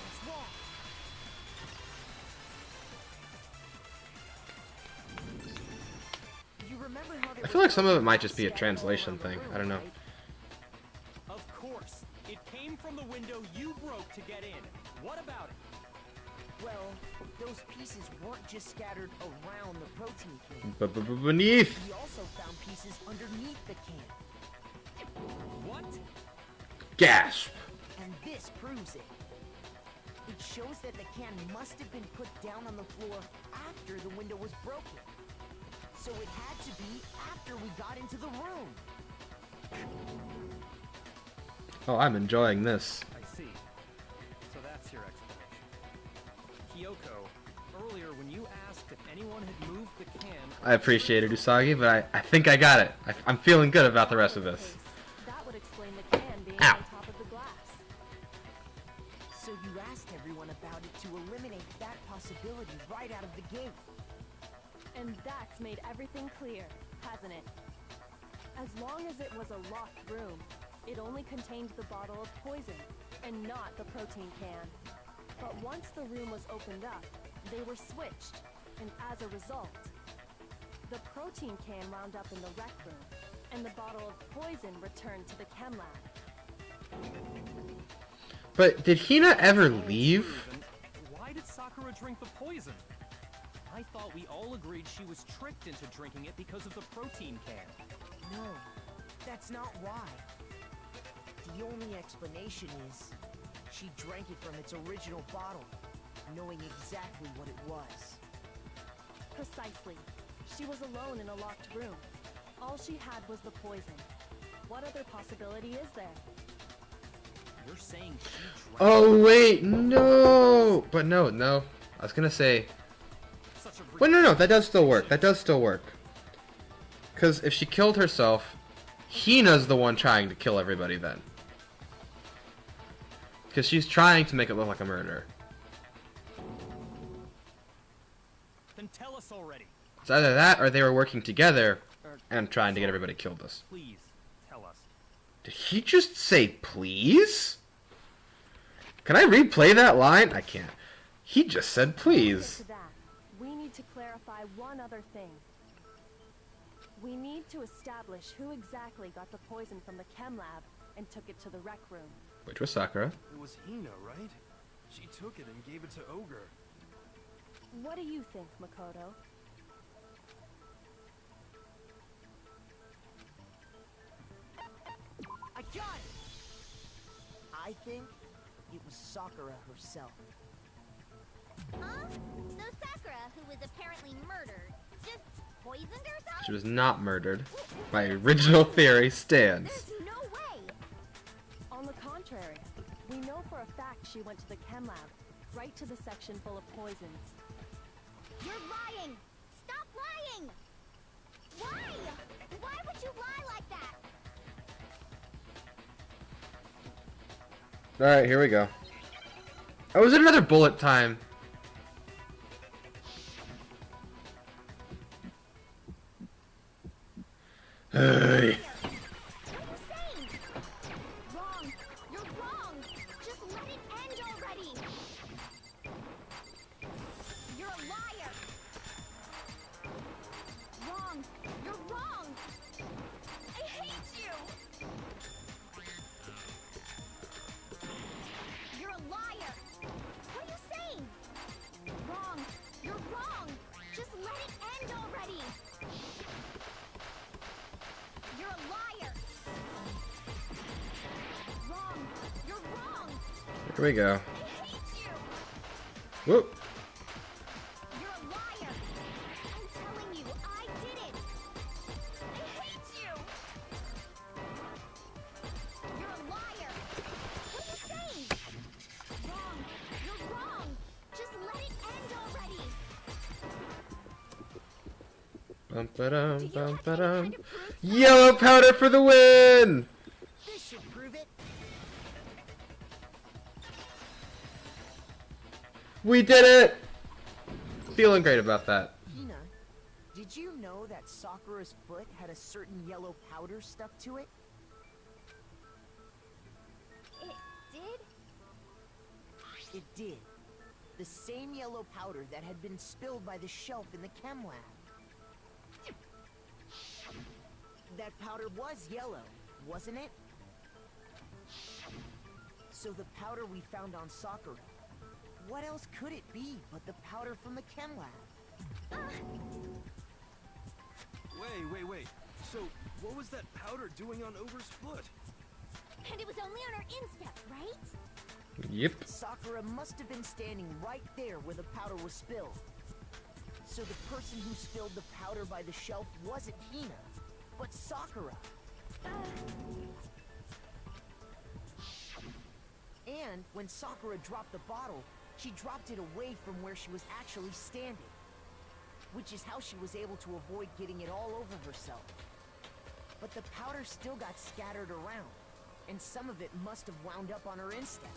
You remember how there I feel like some of it might just be a translation thing. I don't know. Of course. It came from the window you broke to get in. What about it? Well, those pieces weren't just scattered around the protein can. Beneath! We also found pieces underneath the can. What? Gasp! And this proves it. It shows that the can must have been put down on the floor after the window was broken. So it had to be after we got into the room. Oh, I'm enjoying this. I see. So that's your explanation. Kyoko, earlier when you asked if anyone had moved the can... I appreciate it, Usagi, but I think I got it. I'm feeling good about the rest of this. That would explain the can being Ow. on top of the glass. So you asked everyone about it to eliminate that possibility right out of the gate. And that's made everything clear, hasn't it? As long as it was a locked room, it only contained the bottle of poison, and not the protein can. But once the room was opened up, they were switched, and as a result, the protein can wound up in the rec room, and the bottle of poison returned to the chem lab. But did Hina ever leave? Why did Sakura drink the poison? I thought we all agreed she was tricked into drinking it because of the protein can. No, that's not why. The only explanation is she drank it from its original bottle, knowing exactly what it was. Precisely. She was alone in a locked room. All she had was the poison. What other possibility is there? You're saying she drank Oh, wait, no! But no. I was gonna say... such a... Wait, no, that does still work. That does still work. Because if she killed herself, Hina's the one trying to kill everybody then. Because she's trying to make it look like a murder. Then tell us already. It's either that or they were working together and trying to get everybody killed us. Please, tell us. Did he just say please? Can I replay that line? I can't. He just said please. To that, we need to clarify one other thing. We need to establish who exactly got the poison from the chem lab and took it to the rec room. Which was Sakura. It was Hina, right? She took it and gave it to Ogre. What do you think, Makoto? got it! I think it was Sakura herself. Huh? So Sakura, who was apparently murdered, just poisoned herself? She was not murdered. My original theory stands. There's no way! On the contrary, we know for a fact she went to the chem lab, right to the section full of poisons. You're lying! Stop lying! Why? Why would you lie like that? Alright, here we go. Oh, is it another bullet time? Hey. What are you saying? Wrong! You're wrong! Just let it end already! You're a liar! Wrong! You're wrong! I hate you! You're a liar! What are you saying? Wrong! You're wrong! Just let it end already! You're a liar! Wrong! You're wrong! Here we go. I hate you! Whoop. You're a liar! I'm telling you, I did it! I hate you! You're a liar! What are you saying? Wrong! You're wrong! Just let it end already! Bum ba-dum, Do you bum have any ba-dum. kind of proof? Yellow powder for the win! This should prove it. We did it! Feeling great about that. Hina, did you know that Sakura's foot had a certain yellow powder stuck to it? It did? It did. The same yellow powder that had been spilled by the shelf in the chem lab. That powder was yellow, wasn't it? So the powder we found on Sakura, what else could it be but the powder from the chem lab? Wait. So, what was that powder doing on Over's foot? And it was only on her instep, right? Yep. Sakura must have been standing right there where the powder was spilled. So the person who spilled the powder by the shelf wasn't Hina, but Sakura. And when Sakura dropped the bottle, she dropped it away from where she was actually standing, which is how she was able to avoid getting it all over herself. But the powder still got scattered around, and some of it must have wound up on her instep.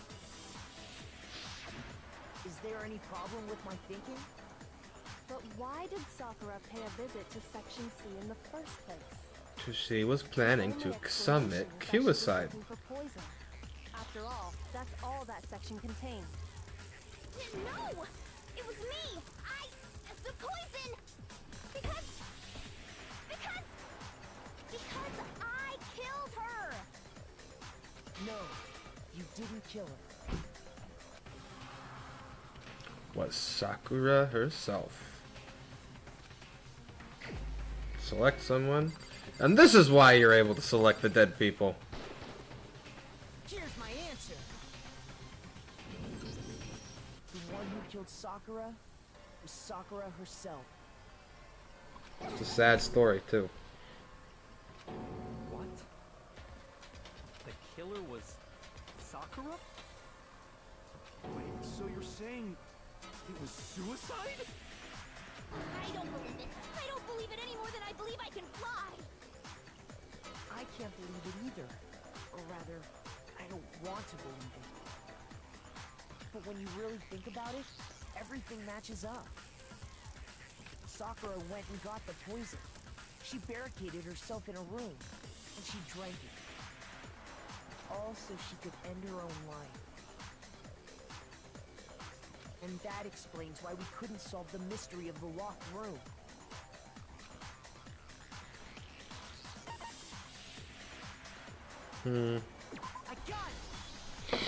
Is there any problem with my thinking? But why did Sakura pay a visit to Section C in the first place? She was planning The to only summit explanation is that she was suicide. looking for poison. After all, that's all that section contained. No! It was me! The poison! Because I killed her! No, you didn't kill her. Was Sakura herself. Select someone. And this is why you're able to select the dead people. Here's my answer. The one who killed Sakura was Sakura herself. It's a sad story, too. What? The killer was Sakura? Wait, so you're saying it was suicide? I don't believe it. I don't believe it any more than I believe I can fly. I can't believe it either. Or rather, I don't want to believe it. But when you really think about it, everything matches up. Sakura went and got the poison. She barricaded herself in a room, and she drank it. All so she could end her own life. And that explains why we couldn't solve the mystery of the locked room. I got it!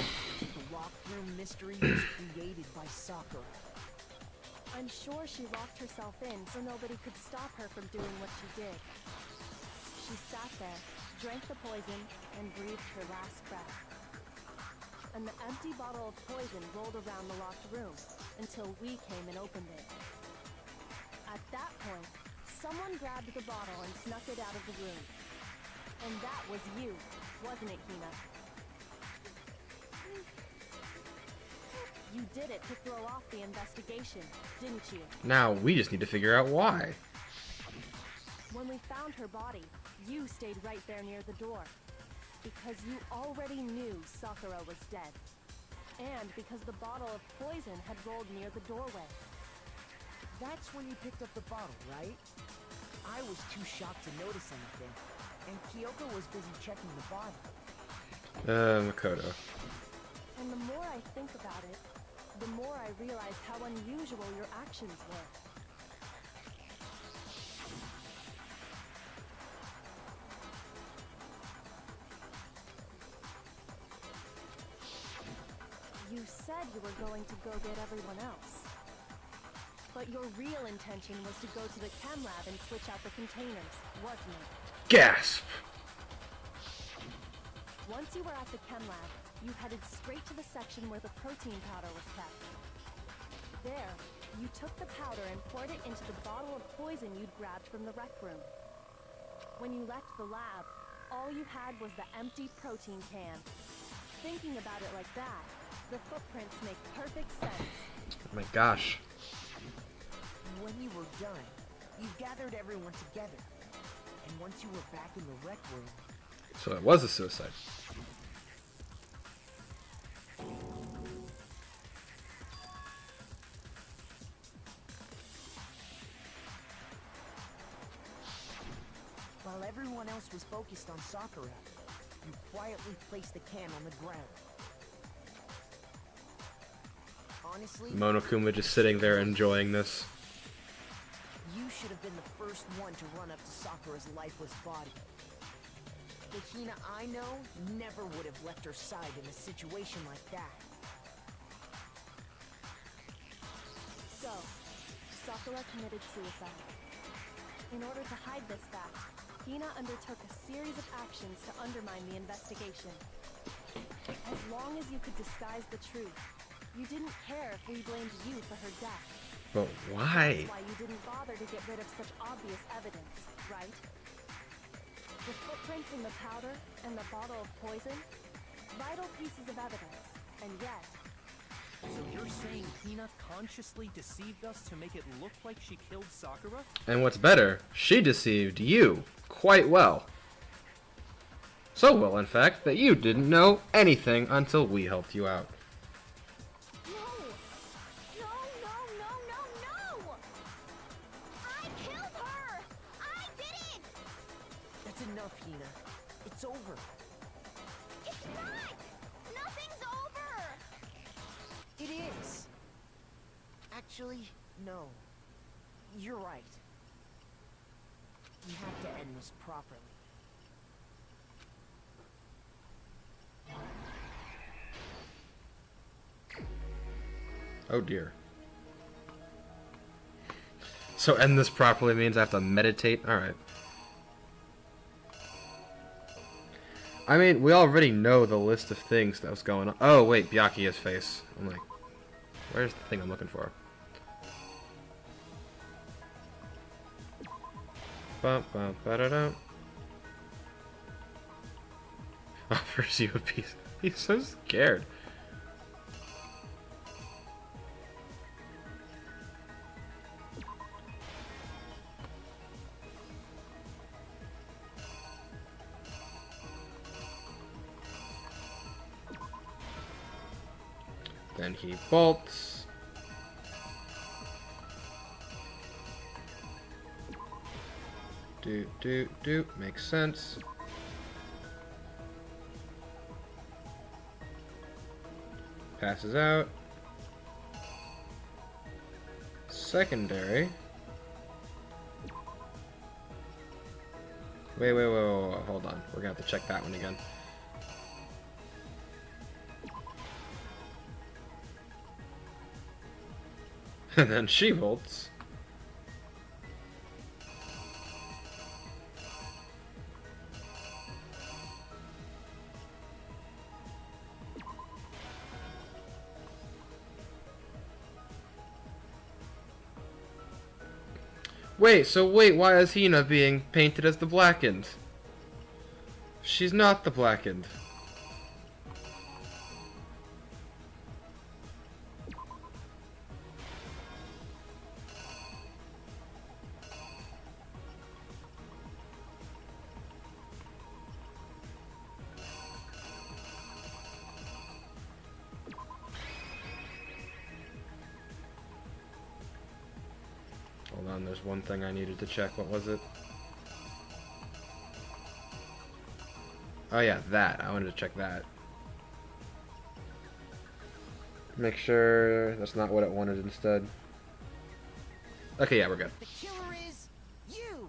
The locked room mystery was created by Sakura. I'm sure she locked herself in so nobody could stop her from doing what she did. She sat there, drank the poison, and breathed her last breath. And the empty bottle of poison rolled around the locked room until we came and opened it. At that point, someone grabbed the bottle and snuck it out of the room. And that was you, wasn't it, Hina? You did it to throw off the investigation, didn't you? Now we just need to figure out why. When we found her body, you stayed right there near the door. Because you already knew Sakura was dead. And because the bottle of poison had rolled near the doorway. That's when you picked up the bottle, right? I was too shocked to notice anything, and Kyoko was busy checking the bottle. Makoto. And the more I think about it, the more I realize how unusual your actions were. You said you were going to go get everyone else. But your real intention was to go to the chem lab and switch out the containers, wasn't it? Gasp! Once you were at the chem lab, you headed straight to the section where the protein powder was kept. There, you took the powder and poured it into the bottle of poison you'd grabbed from the rec room. When you left the lab, all you had was the empty protein can. Thinking about it like that, the footprints make perfect sense. Oh my gosh. When you were done, you gathered everyone together. And once you were back in the rec room... So it was a suicide. While everyone else was focused on Sakura, you quietly placed the can on the ground. Honestly, Monokuma just sitting there enjoying this. you should have been the first one to run up to Sakura's lifeless body. The Hina I know never would have left her side in a situation like that. So, Sakura committed suicide. In order to hide this fact, Hina undertook a series of actions to undermine the investigation. As long as you could disguise the truth, you didn't care if we blamed you for her death. But why? That's why you didn't bother to get rid of such obvious evidence, right? The footprints in the powder and the bottle of poison, vital pieces of evidence, and yet... So you're saying Hina consciously deceived us to make it look like she killed Sakura? And what's better, she deceived you quite well. So well, in fact, that you didn't know anything until we helped you out. No! No, no, no, no, no! I killed her! I did it! That's enough, Hina. It's over. It's not! Nothing's over! It is. Actually, no. You're right. We have to end this properly. Oh dear. So end this properly means I have to meditate? Alright. I mean, we already know the list of things that was going on. Oh wait, Byakuya's face. I'm like, where's the thing I'm looking for? Bum, bum, ba-da-dum. Offers you a piece. He's so scared. Then he bolts. Do. Makes sense. Passes out. Secondary. Wait, hold on. We're gonna have to check that one again. And then she volts. Wait, why is Hina being painted as the Blackened? She's not the Blackened. Hold on, there's one thing I needed to check. What was it? Oh yeah, that. I wanted to check that. Make sure that's not what it wanted instead. Okay, yeah, we're good. The killer is you!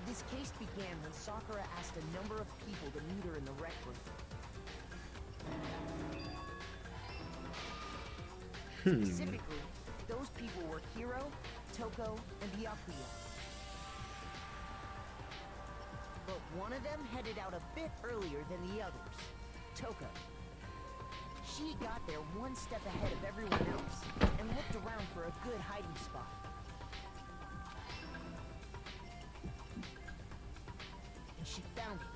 This case began when Sakura asked a number of people to meet her in the rec room. Specifically, those people were Hiro, Toko, and Byakuya. But one of them headed out a bit earlier than the others, Toka. She got there one step ahead of everyone else and looked around for a good hiding spot. And she found it.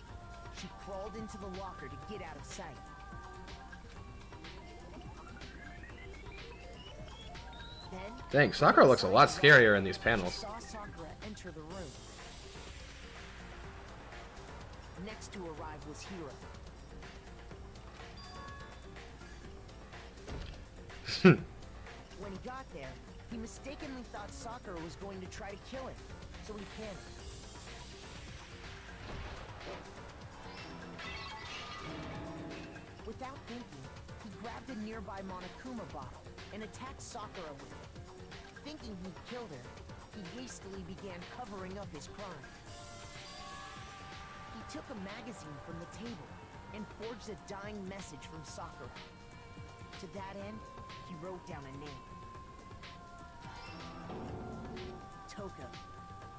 She crawled into the locker to get out of sight. Then, Dang, Sakura looks a lot scarier in these panels. she saw Sakura enter the room. Next to arrive was Hiro. When he got there, he mistakenly thought Sakura was going to try to kill him, so he panicked. Without thinking, he grabbed a nearby Monokuma bottle and attacked Sakura with it. Thinking he'd killed her, he hastily began covering up his crime. He took a magazine from the table and forged a dying message from Sakura. To that end, he wrote down a name. Toka.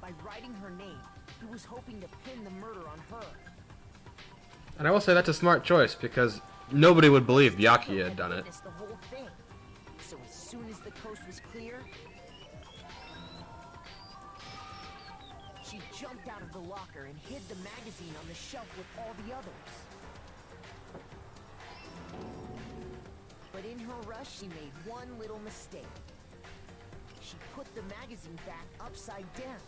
By writing her name, he was hoping to pin the murder on her. And I will say that's a smart choice, because nobody would believe Byakuya had done it. Witnessed the whole thing. So as soon as the coast was clear, she jumped out of the locker and hid the magazine on the shelf with all the others. But in her rush, she made one little mistake. She put the magazine back upside down.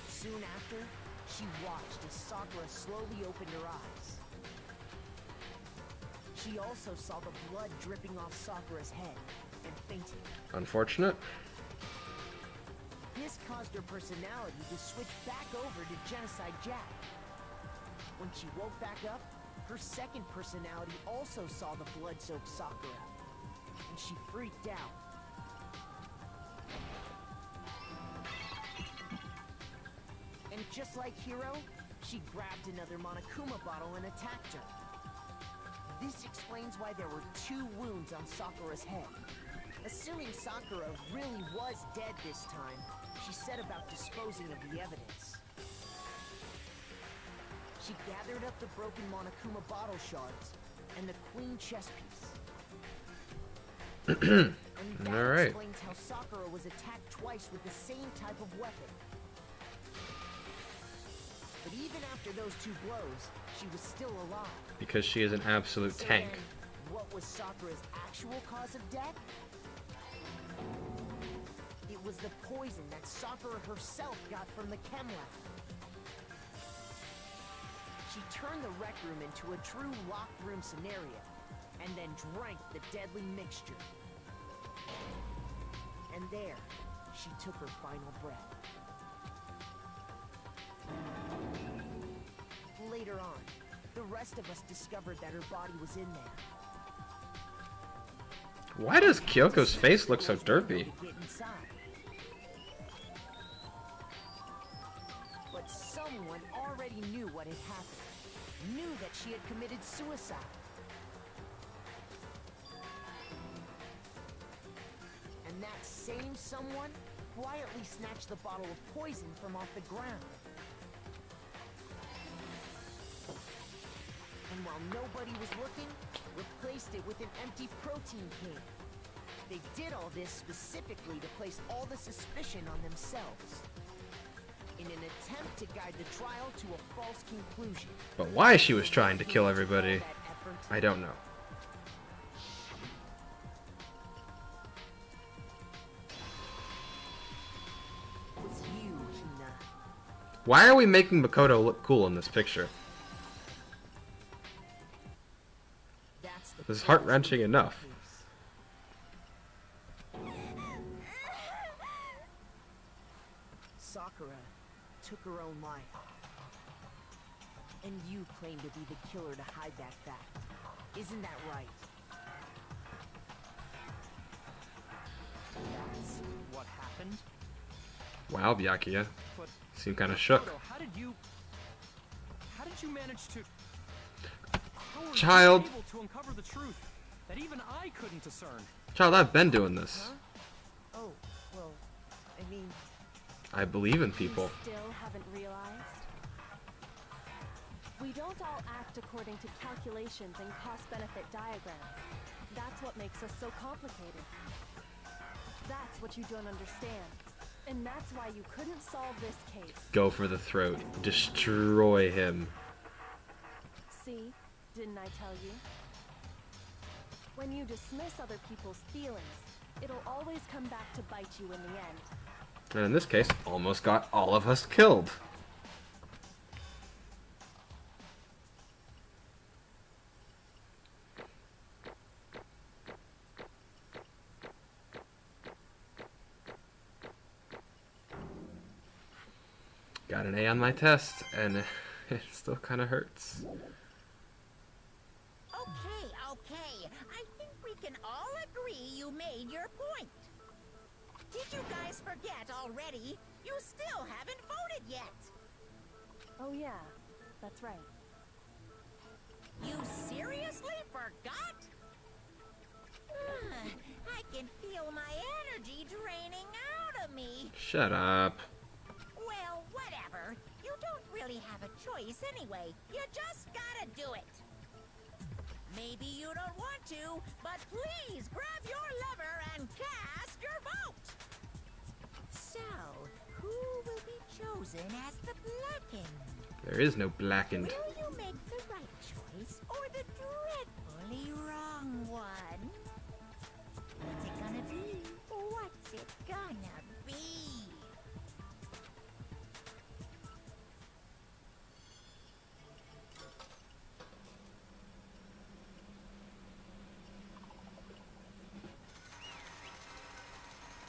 Soon after, she watched as Sakura slowly opened her eyes. She also saw the blood dripping off Sakura's head and fainted. Unfortunate. This caused her personality to switch back over to Genocide Jack. When she woke back up, her second personality also saw the blood-soaked Sakura, and she freaked out. And just like Hiro, she grabbed another Monokuma bottle and attacked her. This explains why there were 2 wounds on Sakura's head. Assuming Sakura really was dead this time, she set about disposing of the evidence. She gathered up the broken Monokuma bottle shards and the queen chess piece. And that All right. explains how Sakura was attacked twice with the same type of weapon. But even after those 2 blows, she was still alive. Because she is an absolute So tank. then, what was Sakura's actual cause of death? It was the poison that Sakura herself got from the chem lab. She turned the rec room into a true locked room scenario, and then drank the deadly mixture. And there, she took her final breath. Later on, the rest of us discovered that her body was in there. Why does Kyoko's face look so derpy? Get inside. But someone already knew what had happened. Knew that she had committed suicide. And that same someone quietly snatched the bottle of poison from off the ground. And while nobody was looking, replaced it with an empty protein cake. They did all this specifically to place all the suspicion on themselves, in an attempt to guide the trial to a false conclusion. But why she was trying to kill everybody, I don't know. It's you, Hina. Why are we making Makoto look cool in this picture? That's the This is heart-wrenching enough. Sakura took her own life. And you claim to be the killer to hide that fact. Isn't that right? That's what happened? Wow, Byakuya. But Seem kind of shook. Makoto, how did you manage to... How were you Child. able to uncover the truth that even I couldn't discern? Child, I've been doing this. Huh? Oh, well, I mean, I believe in people. You still haven't realized? We don't all act according to calculations and cost-benefit diagrams. That's what makes us so complicated. That's what you don't understand. And that's why you couldn't solve this case. Go for the throat. Destroy him. See? Didn't I tell you? When you dismiss other people's feelings, it'll always come back to bite you in the end. And in this case, almost got all of us killed. Got an A on my test, and it still kind of hurts. Okay. I think we can all agree you made your point. Did you guys forget already? You still haven't voted yet. Oh yeah, that's right. You seriously forgot? I can feel my energy draining out of me. Shut up. Well, whatever. You don't really have a choice anyway. You just gotta do it. Maybe you don't want to, but please grab your lever and cast your vote. So, who will be chosen as the blackened? There is no blackened. Will you make the right choice or the dreadfully wrong one? What's it gonna be? What's it gonna be?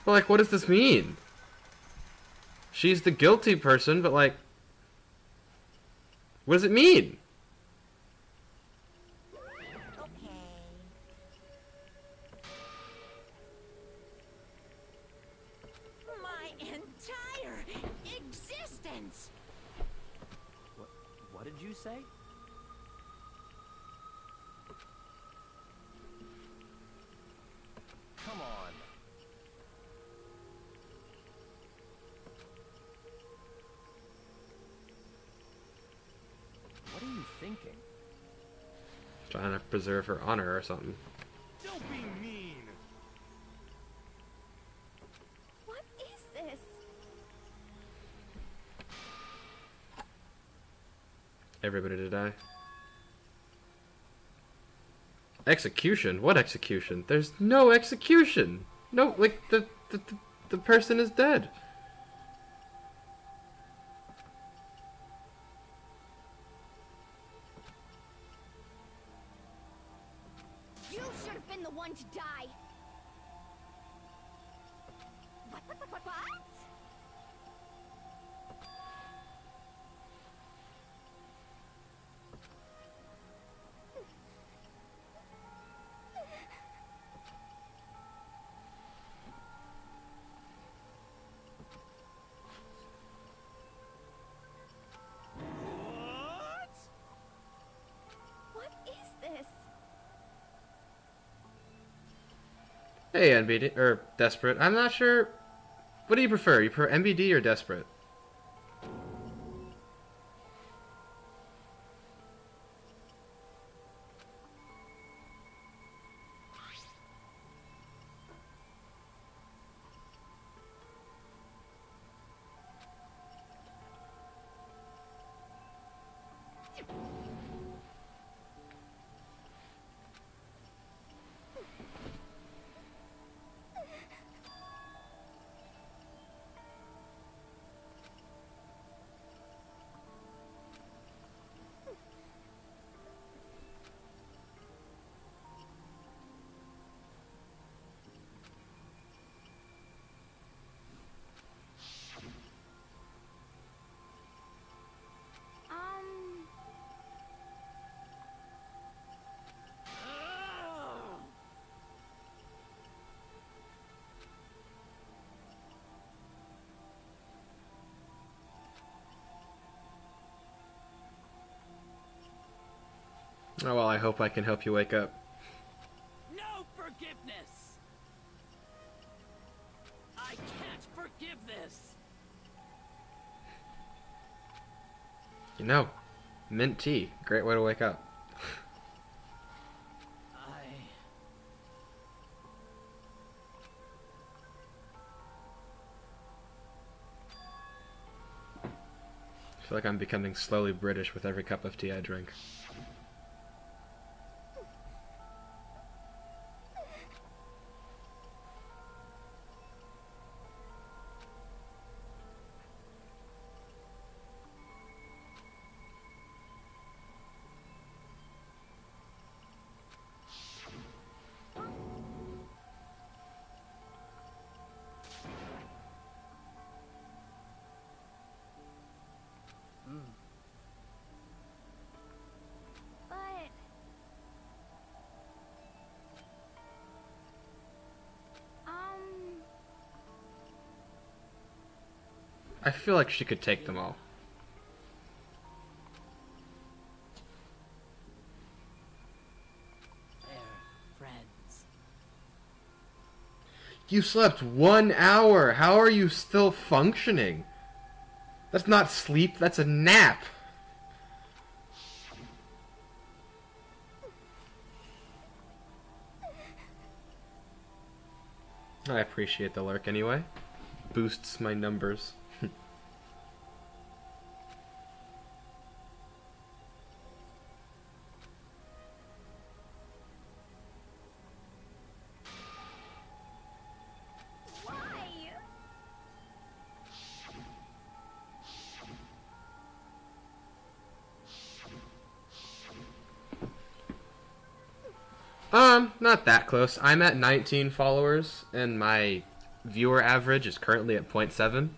But like, what does this mean? She's the guilty person, but like, what does it mean? Okay. My entire existence! What did you say? Come on. What are you thinking? Trying to preserve her honor or something. Don't be mean. What is this? Everybody to die. Execution? What execution? There's no execution. No, like the person is dead. You should have been the one to die. What? What? What is this? Hey, NBD or Desperate. I'm not sure. What do you prefer? You prefer NBD or Desperate? Oh well, I hope I can help you wake up. No forgiveness! I can't forgive this! You know, mint tea, great way to wake up. I feel like I'm becoming slowly British with every cup of tea I drink. But I feel like she could take them all. They're friends. You slept 1 hour! How are you still functioning? That's not sleep, that's a nap! I appreciate the lurk anyway. Boosts my numbers. why? Not that close. I'm at 19 followers, and my viewer average is currently at 0.7.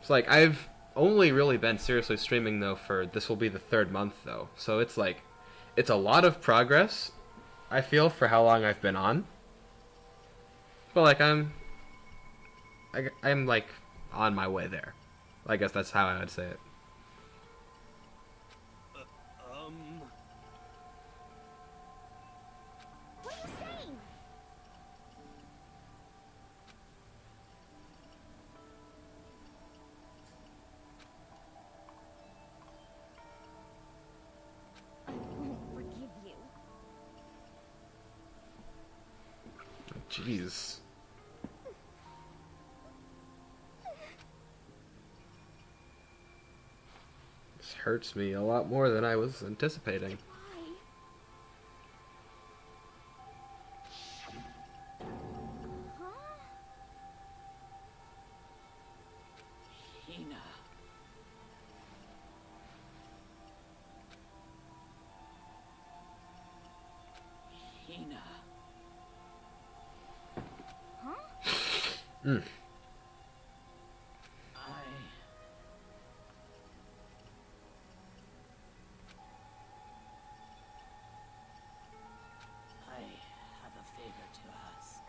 It's like, I've only really been seriously streaming, though, for this will be the 3rd month, though. So it's like, it's a lot of progress, I feel, for how long I've been on. But, like, I'm like, on my way there. I guess that's how I would say it. What are you saying? I won't forgive you. Jeez. This hurts me a lot more than I was anticipating. Why? Huh? Hina. Hina. Mm. I have a favor to ask.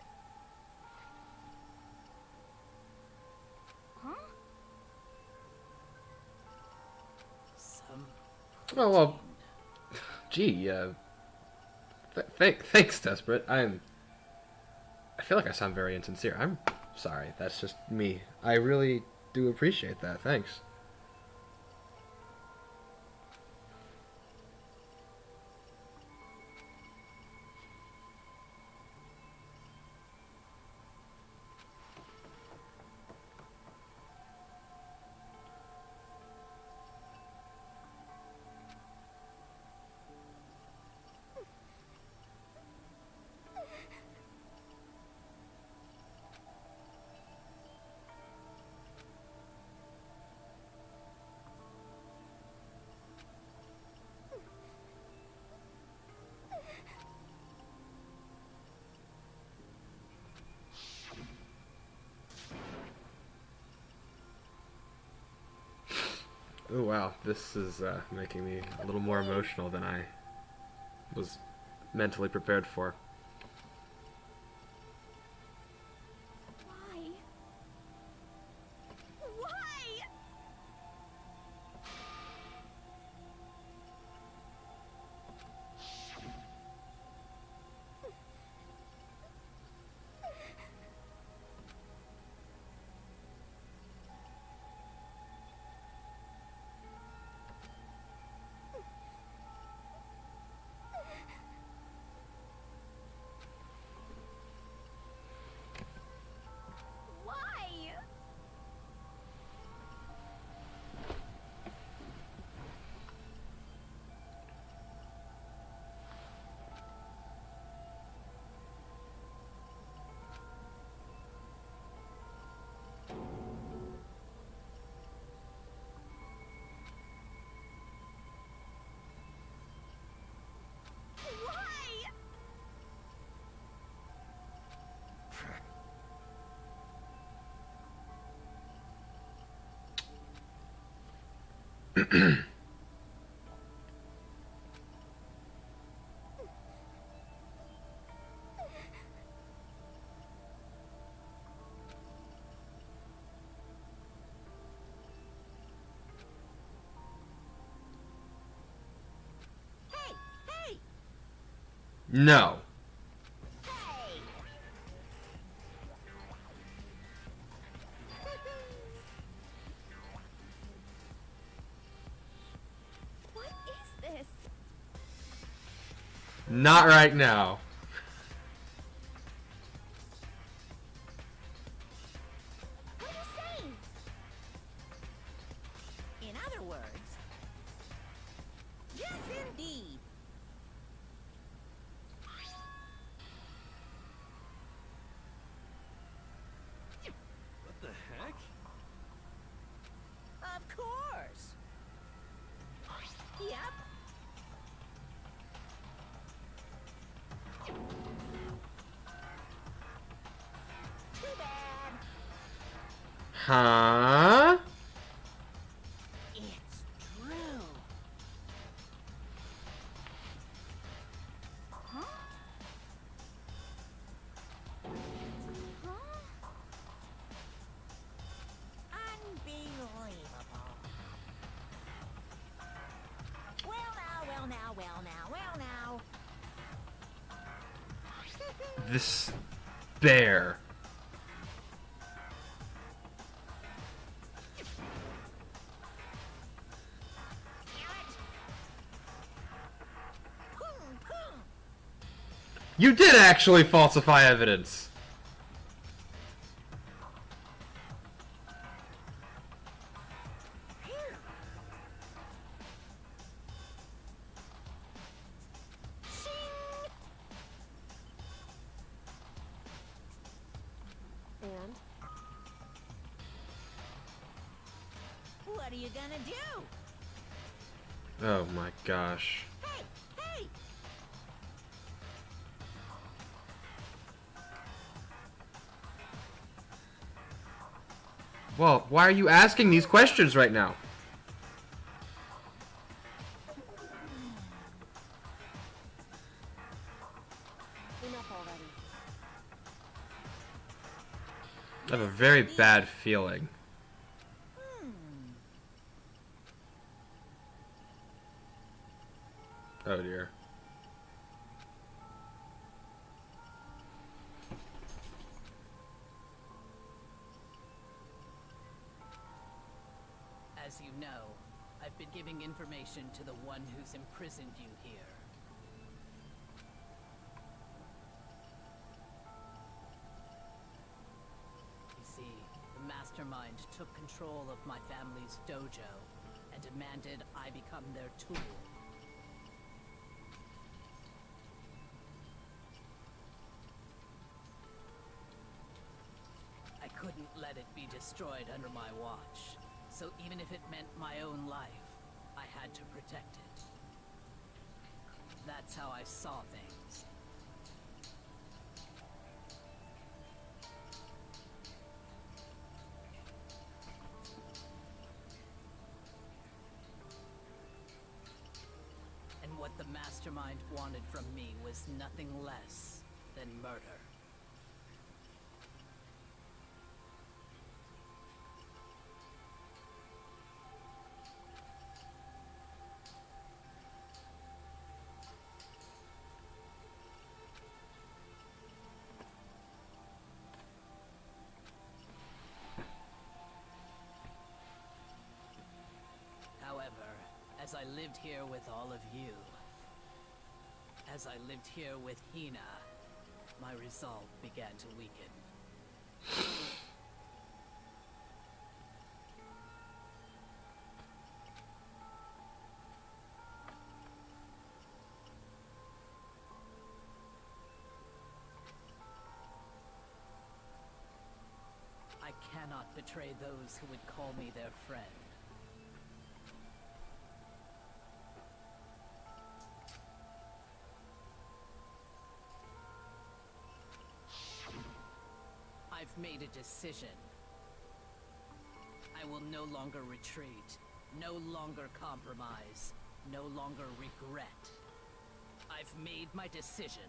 Huh? Some Oh, well, gee, thanks, Desperate. I feel like I sound very insincere. I'm sorry. That's just me. I really do appreciate that. Thanks. Oh wow, this is making me a little more emotional than I was mentally prepared for. Why? Why? Hey! Hey! No. Hey! What is this? Not right now. What are you saying? In other words, yes, indeed. What the heck? Of course. Yep. Too bad. Huh? It's true. Huh? Huh? Unbelievable. Well now, well now, well now, well now. This bear. Boom, boom. You did actually falsify evidence. Phew. Shing. And What are you gonna do? Oh my gosh. Hey, hey. Well, why are you asking these questions right now? enough already. I have a very bad feeling. Hmm. Oh dear. As you know, I've been giving information to the one who's imprisoned you here. You see, the mastermind took control of my family's dojo and demanded I become their tool. I couldn't let it be destroyed under my watch. So even if it meant my own life, I had to protect it. That's how I saw things. And what the mastermind wanted from me was nothing less than murder. However, as I lived here with all of you, as I lived here with Hina, my resolve began to weaken. I cannot betray those who would call me their friend. I've made a decision. I will no longer retreat, No longer compromise. No longer regret. I've made my decision.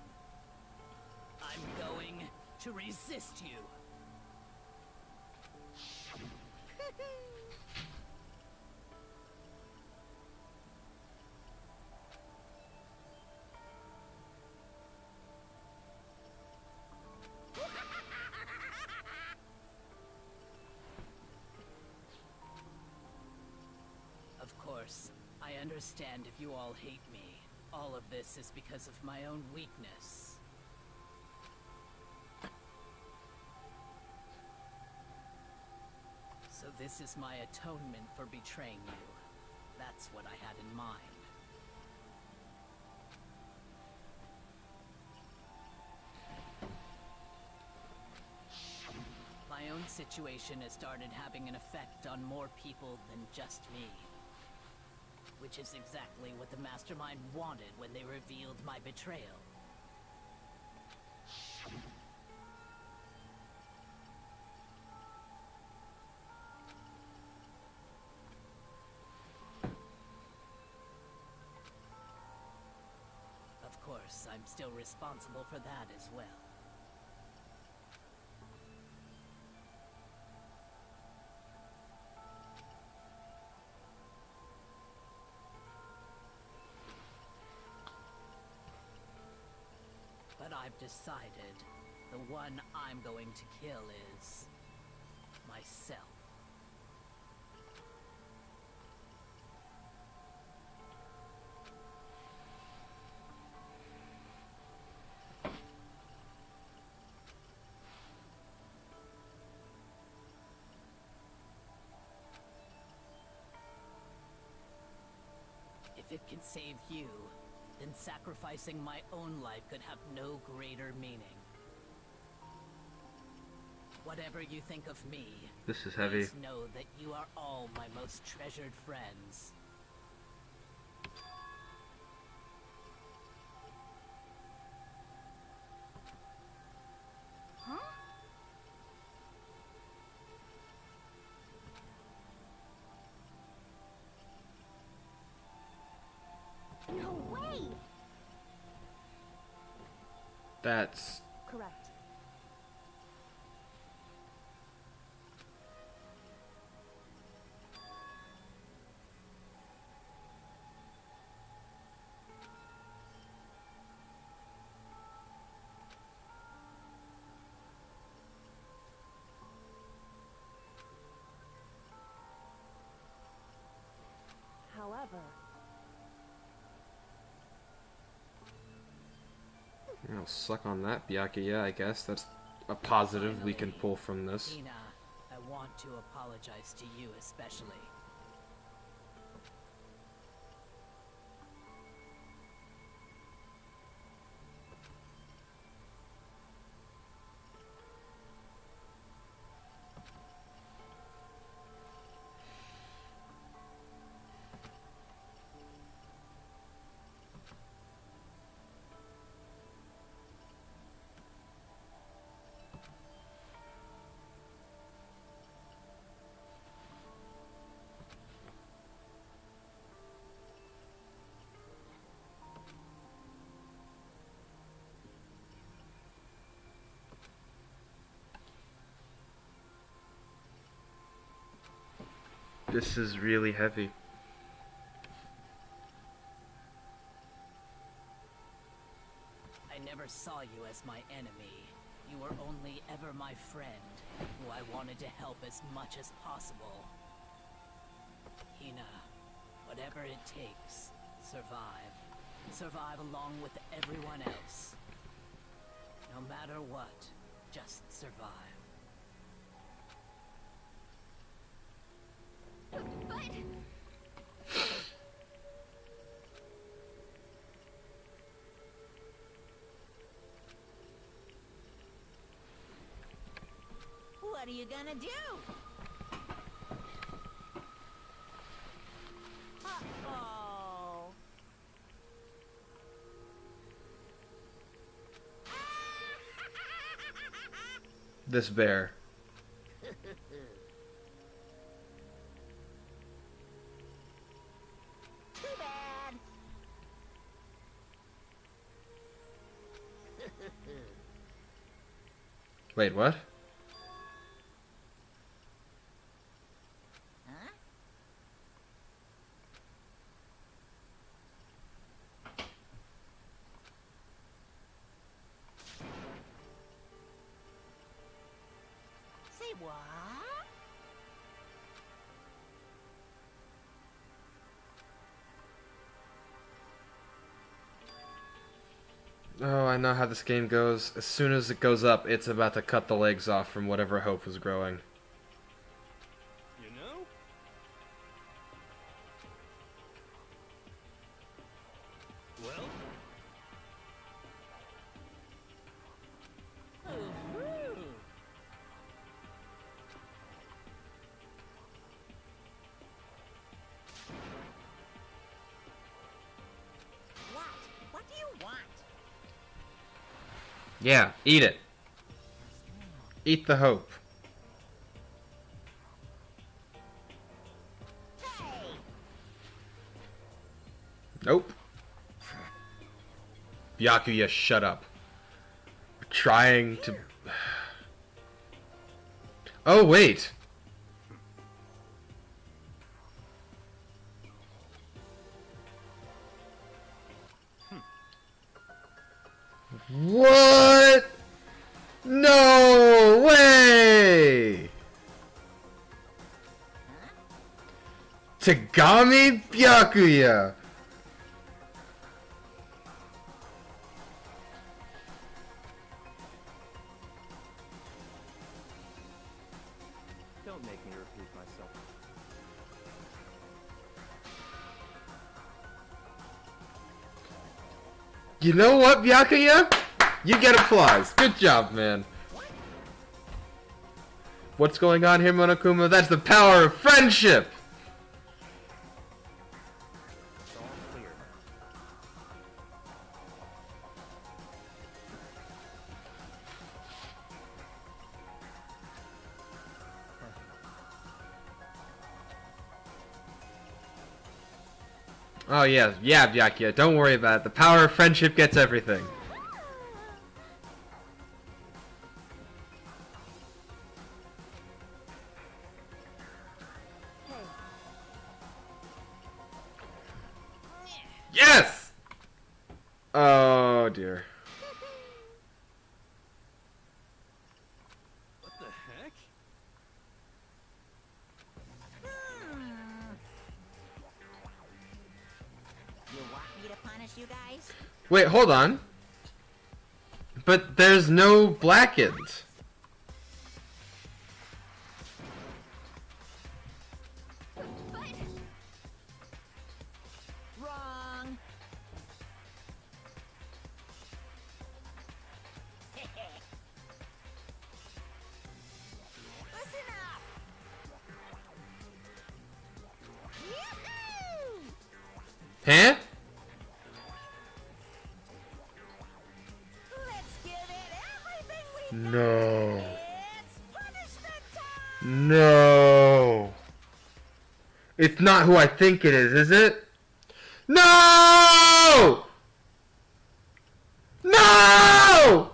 I'm going to resist you. Of course, I understand if you all hate me. All of this is because of my own weakness. So this is my atonement for betraying you. That's what I had in mind. My own situation has started having an effect on more people than just me. Which is exactly what the Mastermind wanted when they revealed my betrayal. Of course, I'm still responsible for that as well. But I've decided the one I'm going to kill is myself. If it can save you, then sacrificing my own life could have no greater meaning. Whatever you think of me, This is heavy. please know that you are all my most treasured friends. Huh? No way! That's... Correct. However, I'll suck on that, Byakuya. Yeah, I guess that's a positive we can pull from this. Hina, I want to apologize to you especially. This is really heavy. I never saw you as my enemy. You were only ever my friend, who I wanted to help as much as possible. Hina, whatever it takes, survive. Survive along with everyone else. No matter what, just survive. But... What are you gonna do? Uh-oh. This bear. Wait, what? Huh? Say what? Oh, I know how this game goes. As soon as it goes up, it's about to cut the legs off from whatever hope was growing. You know? Well, Ooh. What? What do you want? Yeah, eat it. Eat the hope. Hey! Nope. Byakuya, shut up. We're trying to... Oh, wait. What? No way! Tagami Byakuya. Don't make me repeat myself. You know what, Byakuya? You get applause. Good job, man. What's going on here, Monokuma? That's the power of friendship! It's all clear now. Oh, yeah. Yeah, Byakuya. Don't worry about it. The power of friendship gets everything. Yes! Oh, dear. what the heck? You want me to punish you guys? Wait, hold on. But there's no blackened. But Wrong. Listen up. Yoo-hoo! Huh? Let's give it everything we got. No. It's punishment time. No. It's not who I think it is it? No! No!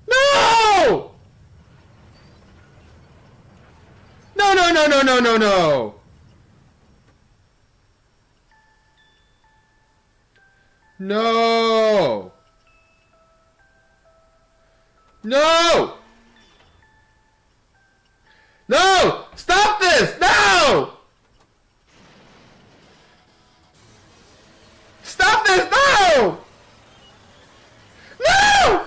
No! No, no, no, no, no, no, no! No! No! No! Stop this! No! Stop this! No! No!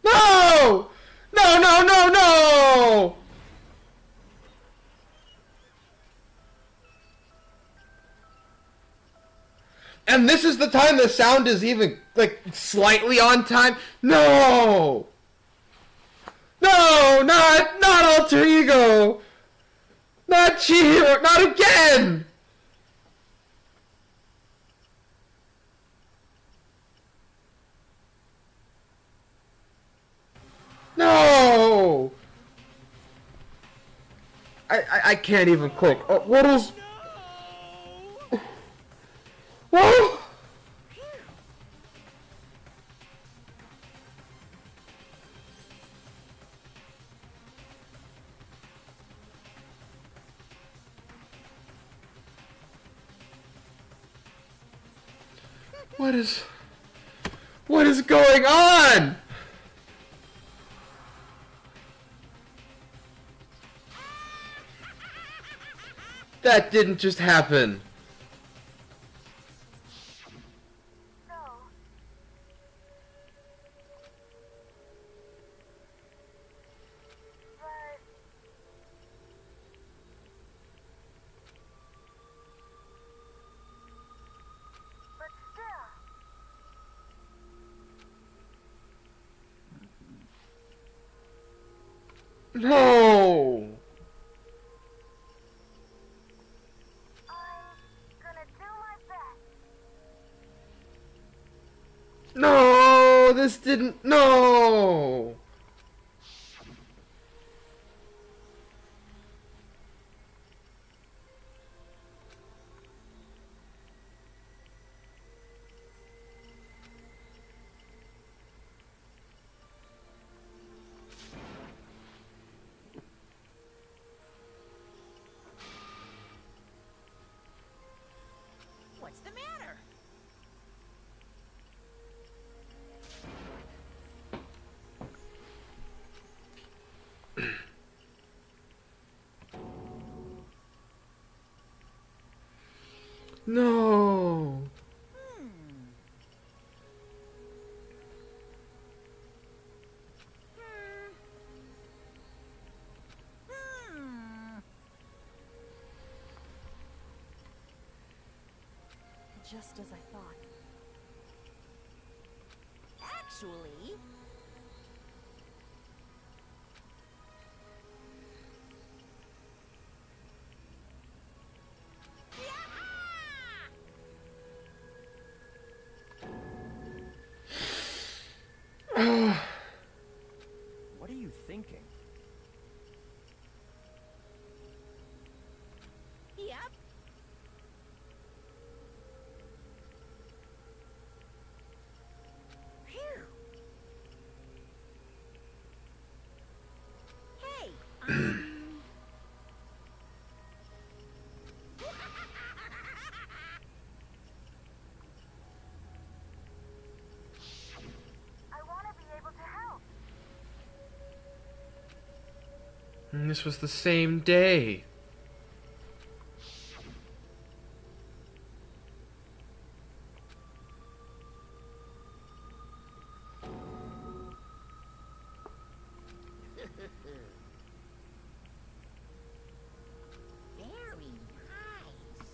No! No, no, no, no! And this is the time the sound is even, like, slightly on time? No! No! Not Alter Ego! Not Chihiro! Not again! No! I can't even click. What is... Whoa! What is going on? That didn't just happen. No! No! This didn't... No! What's the matter? No! Just as I thought. Actually... What are you thinking? Yep. Phew. Hey, And this was the same day. very nice.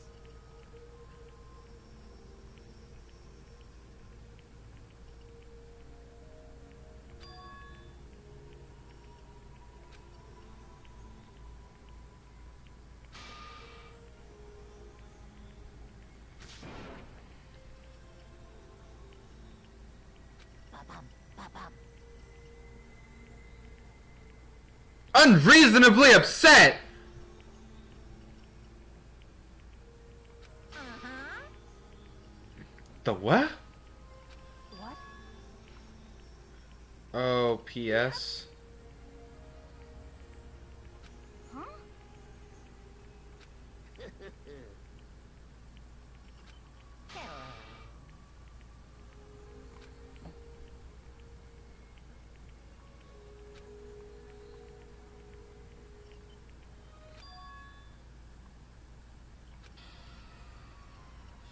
Ba-bum, ba-bum. Unreasonably upset! Uh-huh. The what? What? Oh, P.S. Huh? Hello.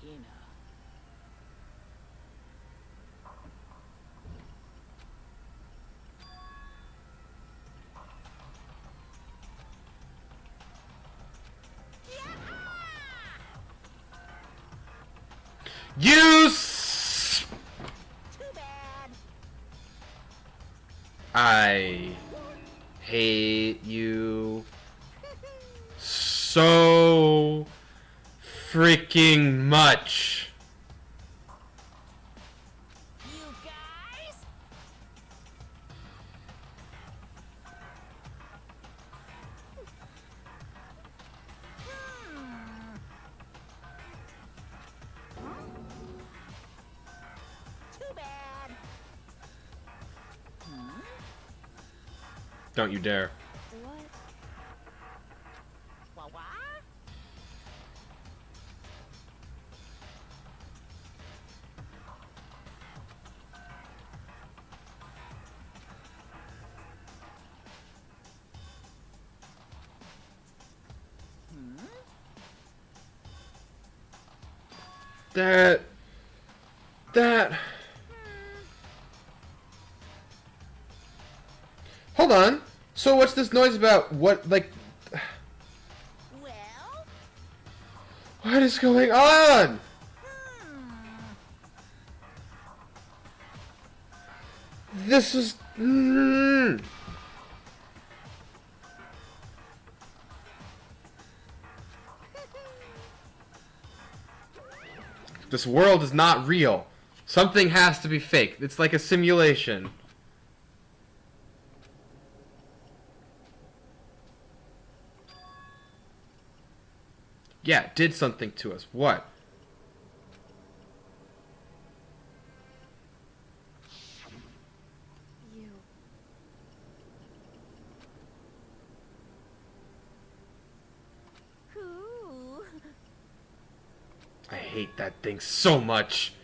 Hina. You Too bad. I hate you so freaking much. You guys? Don't you dare. What? What? That. Hold on. So what's this noise about? What, like... Well? What is going on? This is... This world is not real. Something has to be fake. It's like a simulation. Yeah, it did something to us. What? You. Ooh. I hate that thing so much.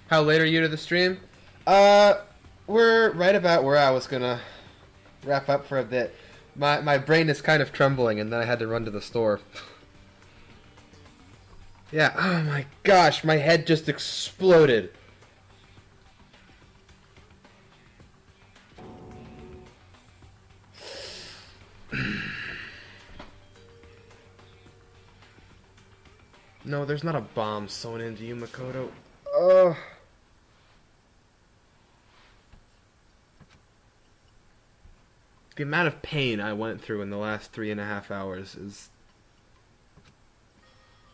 How late are you to the stream? We're right about where I was gonna wrap up for a bit. My brain is kind of trembling, and then I had to run to the store. Yeah, oh my gosh, my head just exploded. No, there's not a bomb sewn into you, Makoto. Ugh. The amount of pain I went through in the last 3.5 hours is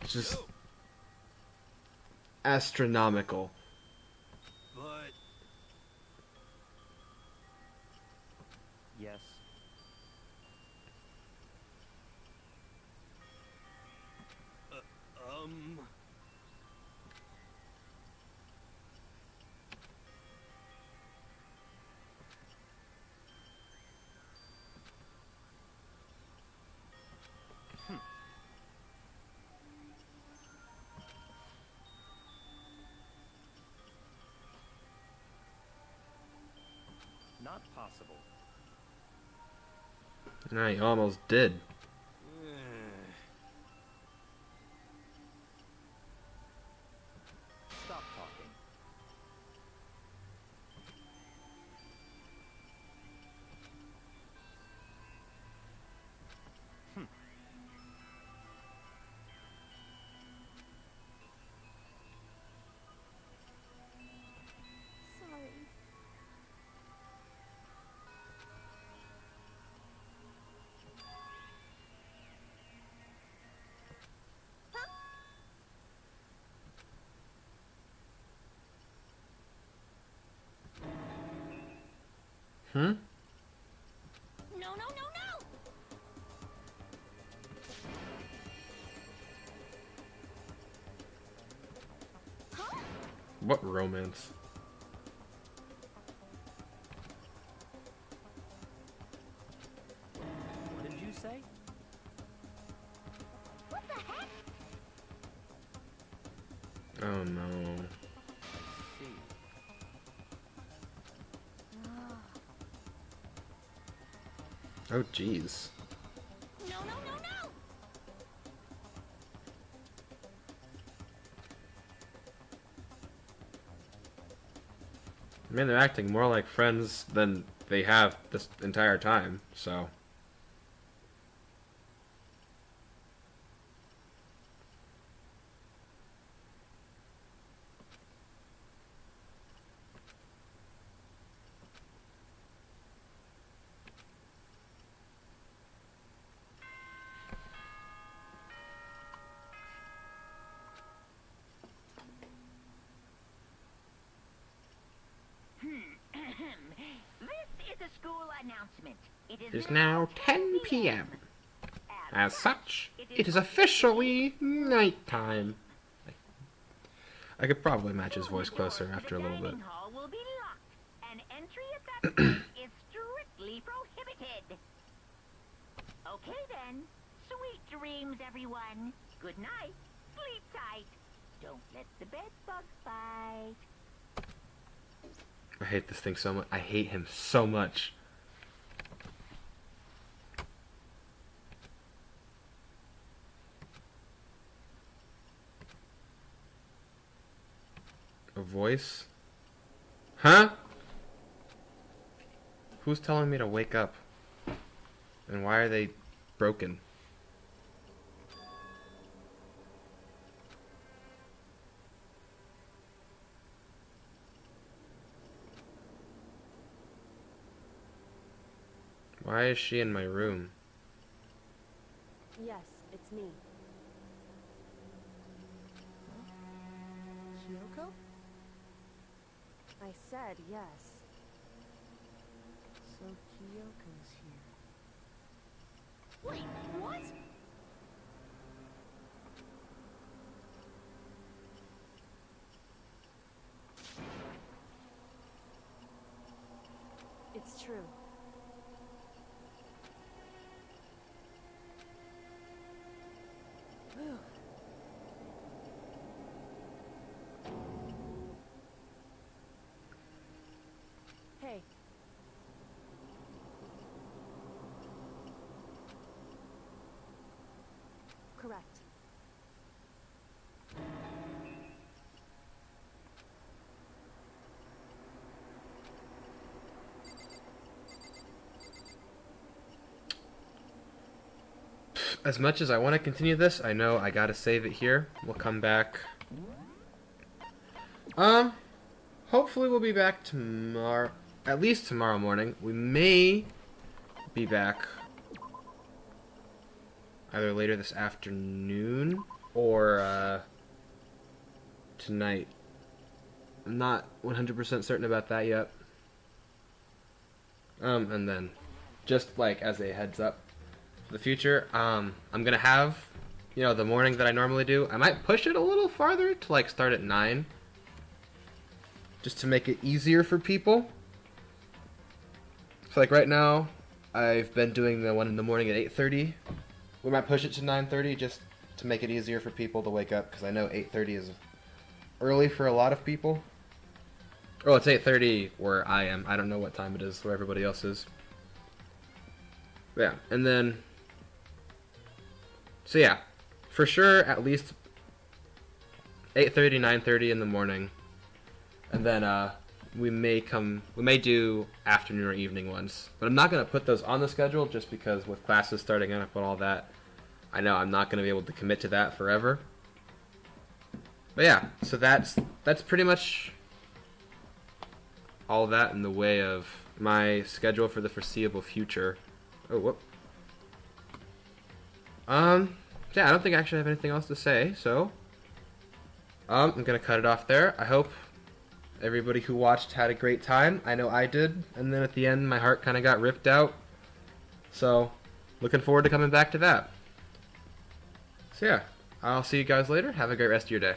just astronomical. But Yes. Not possible. Nah, you almost did. Stop talking. Sorry. Hmm? No, no, no, no! Huh? What romance? What did you say? What the heck? Oh no. See. Oh jeez. No, no, no, no! I mean, they're acting more like friends than they have this entire time, so... School announcement. It It is now 10 p.m. As such, it is officially nighttime. I could probably match his voice closer after a little bit. The hall will be locked, and entry at that point is strictly prohibited. Okay then. Sweet dreams, everyone. Good night. Sleep tight. Don't let the bed bugs bite. I hate this thing so much. I hate him so much. A voice? Huh? Who's telling me to wake up? And why are they broken? Why is she in my room? Yes, it's me. Kyoko? I said yes. So Kyoko's here. Wait, what? It's true. Hey. Correct. As much as I want to continue this, I know I gotta save it here. We'll come back. Hopefully we'll be back tomorrow. At least tomorrow morning. We may be back either later this afternoon or tonight. I'm not 100% certain about that yet. And then, just like as a heads up for the future, I'm gonna have, you know, the morning that I normally do. I might push it a little farther to like start at 9, just to make it easier for people. So like right now, I've been doing the one in the morning at 8:30. We might push it to 9:30 just to make it easier for people to wake up, because I know 8:30 is early for a lot of people. Oh, it's 8:30 where I am. I don't know what time it is where everybody else is. Yeah, and then... So yeah, for sure at least 8:30, 9:30 in the morning. And then we may do afternoon or evening ones. But I'm not going to put those on the schedule just because with classes starting up and all that, I know I'm not going to be able to commit to that forever. But yeah, so that's pretty much all that in the way of my schedule for the foreseeable future. Oh, whoop. Yeah, I don't think I actually have anything else to say, so I'm gonna cut it off there. I hope everybody who watched had a great time. I know I did, and then at the end my heart kind of got ripped out. So, looking forward to coming back to that. So yeah, I'll see you guys later. Have a great rest of your day.